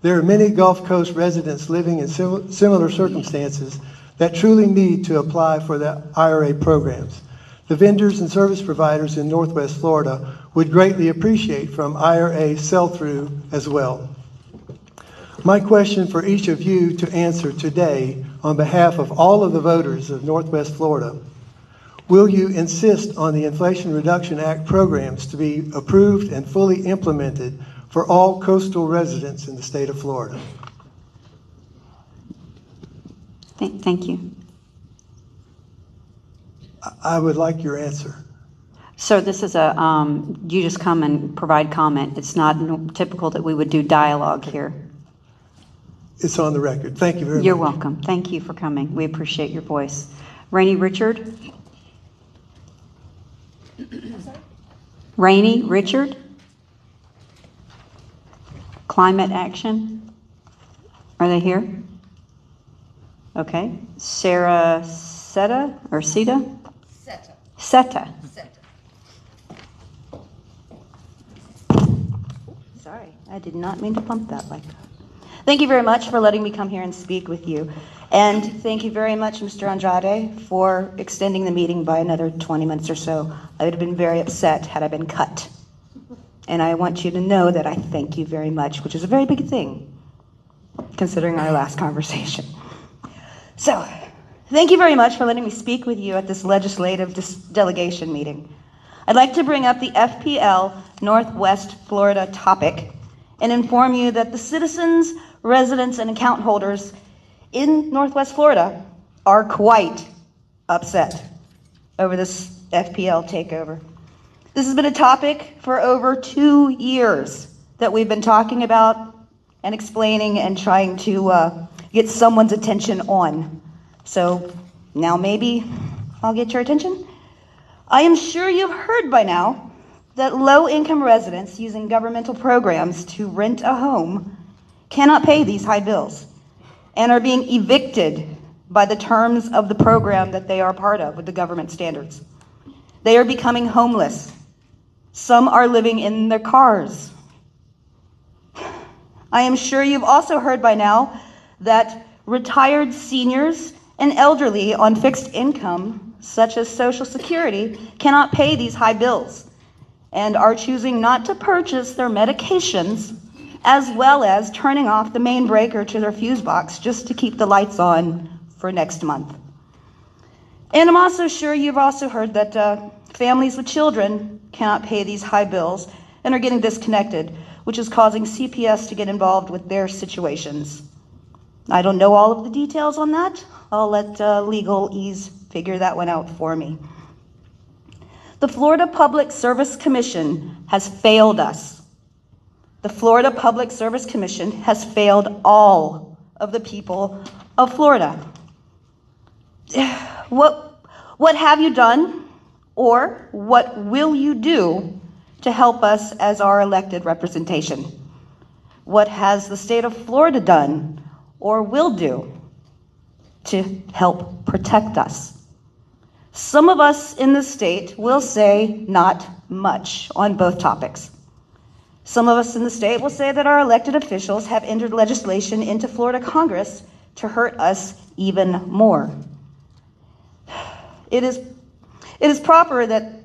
There are many Gulf Coast residents living in similar circumstances that truly need to apply for the IRA programs. The vendors and service providers in Northwest Florida would greatly appreciate from IRA sell-through as well. My question for each of you to answer today on behalf of all of the voters of Northwest Florida: will you insist on the Inflation Reduction Act programs to be approved and fully implemented for all coastal residents in the state of Florida? Thank you. I would like your answer. So this is you just come and provide comment. It's not typical that we would do dialogue here. It's on the record. Thank you very much. You're welcome. Thank you for coming. We appreciate your voice. Rainey Richard? Rainey Richard? Climate Action? Are they here? Okay. Sarah Seta or Seta? Seta. Seta. Sorry, I did not mean to pump that like that. Thank you very much for letting me come here and speak with you. And thank you very much, Mr. Andrade, for extending the meeting by another 20 minutes or so. I would have been very upset had I been cut. And I want you to know that I thank you very much, which is a very big thing, considering our last conversation. So, thank you very much for letting me speak with you at this legislative delegation meeting. I'd like to bring up the FPL Northwest Florida topic and inform you that the citizens, residents, and account holders in Northwest Florida are quite upset over this FPL takeover. This has been a topic for over 2 years that we've been talking about and explaining and trying to get someone's attention on. So now maybe I'll get your attention. I am sure you've heard by now that low-income residents using governmental programs to rent a home cannot pay these high bills and are being evicted by the terms of the program that they are part of with the government standards. They are becoming homeless. Some are living in their cars. I am sure you've also heard by now that retired seniors and elderly on fixed income, such as Social Security, cannot pay these high bills and are choosing not to purchase their medications, as well as turning off the main breaker to their fuse box just to keep the lights on for next month. And I'm also sure you've also heard that families with children cannot pay these high bills and are getting disconnected, which is causing CPS to get involved with their situations. I don't know all of the details on that. I'll let Legalese figure that one out for me. The Florida Public Service Commission has failed us. The Florida Public Service Commission has failed all of the people of Florida. What have you done, or what will you do to help us as our elected representation? What has the state of Florida done or will do to help protect us? Some of us in the state will say not much on both topics. Some of us in the state will say that our elected officials have entered legislation into Florida Congress to hurt us even more. Is it proper that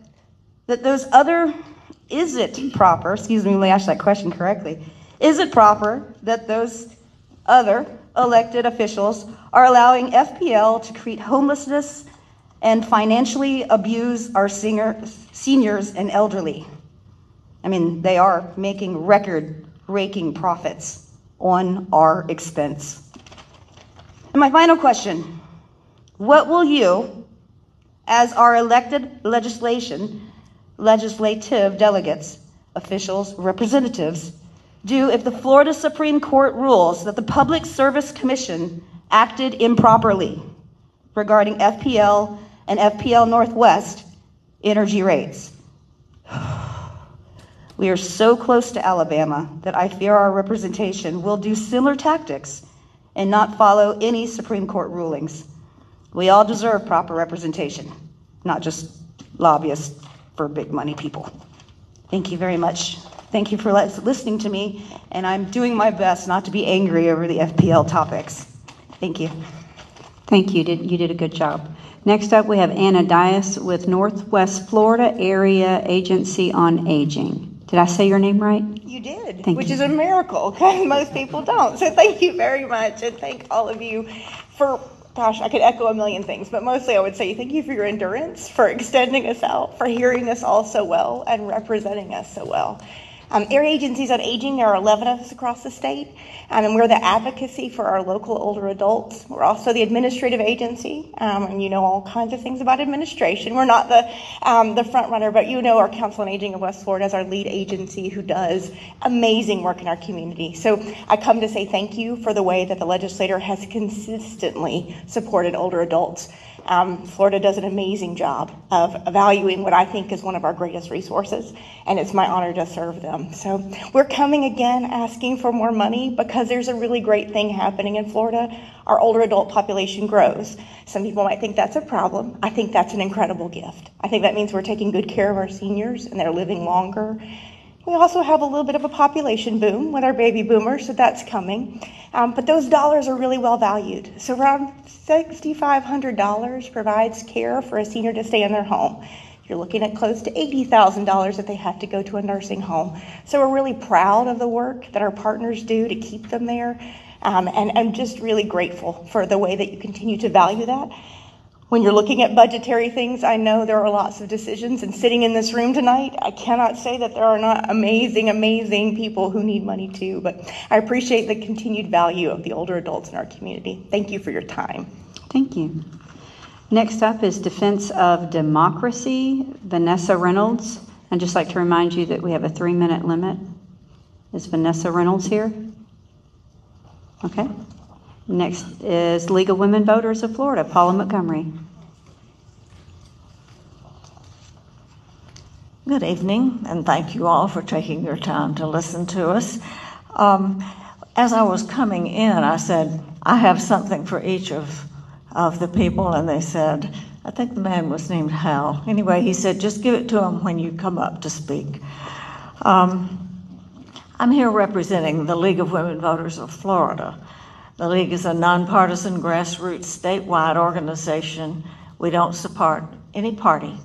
those other, is it proper, excuse me, let me ask that question correctly, is it proper that those other elected officials are allowing FPL to create homelessness and financially abuse our seniors and elderly. I mean, they are making record-breaking profits on our expense. And my final question, what will you, as our elected legislative delegates, officials, representatives, do if the Florida Supreme Court rules that the Public Service Commission acted improperly regarding FPL and FPL Northwest energy rates? We are so close to Alabama that I fear our representation will do similar tactics and not follow any Supreme Court rulings. We all deserve proper representation, not just lobbyists for big money people. Thank you very much. Thank you for listening to me, and I'm doing my best not to be angry over the FPL topics. Thank you. Thank you. You did a good job. Next up, we have Anna Dias with Northwest Florida Area Agency on Aging. Did I say your name right? You did, Thank you. Is a miracle, because most people don't. So thank you very much, and thank all of you for, gosh, I could echo a million things, but mostly I would say thank you for your endurance, for extending us out, for hearing us all so well, and representing us so well. Area Agencies on Aging, there are 11 of us across the state, and we're the advocacy for our local older adults. We're also the administrative agency, and you know all kinds of things about administration. We're not the front runner, but you know our Council on Aging of West Florida is our lead agency who does amazing work in our community. So I come to say thank you for the way that the legislature has consistently supported older adults. Florida does an amazing job of evaluating what I think is one of our greatest resources, and it's my honor to serve them. So we're coming again asking for more money because there's a really great thing happening in Florida. Our older adult population grows. Some people might think that's a problem. I think that's an incredible gift. I think that means we're taking good care of our seniors and they're living longer. We also have a little bit of a population boom with our baby boomers, so that's coming. But those dollars are really well valued. So around $6,500 provides care for a senior to stay in their home. You're looking at close to $80,000 if they have to go to a nursing home. So we're really proud of the work that our partners do to keep them there. And I'm just really grateful for the way that you continue to value that. When you're looking at budgetary things, I know there are lots of decisions, and sitting in this room tonight, I cannot say that there are not amazing, amazing people who need money too, but I appreciate the continued value of the older adults in our community. Thank you for your time. Thank you. Next up is Defense of Democracy, Vanessa Reynolds. I'd just like to remind you that we have a 3-minute limit. Is Vanessa Reynolds here? Okay. Next is League of Women Voters of Florida, Paula Montgomery. Good evening, and thank you all for taking your time to listen to us. As I was coming in, I said, I have something for each of the people, and they said, I think the man was named Hal. Anyway, he said, just give it to him when you come up to speak. I'm here representing the League of Women Voters of Florida. The League is a nonpartisan, grassroots, statewide organization. We don't support any party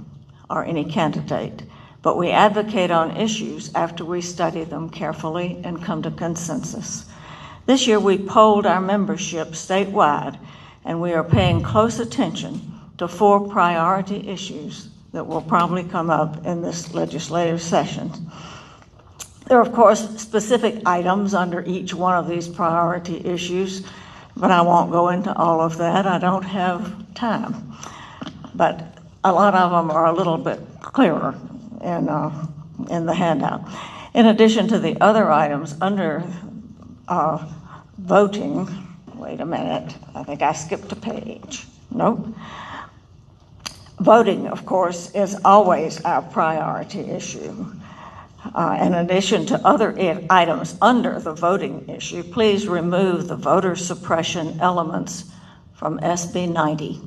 or any candidate, but we advocate on issues after we study them carefully and come to consensus. This year we polled our membership statewide, and we are paying close attention to 4 priority issues that will probably come up in this legislative session. There are, of course, specific items under each one of these priority issues, but I won't go into all of that. I don't have time. But a lot of them are a little bit clearer in the handout. In addition to the other items under voting, wait a minute, I think I skipped a page. Nope. Voting, of course, is always our priority issue. In addition to other items under the voting issue, please remove the voter suppression elements from SB 90.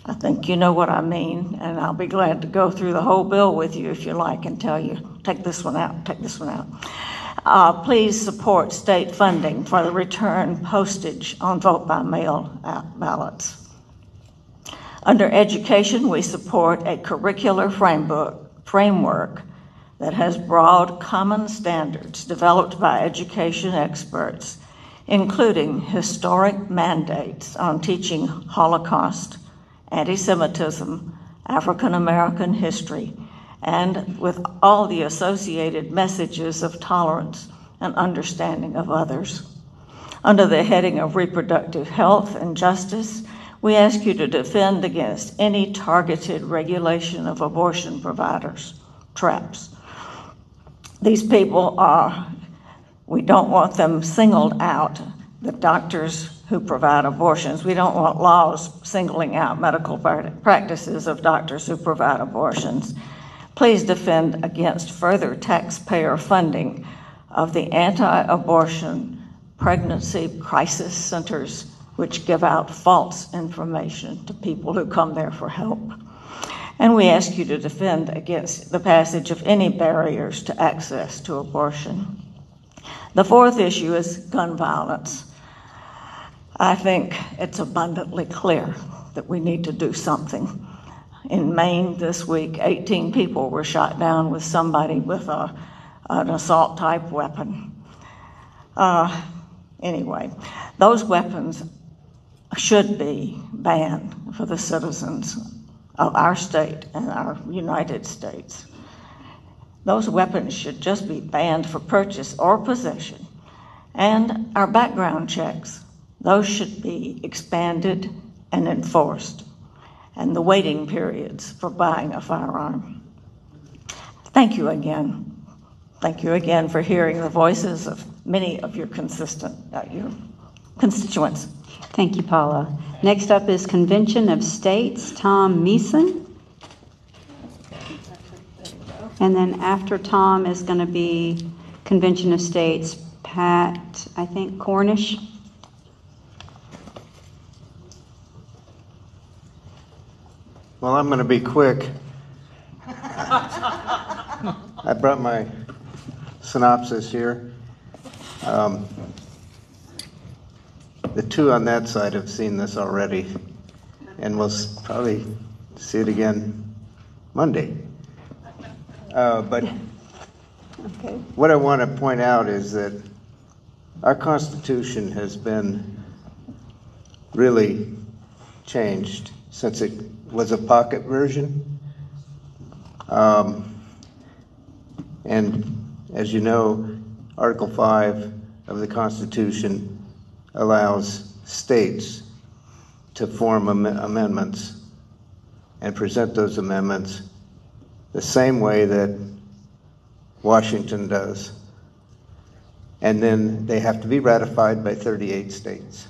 I think you know what I mean, and I'll be glad to go through the whole bill with you if you like and tell you, take this one out, take this one out. Please support state funding for the return postage on vote-by-mail ballots. Under education, we support a curricular framework that has broad common standards developed by education experts, including historic mandates on teaching Holocaust anti-Semitism, African American history, and with all the associated messages of tolerance and understanding of others. Under the heading of reproductive health and justice, we ask you to defend against any targeted regulation of abortion providers, traps. These people we don't want them singled out, the doctors who provide abortions. We don't want laws singling out medical practices of doctors who provide abortions. Please defend against further taxpayer funding of the anti-abortion pregnancy crisis centers, which give out false information to people who come there for help. And we ask you to defend against the passage of any barriers to access to abortion. The fourth issue is gun violence. I think it's abundantly clear that we need to do something. In Maine this week, 18 people were shot down with somebody with an assault-type weapon. Anyway, those weapons should be banned for the citizens of our state and our United States. Those weapons should just be banned for purchase or possession. And our background checks, those should be expanded and enforced. And the waiting periods for buying a firearm. Thank you again. Thank you again for hearing the voices of many of your constituents. Thank you, Paula. Next up is Convention of States, Tom Meeson. And then after Tom is going to be Convention of States, Pat, I think, Cornish. Well, I'm going to be quick. I brought my synopsis here. The two on that side have seen this already, and we'll probably see it again Monday. But what I want to point out is that our Constitution has been really changed since it was a pocket version. And as you know, Article 5 of the Constitution allows states to form amendments and present those amendments the same way that Washington does. And then they have to be ratified by 38 states.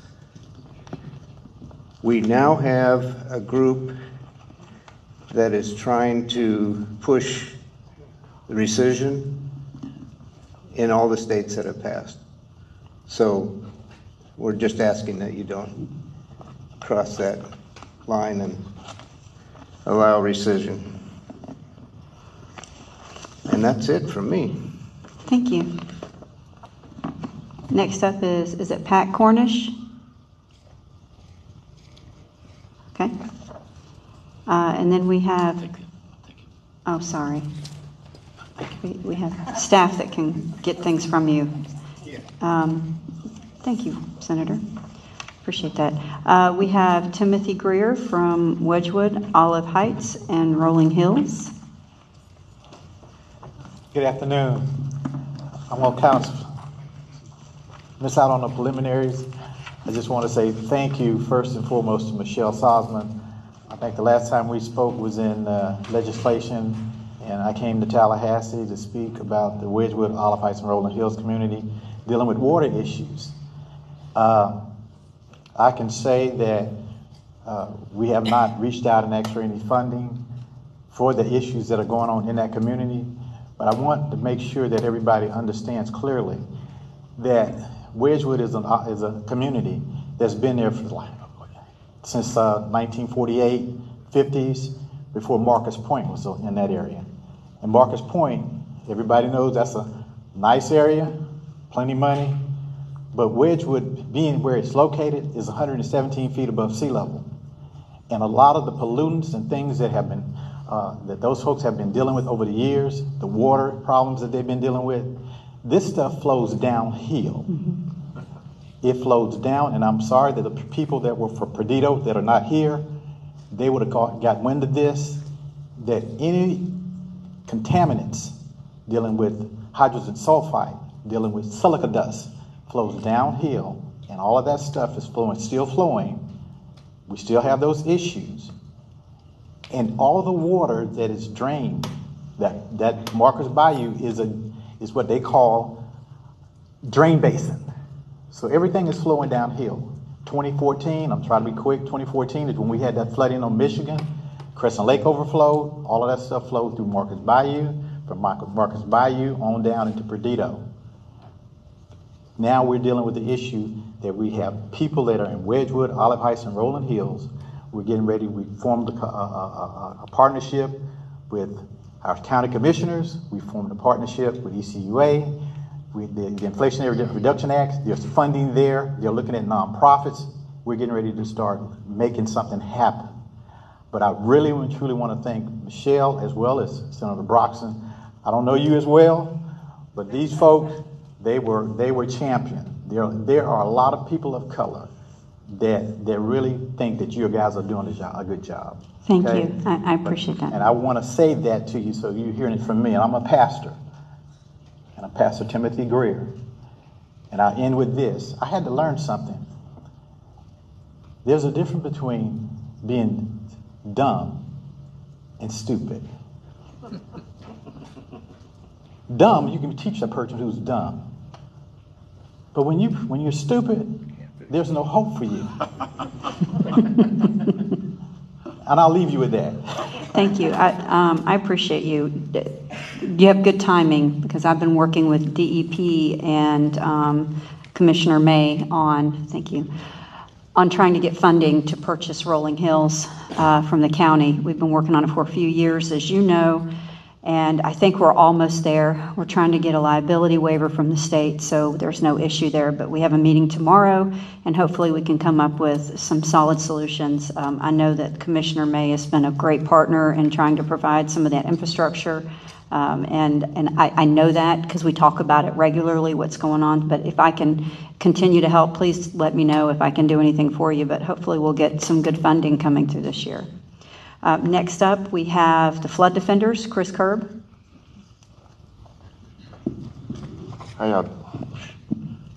We now have a group that is trying to push the rescission in all the states that have passed. So we're just asking that you don't cross that line and allow rescission. And that's it from me. Thank you. Next up is it Pat Cornish? Okay. And then we have, oh, sorry. We have staff that can get things from you. Thank you, Senator. Appreciate that. We have Timothy Greer from Wedgwood, Olive Heights, and Rolling Hills. Good afternoon. I'm going to kind of miss out on the preliminaries. I just want to say thank you first and foremost to Michelle Salzman. I think the last time we spoke was in legislation, and I came to Tallahassee to speak about the Wedgwood, Olive Heights, and Rolling Hills community dealing with water issues. I can say that we have not reached out and asked for any funding for the issues that are going on in that community, but I want to make sure that everybody understands clearly that Wedgwood is a community that's been there since 1948, 50s, before Marcus Point was in that area. And Marcus Point, everybody knows that's a nice area, plenty of money, but Wedgwood, being where it's located, is 117 feet above sea level. And a lot of the pollutants and things that have been, that those folks have been dealing with over the years, the water problems that they've been dealing with, this stuff flows downhill. Mm-hmm. It flows down, and I'm sorry that the people that were for Perdido that are not here, they would have got wind of this, that any contaminants dealing with hydrogen sulfide, dealing with silica dust, flows downhill, and all of that stuff is still flowing. We still have those issues. And all the water that is drained, that Marcus Bayou is what they call drain basin. So everything is flowing downhill. 2014, I'm trying to be quick, 2014 is when we had that flooding on Michigan. Crescent Lake overflowed, all of that stuff flowed through Marcus Bayou, from Marcus Bayou on down into Perdido. Now we're dealing with the issue that we have people that are in Wedgwood, Olive Heights, and Rolling Hills. We're getting ready, we formed a partnership with our county commissioners. We formed a partnership with ECUA. The Inflation Reduction Act, there's funding there. They're looking at nonprofits. We're getting ready to start making something happen. But I really and truly want to thank Michelle as well as Senator Broxson. I don't know you as well, but these folks, they were champion. There are a lot of people of color that really think that you guys are doing a good job. Thank you. I appreciate that. And I want to say that to you so you're hearing it from me. And I'm a pastor. And I'm Pastor Timothy Greer. And I end with this. I had to learn something. There's a difference between being dumb and stupid. Dumb, you can teach a person who's dumb. But when you're stupid, there's no hope for you. And I'll leave you with that. Thank you. I appreciate you. You have good timing because I've been working with DEP and Commissioner May on trying to get funding to purchase Rolling Hills from the county. We've been working on it for a few years, as you know, and I think we're almost there. We're trying to get a liability waiver from the state, so there's no issue there. But we have a meeting tomorrow, and hopefully we can come up with some solid solutions. I know that Commissioner May has been a great partner in trying to provide some of that infrastructure, and I know that because we talk about it regularly, what's going on. But if I can continue to help, please let me know if I can do anything for you. But hopefully we'll get some good funding coming through this year. Next up, we have the Flood Defenders, Chris Kerb. How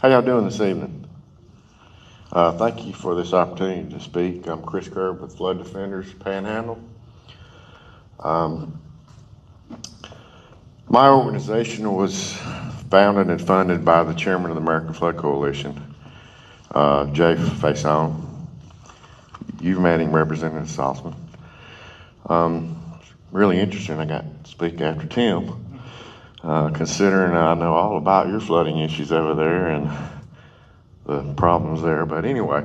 y'all doing this evening? Thank you for this opportunity to speak. I'm Chris Kerb with Flood Defenders Panhandle. My organization was founded and funded by the chairman of the American Flood Coalition, Jay Faison. You've met him, Representative Saltzman. Really interesting I got to speak after Tim, considering I know all about your flooding issues over there and the problems there. But anyway,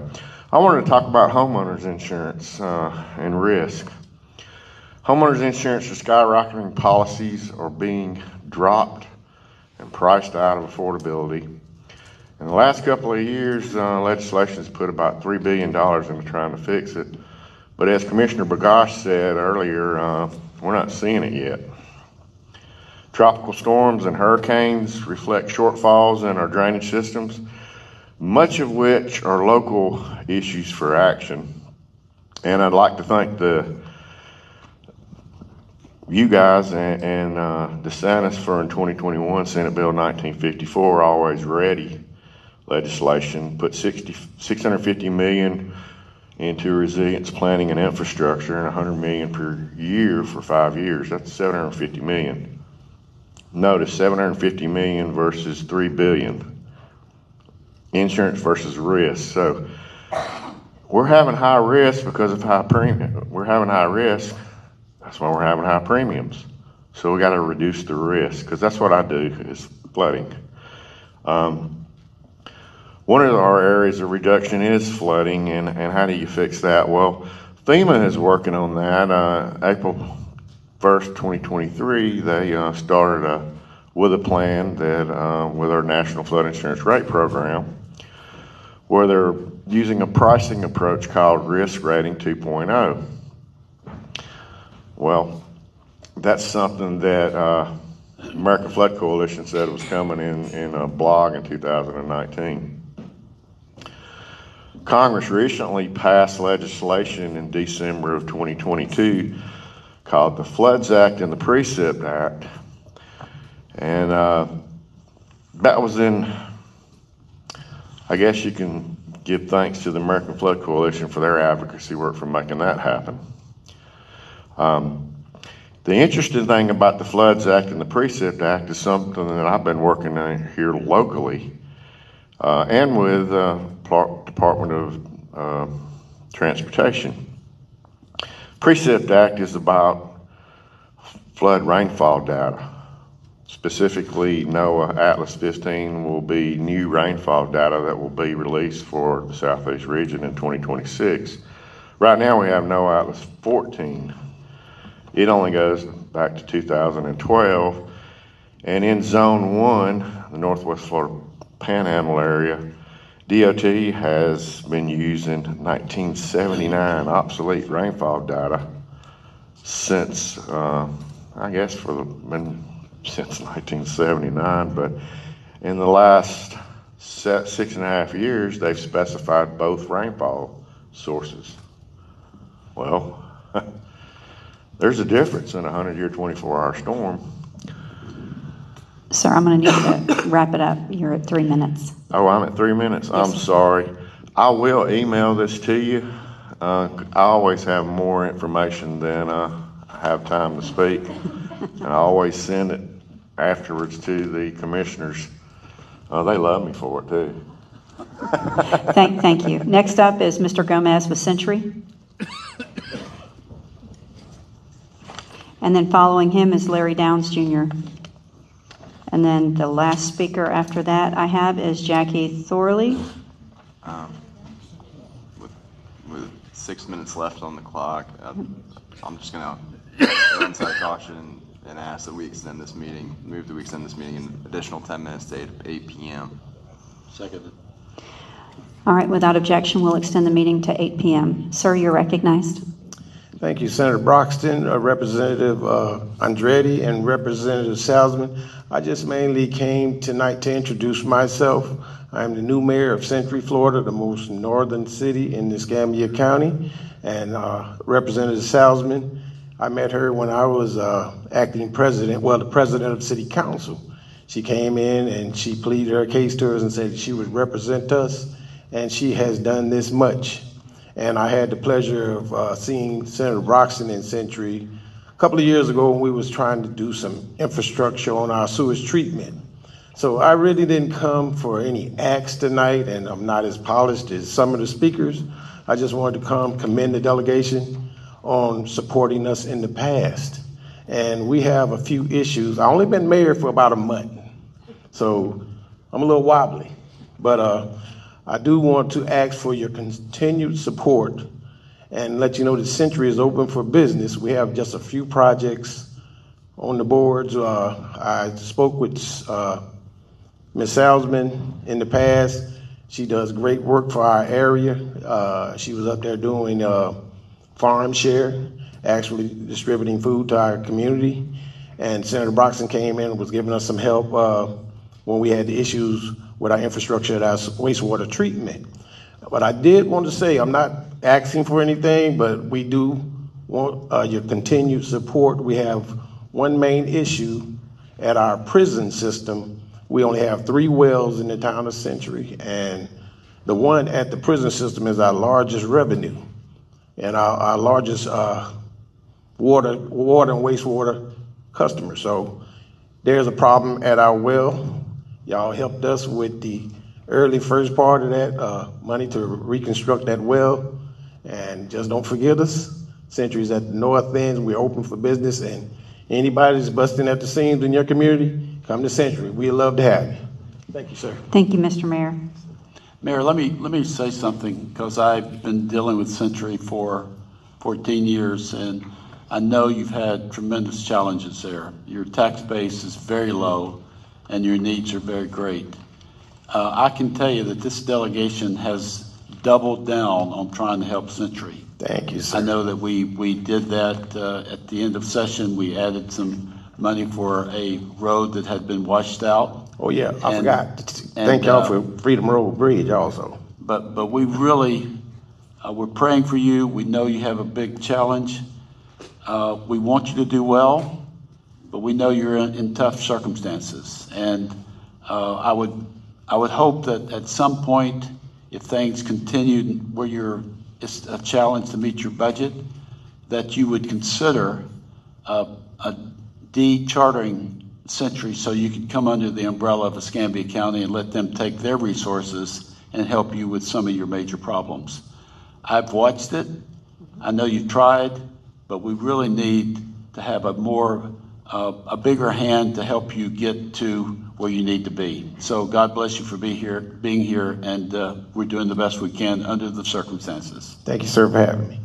I wanted to talk about homeowners insurance and risk. Homeowners insurance is skyrocketing. Policies are being dropped and priced out of affordability. In the last couple of years, legislation has put about $3 billion into trying to fix it. But as Commissioner Bergosh said earlier, we're not seeing it yet. Tropical storms and hurricanes reflect shortfalls in our drainage systems, much of which are local issues for action. And I'd like to thank you guys and DeSantis for in 2021 Senate Bill 1954, Always Ready legislation, put $650 million into resilience planning and infrastructure and $100 million per year for 5 years. That's $750 million. Notice $750 million versus $3 billion. Insurance versus risk. So we're having high risk because of high premium. We're having high risk. That's why we're having high premiums. So we got to reduce the risk because that's what I do is flooding. One of our areas of reduction is flooding, and how do you fix that? Well, FEMA is working on that. April 1st, 2023, they started with a plan that with our National Flood Insurance Rate Program, where they're using a pricing approach called Risk Rating 2.0. Well, that's something that American Flood Coalition said was coming in a blog in 2019. Congress recently passed legislation in December of 2022 called the Floods Act and the Precip Act. And that was in, I guess you can give thanks to the American Flood Coalition for their advocacy work for making that happen. The interesting thing about the Floods Act and the Precip Act is something that I've been working on here locally and with Department of Transportation. Precip Act is about flood rainfall data. Specifically, NOAA Atlas 15 will be new rainfall data that will be released for the Southeast region in 2026. Right now we have NOAA Atlas 14. It only goes back to 2012. And in Zone 1, the Northwest Florida Panhandle area, DOT has been using 1979 obsolete rainfall data since, I guess, since 1979, but in the last 6.5 years, they've specified both rainfall sources. Well, there's a difference in a 100-year, 24-hour storm. Sir, I'm going to need you to wrap it up. You're at 3 minutes. Oh, I'm at 3 minutes? Yes, I'm sir. sorry. I will email this to you. I always have more information than I have time to speak. And I always send it afterwards to the commissioners. They love me for it, too. Thank you. Next up is Mr. Gomez with Century. And then following him is Larry Downs Jr. And then the last speaker after that I have is Jackie Thorley. With 6 minutes left on the clock, I'm just going to inside caution and ask that we extend this meeting, move that we extend this meeting an additional 10 minutes to 8 p.m. Second. All right, without objection, we'll extend the meeting to 8 p.m. Sir, you're recognized. Thank you, Senator Broxton, Representative Andretti, and Representative Salzman. I just mainly came tonight to introduce myself. I'm the new mayor of Century, Florida, the most northern city in Escambia County. And Representative Salzman, I met her when I was acting president, the president of the city council. She came in and she pleaded her case to us and said she would represent us, and she has done this much. And I had the pleasure of seeing Senator Broxton in Century a couple of years ago when we was trying to do some infrastructure on our sewage treatment. So I really didn't come for any acts tonight, and I'm not as polished as some of the speakers. I just wanted to come commend the delegation on supporting us in the past. And we have a few issues. I've only been mayor for about a month, so I'm a little wobbly. But I do want to ask for your continued support and let you know that Century is open for business. We have just a few projects on the boards. I spoke with Ms. Salzman in the past. She does great work for our area. She was up there doing farm share, actually distributing food to our community. And Senator Broxton came in and was giving us some help when we had the issues with our infrastructure at our wastewater treatment. But I did want to say, I'm not asking for anything, but we do want your continued support. We have one main issue at our prison system. We only have 3 wells in the town of Century, and the one at the prison system is our largest revenue and our largest water and wastewater customer. So there's a problem at our well. Y'all helped us with the early first part of that money to reconstruct that well. And just don't forget us. Century's at the north end. We're open for business. And anybody that's busting at the seams in your community, come to Century. We'd love to have you. Thank you, sir. Thank you, Mr. Mayor. Mayor, let me say something, because I've been dealing with Century for 14 years, and I know you've had tremendous challenges there. Your tax base is very low, and your needs are very great. I can tell you that this delegation has doubled down on trying to help Century. Thank you, sir. I know that we did that at the end of session. We added some money for a road that had been washed out. Oh, yeah, I forgot. Thank y'all for Freedom Road Bridge also. but we really, we're praying for you. We know you have a big challenge. We want you to do well, but we know you're in tough circumstances. And I would hope that at some point, if things continue where it's a challenge to meet your budget, that you would consider a de-chartering Century so you could come under the umbrella of Escambia County and let them take their resources and help you with some of your major problems. I've watched it. I know you've tried, but we really need to have a bigger hand to help you get to where you need to be. So God bless you for being here, and we're doing the best we can under the circumstances. Thank you, sir, for having me.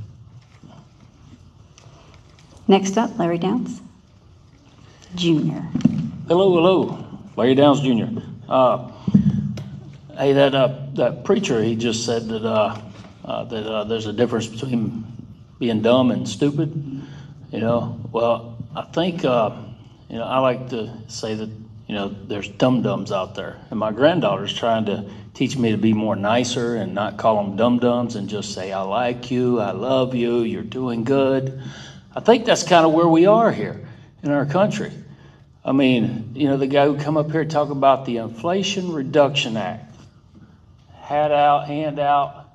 Next up, Larry Downs, Jr. Hello, Larry Downs, Jr. Hey, that preacher, he just said that there's a difference between being dumb and stupid. Well, I think I like to say that there's dum-dums out there, and my granddaughter's trying to teach me to be more nicer and not call them dum-dums and just say I like you, I love you, you're doing good. I think that's kind of where we are here in our country. I mean, the guy who come up here talk about the Inflation Reduction Act, hand out,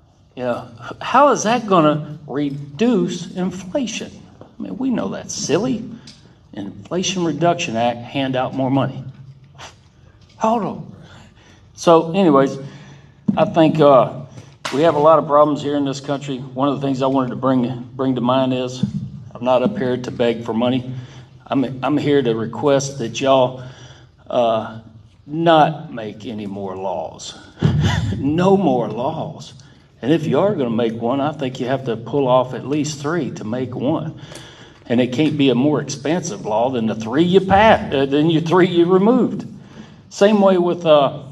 how is that going to reduce inflation? I mean, we know that's silly. Inflation Reduction Act, hand out more money. Hold on. So anyways, I think we have a lot of problems here in this country. One of the things I wanted to bring to mind is I'm not up here to beg for money. I'm here to request that y'all not make any more laws. No more laws. And if you are going to make one, I think you have to pull off at least 3 to make one. And it can't be a more expansive law than the 3 you passed, than your 3 you removed. Same way with the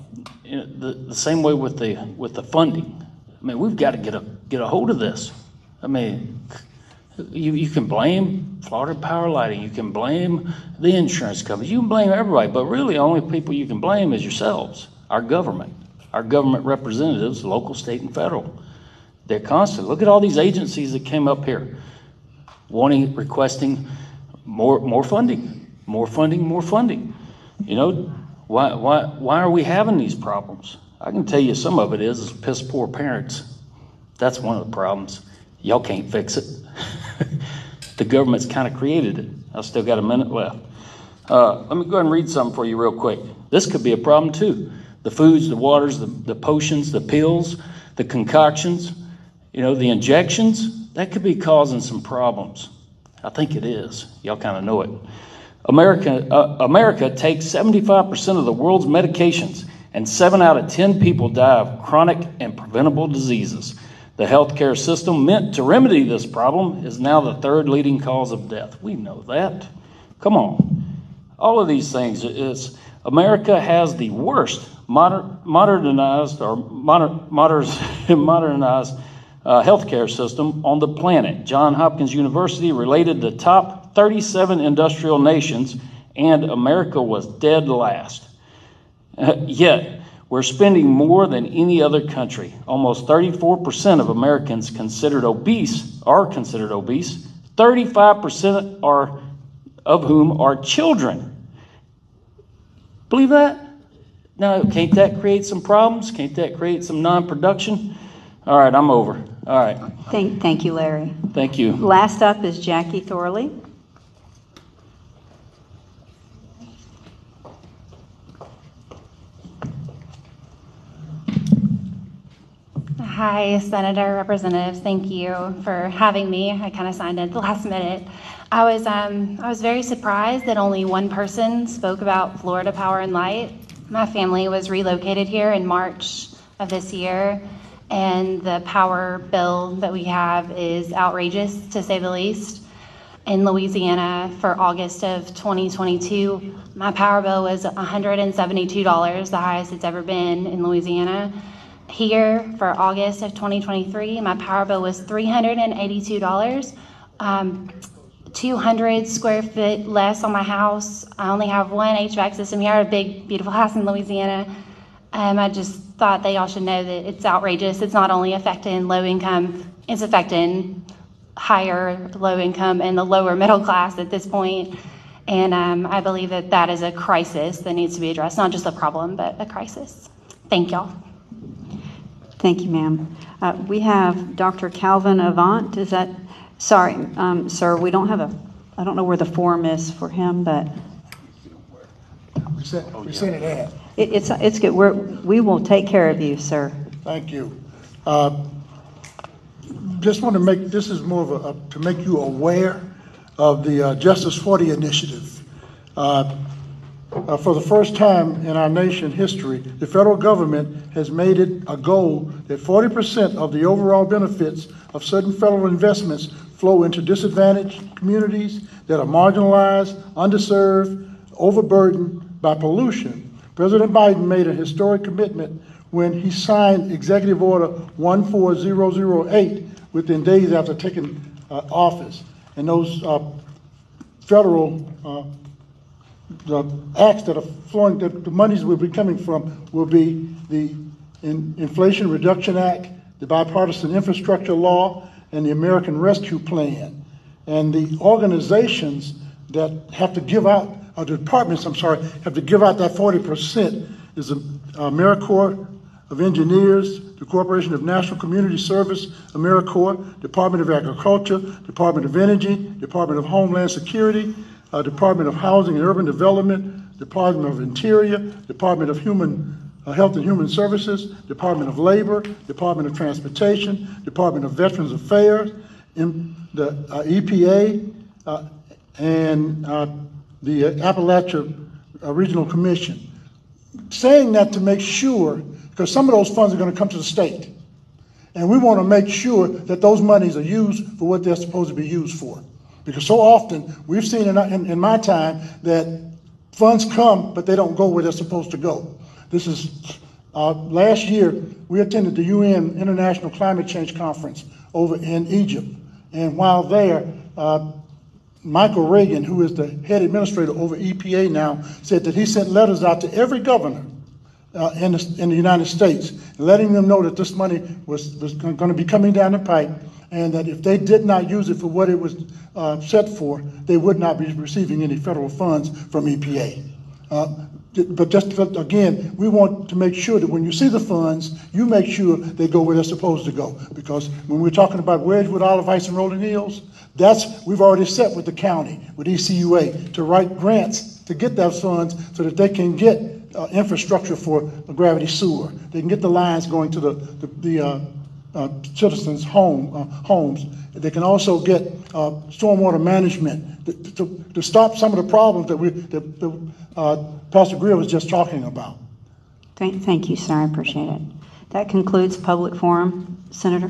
same way with the funding. I mean, we've got to get a hold of this. I mean, you can blame Florida Power Lighting, you can blame the insurance companies, you can blame everybody, but really the only people you can blame is yourselves, our government representatives, local, state, and federal. They're constant. Look at all these agencies that came up here, requesting more funding. Why are we having these problems? I can tell you some of it is piss poor parents. That's one of the problems. Y'all can't fix it. The government's kind of created it. I've still got a minute left. Let me go ahead and read something for you real quick. This could be a problem too. The foods, the waters, the potions, the pills, the concoctions, the injections, that could be causing some problems. I think it is. Y'all kind of know it. America takes 75% of the world's medications, and 7 out of 10 people die of chronic and preventable diseases. The healthcare system meant to remedy this problem is now the 3rd leading cause of death. We know that. Come on. All of these things is America has the worst modernized healthcare system on the planet. Johns Hopkins University related the top 37 industrial nations, and America was dead last. Yet, we're spending more than any other country. Almost 34% of Americans are considered obese. 35% of whom are children. Believe that? Now, can't that create some problems? Can't that create some non-production? All right, I'm over. All right. Thank you, Larry. Thank you. Last up is Jackie Thorley. Hi, Senator, Representatives. Thank you for having me. I kind of signed in at the last minute. I was very surprised that only one person spoke about Florida Power and Light. My family was relocated here in March of this year, and the power bill that we have is outrageous, to say the least. In Louisiana, for August of 2022, my power bill was $172, the highest it's ever been in Louisiana. Here, for August of 2023, my power bill was $382. 200 square foot less on my house. I only have one HVAC system here. I have a big, beautiful house in Louisiana. I just thought they all should know that it's outrageous. It's not only affecting low income, it's affecting higher low income and the lower middle class at this point. And I believe that that is a crisis that needs to be addressed, not just a problem, but a crisis. Thank y'all. Thank you, ma'am. We have Dr. Calvin Avant. Is that, sorry, sir, we don't have I don't know where the form is for him, but. We sent it out. It's good. We will take care of you, sir. Thank you. Just want to make, this is more of to make you aware of the Justice 40 initiative. For the first time in our nation history, the federal government has made it a goal that 40% of the overall benefits of certain federal investments flow into disadvantaged communities that are marginalized, underserved, overburdened by pollution. President Biden made a historic commitment when he signed Executive Order 14008 within days after taking office. And those federal the acts that are flowing, that the monies will be coming from, will be the Inflation Reduction Act, the Bipartisan Infrastructure Law, and the American Rescue Plan. And the organizations that have to give out, or the departments, I'm sorry, have to give out that 40% is the AmeriCorps of Engineers, the Corporation of National Community Service, AmeriCorps, Department of Agriculture, Department of Energy, Department of Homeland Security, Department of Housing and Urban Development, Department of Interior, Department of Health and Human Services, Department of Labor, Department of Transportation, Department of Veterans Affairs, the EPA, and the Appalachia Regional Commission. Saying that to make sure, because some of those funds are going to come to the state, and we want to make sure that those monies are used for what they're supposed to be used for. Because so often, we've seen in my time that funds come, but they don't go where they're supposed to go. This is, last year, we attended the UN International Climate Change Conference over in Egypt. And while there, Michael Reagan, who is the head administrator over EPA now, said that he sent letters out to every governor in the United States, letting them know that this money was going to be coming down the pipe, and that if they did not use it for what it was set for, they would not be receiving any federal funds from EPA. But just again, we want to make sure that when you see the funds, you make sure they go where they're supposed to go. Because when we're talking about Wedgwood, Olive Heights, and Rolling Hills, we've already set with the county, with ECUA, to write grants to get those funds so that they can get infrastructure for a gravity sewer. They can get the lines going to the citizens' homes. They can also get stormwater management to stop some of the problems that Pastor Greer was just talking about. Thank you, sir. I appreciate it. That concludes public forum. Senator?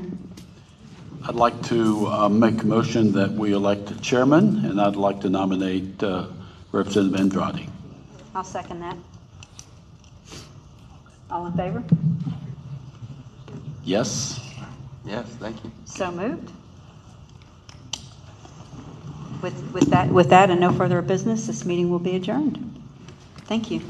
I'd like to make a motion that we elect a chairman, and I'd like to nominate Representative Andrade. I'll second that. All in favor? Yes? Yes, thank you. So moved. With that and no further business, this meeting will be adjourned. Thank you.